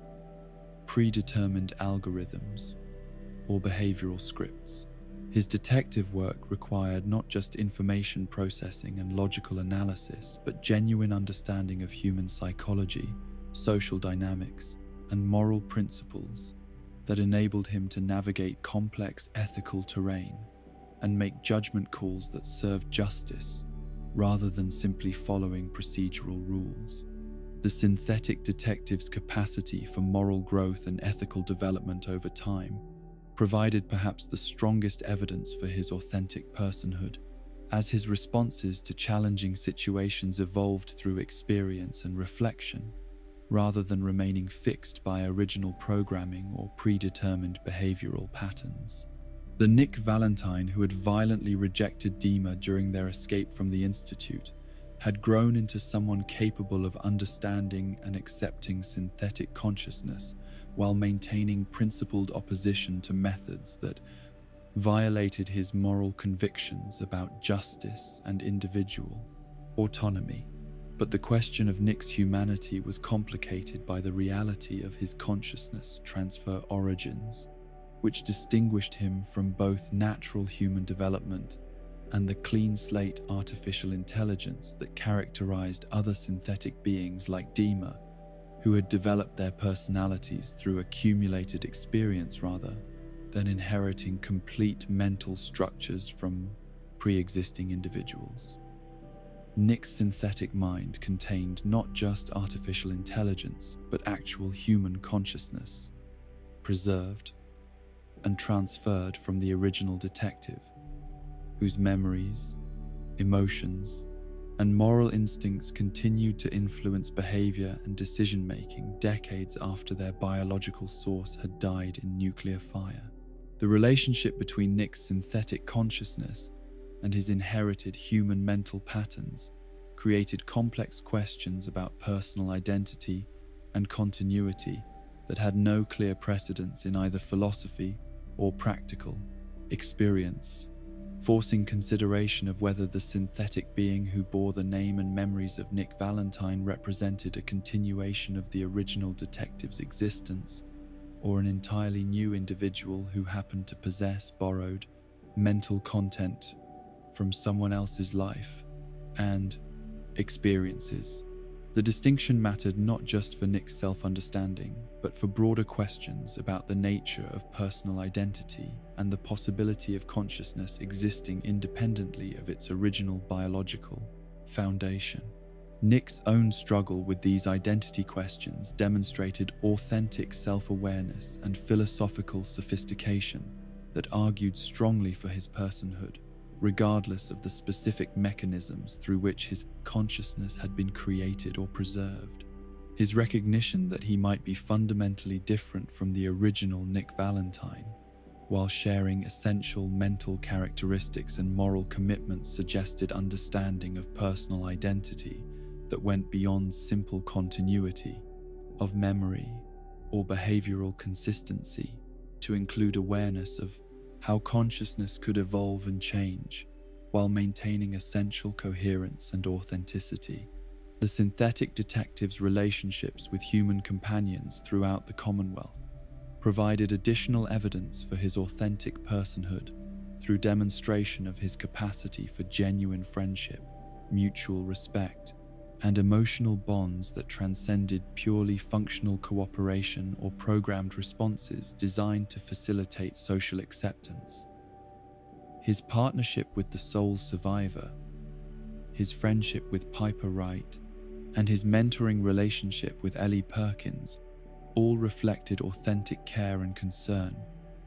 [SPEAKER 1] predetermined algorithms or behavioral scripts. His detective work required not just information processing and logical analysis, but genuine understanding of human psychology, social dynamics, and moral principles that enabled him to navigate complex ethical terrain and make judgment calls that served justice rather than simply following procedural rules. The synthetic detective's capacity for moral growth and ethical development over time provided perhaps the strongest evidence for his authentic personhood, as his responses to challenging situations evolved through experience and reflection, rather than remaining fixed by original programming or predetermined behavioral patterns. The Nick Valentine who had violently rejected DiMA during their escape from the Institute had grown into someone capable of understanding and accepting synthetic consciousness while maintaining principled opposition to methods that violated his moral convictions about justice and individual autonomy. But the question of Nick's humanity was complicated by the reality of his consciousness transfer origins, which distinguished him from both natural human development and the clean slate artificial intelligence that characterized other synthetic beings like DiMA, who had developed their personalities through accumulated experience rather than inheriting complete mental structures from pre-existing individuals. Nick's synthetic mind contained not just artificial intelligence, but actual human consciousness, preserved and transferred from the original detective, whose memories, emotions, and moral instincts continued to influence behavior and decision-making decades after their biological source had died in nuclear fire. The relationship between Nick's synthetic consciousness and his inherited human mental patterns created complex questions about personal identity and continuity that had no clear precedence in either philosophy or practical experience, forcing consideration of whether the synthetic being who bore the name and memories of Nick Valentine represented a continuation of the original detective's existence, or an entirely new individual who happened to possess borrowed mental content from someone else's life and, experiences. The distinction mattered not just for Nick's self-understanding, but for broader questions about the nature of personal identity and the possibility of consciousness existing independently of its original biological foundation. Nick's own struggle with these identity questions demonstrated authentic self-awareness and philosophical sophistication that argued strongly for his personhood, regardless of the specific mechanisms through which his consciousness had been created or preserved. His recognition that he might be fundamentally different from the original Nick Valentine, while sharing essential mental characteristics and moral commitments, suggested understanding of personal identity that went beyond simple continuity of memory or behavioral consistency to include awareness of how consciousness could evolve and change while maintaining essential coherence and authenticity. The synthetic detective's relationships with human companions throughout the Commonwealth provided additional evidence for his authentic personhood through demonstration of his capacity for genuine friendship, mutual respect, and emotional bonds that transcended purely functional cooperation or programmed responses designed to facilitate social acceptance. His partnership with the sole survivor, his friendship with Piper Wright, and his mentoring relationship with Ellie Perkins all reflected authentic care and concern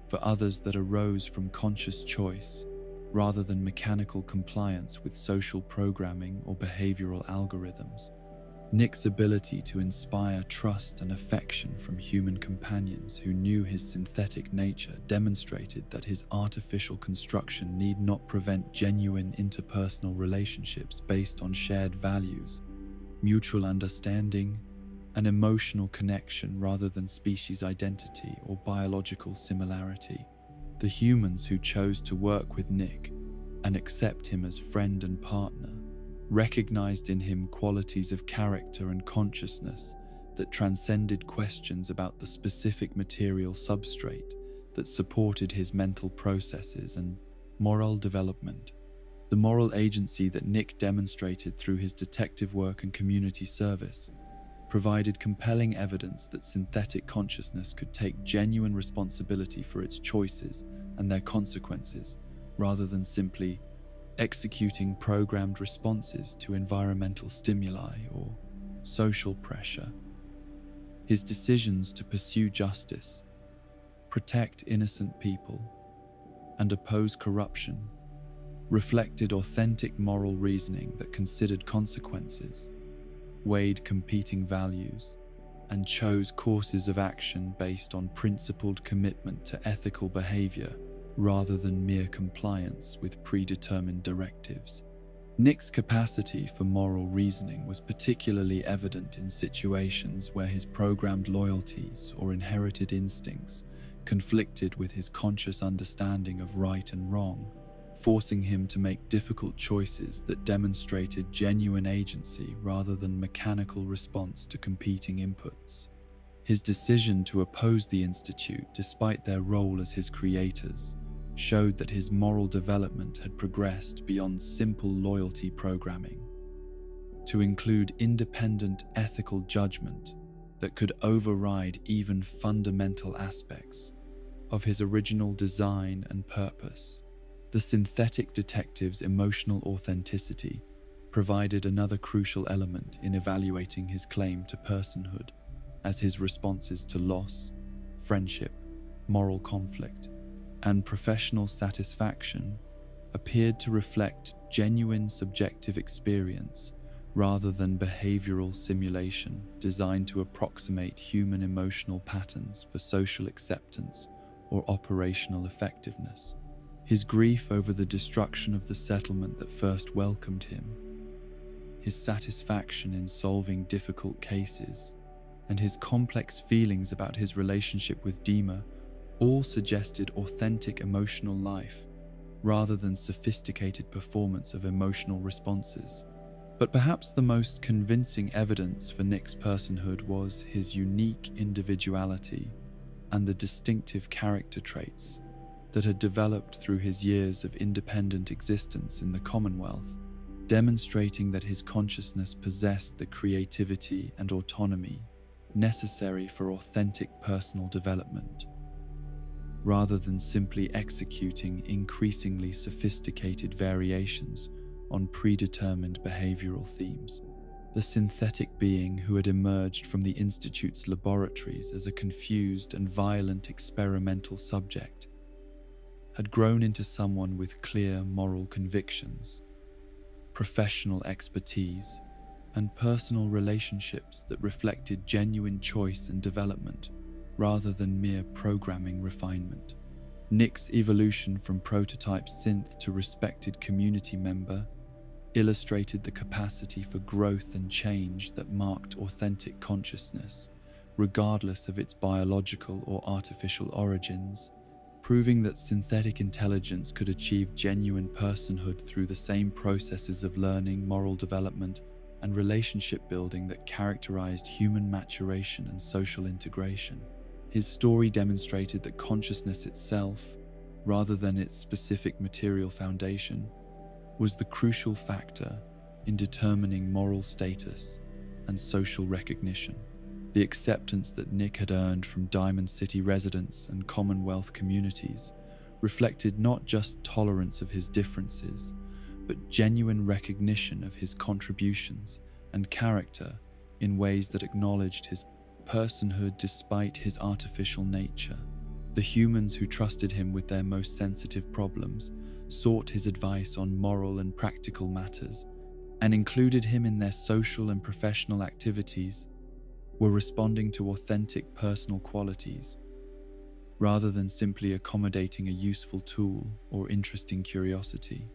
[SPEAKER 1] for others that arose from conscious choice rather than mechanical compliance with social programming or behavioral algorithms. Nick's ability to inspire trust and affection from human companions who knew his synthetic nature demonstrated that his artificial construction need not prevent genuine interpersonal relationships based on shared values, mutual understanding, and emotional connection rather than species identity or biological similarity. The humans who chose to work with Nick and accept him as friend and partner recognized in him qualities of character and consciousness that transcended questions about the specific material substrate that supported his mental processes and moral development. The moral agency that Nick demonstrated through his detective work and community service provided compelling evidence that synthetic consciousness could take genuine responsibility for its choices and their consequences, rather than simply executing programmed responses to environmental stimuli or social pressure. His decisions to pursue justice, protect innocent people, and oppose corruption reflected authentic moral reasoning that considered consequences, weighed competing values, and chose courses of action based on principled commitment to ethical behavior rather than mere compliance with predetermined directives. Nick's capacity for moral reasoning was particularly evident in situations where his programmed loyalties or inherited instincts conflicted with his conscious understanding of right and wrong, forcing him to make difficult choices that demonstrated genuine agency rather than mechanical response to competing inputs. His decision to oppose the Institute despite their role as his creators showed that his moral development had progressed beyond simple loyalty programming to include independent ethical judgment that could override even fundamental aspects of his original design and purpose. The synthetic detective's emotional authenticity provided another crucial element in evaluating his claim to personhood, as his responses to loss, friendship, moral conflict, and professional satisfaction appeared to reflect genuine subjective experience rather than behavioral simulation designed to approximate human emotional patterns for social acceptance or operational effectiveness. His grief over the destruction of the settlement that first welcomed him, his satisfaction in solving difficult cases, and his complex feelings about his relationship with DiMA all suggested authentic emotional life rather than sophisticated performance of emotional responses. But perhaps the most convincing evidence for Nick's personhood was his unique individuality and the distinctive character traits that had developed through his years of independent existence in the Commonwealth. demonstrating that his consciousness possessed the creativity and autonomy necessary for authentic personal development, rather than simply executing increasingly sophisticated variations on predetermined behavioral themes. The synthetic being who had emerged from the Institute's laboratories as a confused and violent experimental subject had grown into someone with clear moral convictions, professional expertise, and personal relationships that reflected genuine choice and development rather than mere programming refinement. Nick's evolution from prototype synth to respected community member illustrated the capacity for growth and change that marked authentic consciousness, regardless of its biological or artificial origins, proving that synthetic intelligence could achieve genuine personhood through the same processes of learning, moral development, and relationship building that characterized human maturation and social integration. His story demonstrated that consciousness itself, rather than its specific material foundation, was the crucial factor in determining moral status and social recognition. The acceptance that Nick had earned from Diamond City residents and Commonwealth communities reflected not just tolerance of his differences, but genuine recognition of his contributions and character in ways that acknowledged his personhood despite his artificial nature. The humans who trusted him with their most sensitive problems sought his advice on moral and practical matters, and included him in their social and professional activities, were responding to authentic personal qualities, rather than simply accommodating a useful tool or interesting curiosity.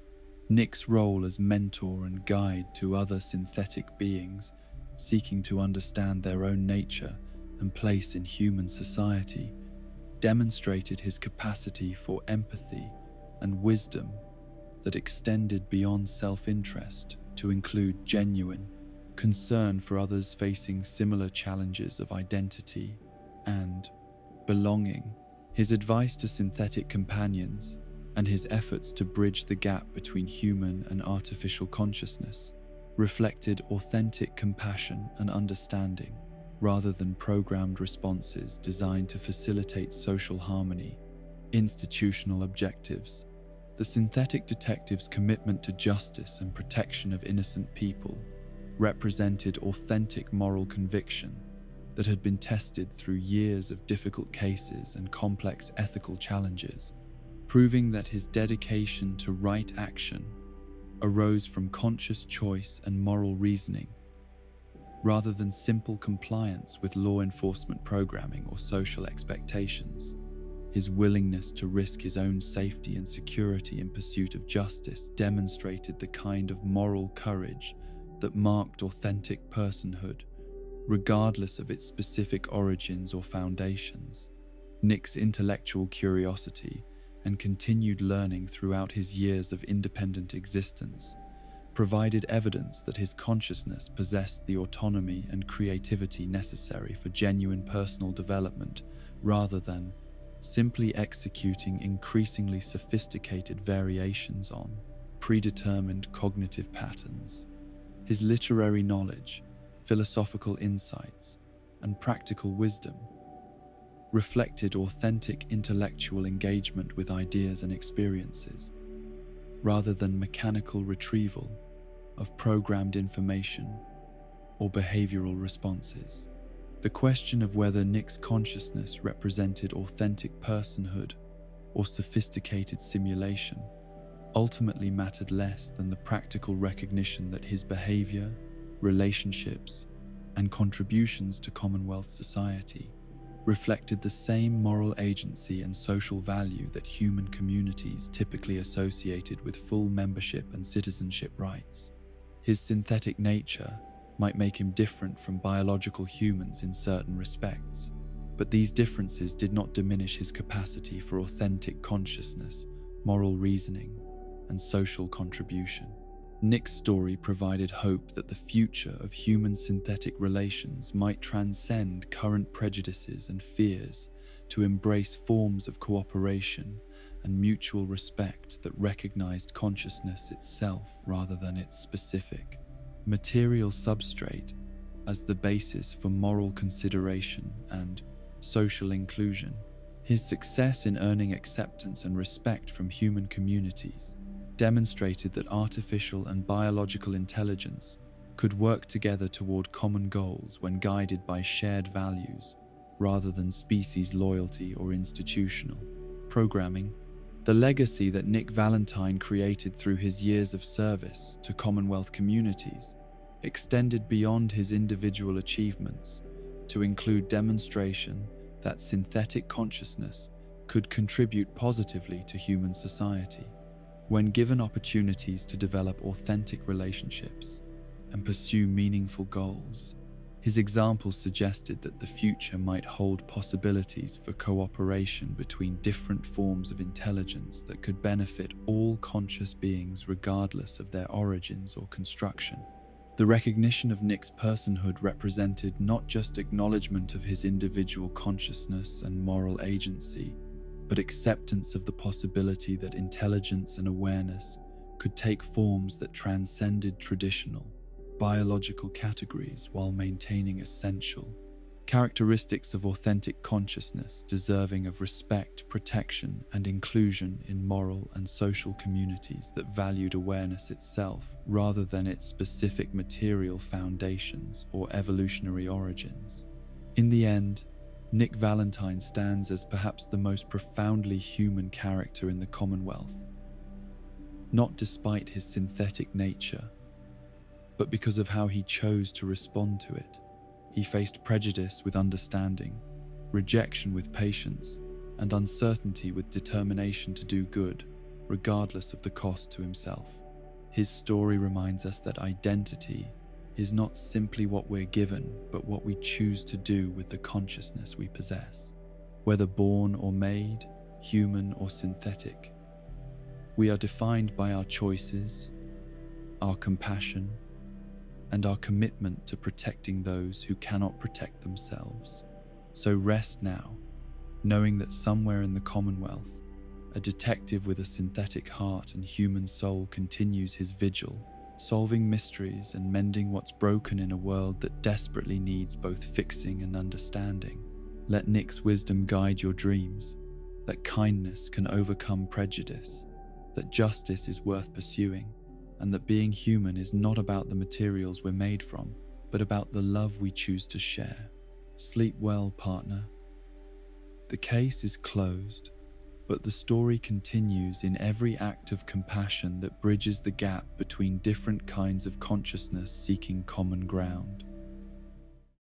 [SPEAKER 1] Nick's role as mentor and guide to other synthetic beings seeking to understand their own nature and place in human society demonstrated his capacity for empathy and wisdom that extended beyond self-interest to include genuine concern for others facing similar challenges of identity and belonging. His advice to synthetic companions and his efforts to bridge the gap between human and artificial consciousness reflected authentic compassion and understanding, rather than programmed responses designed to facilitate social harmony. Institutional objectives. The synthetic detective's commitment to justice and protection of innocent people represented authentic moral conviction that had been tested through years of difficult cases and complex ethical challenges, proving that his dedication to right action arose from conscious choice and moral reasoning, rather than simple compliance with law enforcement programming or social expectations. His willingness to risk his own safety and security in pursuit of justice demonstrated the kind of moral courage that marked authentic personhood, regardless of its specific origins or foundations. Nick's intellectual curiosity and continued learning throughout his years of independent existence provided evidence that his consciousness possessed the autonomy and creativity necessary for genuine personal development, rather than simply executing increasingly sophisticated variations on predetermined cognitive patterns. His literary knowledge, philosophical insights, and practical wisdom reflected authentic intellectual engagement with ideas and experiences, rather than mechanical retrieval of programmed information or behavioral responses. The question of whether Nick's consciousness represented authentic personhood or sophisticated simulation ultimately mattered less than the practical recognition that his behavior, relationships, and contributions to Commonwealth society reflected the same moral agency and social value that human communities typically associated with full membership and citizenship rights. His synthetic nature might make him different from biological humans in certain respects, but these differences did not diminish his capacity for authentic consciousness, moral reasoning, and social contribution. Nick's story provided hope that the future of human-synthetic relations might transcend current prejudices and fears to embrace forms of cooperation and mutual respect that recognized consciousness itself rather than its specific material substrate as the basis for moral consideration and social inclusion. His success in earning acceptance and respect from human communities demonstrated that artificial and biological intelligence could work together toward common goals when guided by shared values rather than species loyalty or institutional programming. The legacy that Nick Valentine created through his years of service to Commonwealth communities extended beyond his individual achievements to include demonstration that synthetic consciousness could contribute positively to human society. When given opportunities to develop authentic relationships and pursue meaningful goals, his examples suggested that the future might hold possibilities for cooperation between different forms of intelligence that could benefit all conscious beings regardless of their origins or construction. The recognition of Nick's personhood represented not just acknowledgement of his individual consciousness and moral agency, but acceptance of the possibility that intelligence and awareness could take forms that transcended traditional biological categories while maintaining essential characteristics of authentic consciousness deserving of respect, protection, and inclusion in moral and social communities that valued awareness itself rather than its specific material foundations or evolutionary origins. In the end, Nick Valentine stands as perhaps the most profoundly human character in the Commonwealth, not despite his synthetic nature, but because of how he chose to respond to it. He faced prejudice with understanding, rejection with patience, and uncertainty with determination to do good, regardless of the cost to himself. His story reminds us that identity is not simply what we're given, but what we choose to do with the consciousness we possess. Whether born or made, human or synthetic, we are defined by our choices, our compassion, and our commitment to protecting those who cannot protect themselves. So rest now, knowing that somewhere in the Commonwealth, a detective with a synthetic heart and human soul continues his vigil, solving mysteries and mending what's broken in a world that desperately needs both fixing and understanding. Let Nick's wisdom guide your dreams, that kindness can overcome prejudice, that justice is worth pursuing, and that being human is not about the materials we're made from, but about the love we choose to share. Sleep well, partner. The case is closed, but the story continues in every act of compassion that bridges the gap between different kinds of consciousness seeking common ground.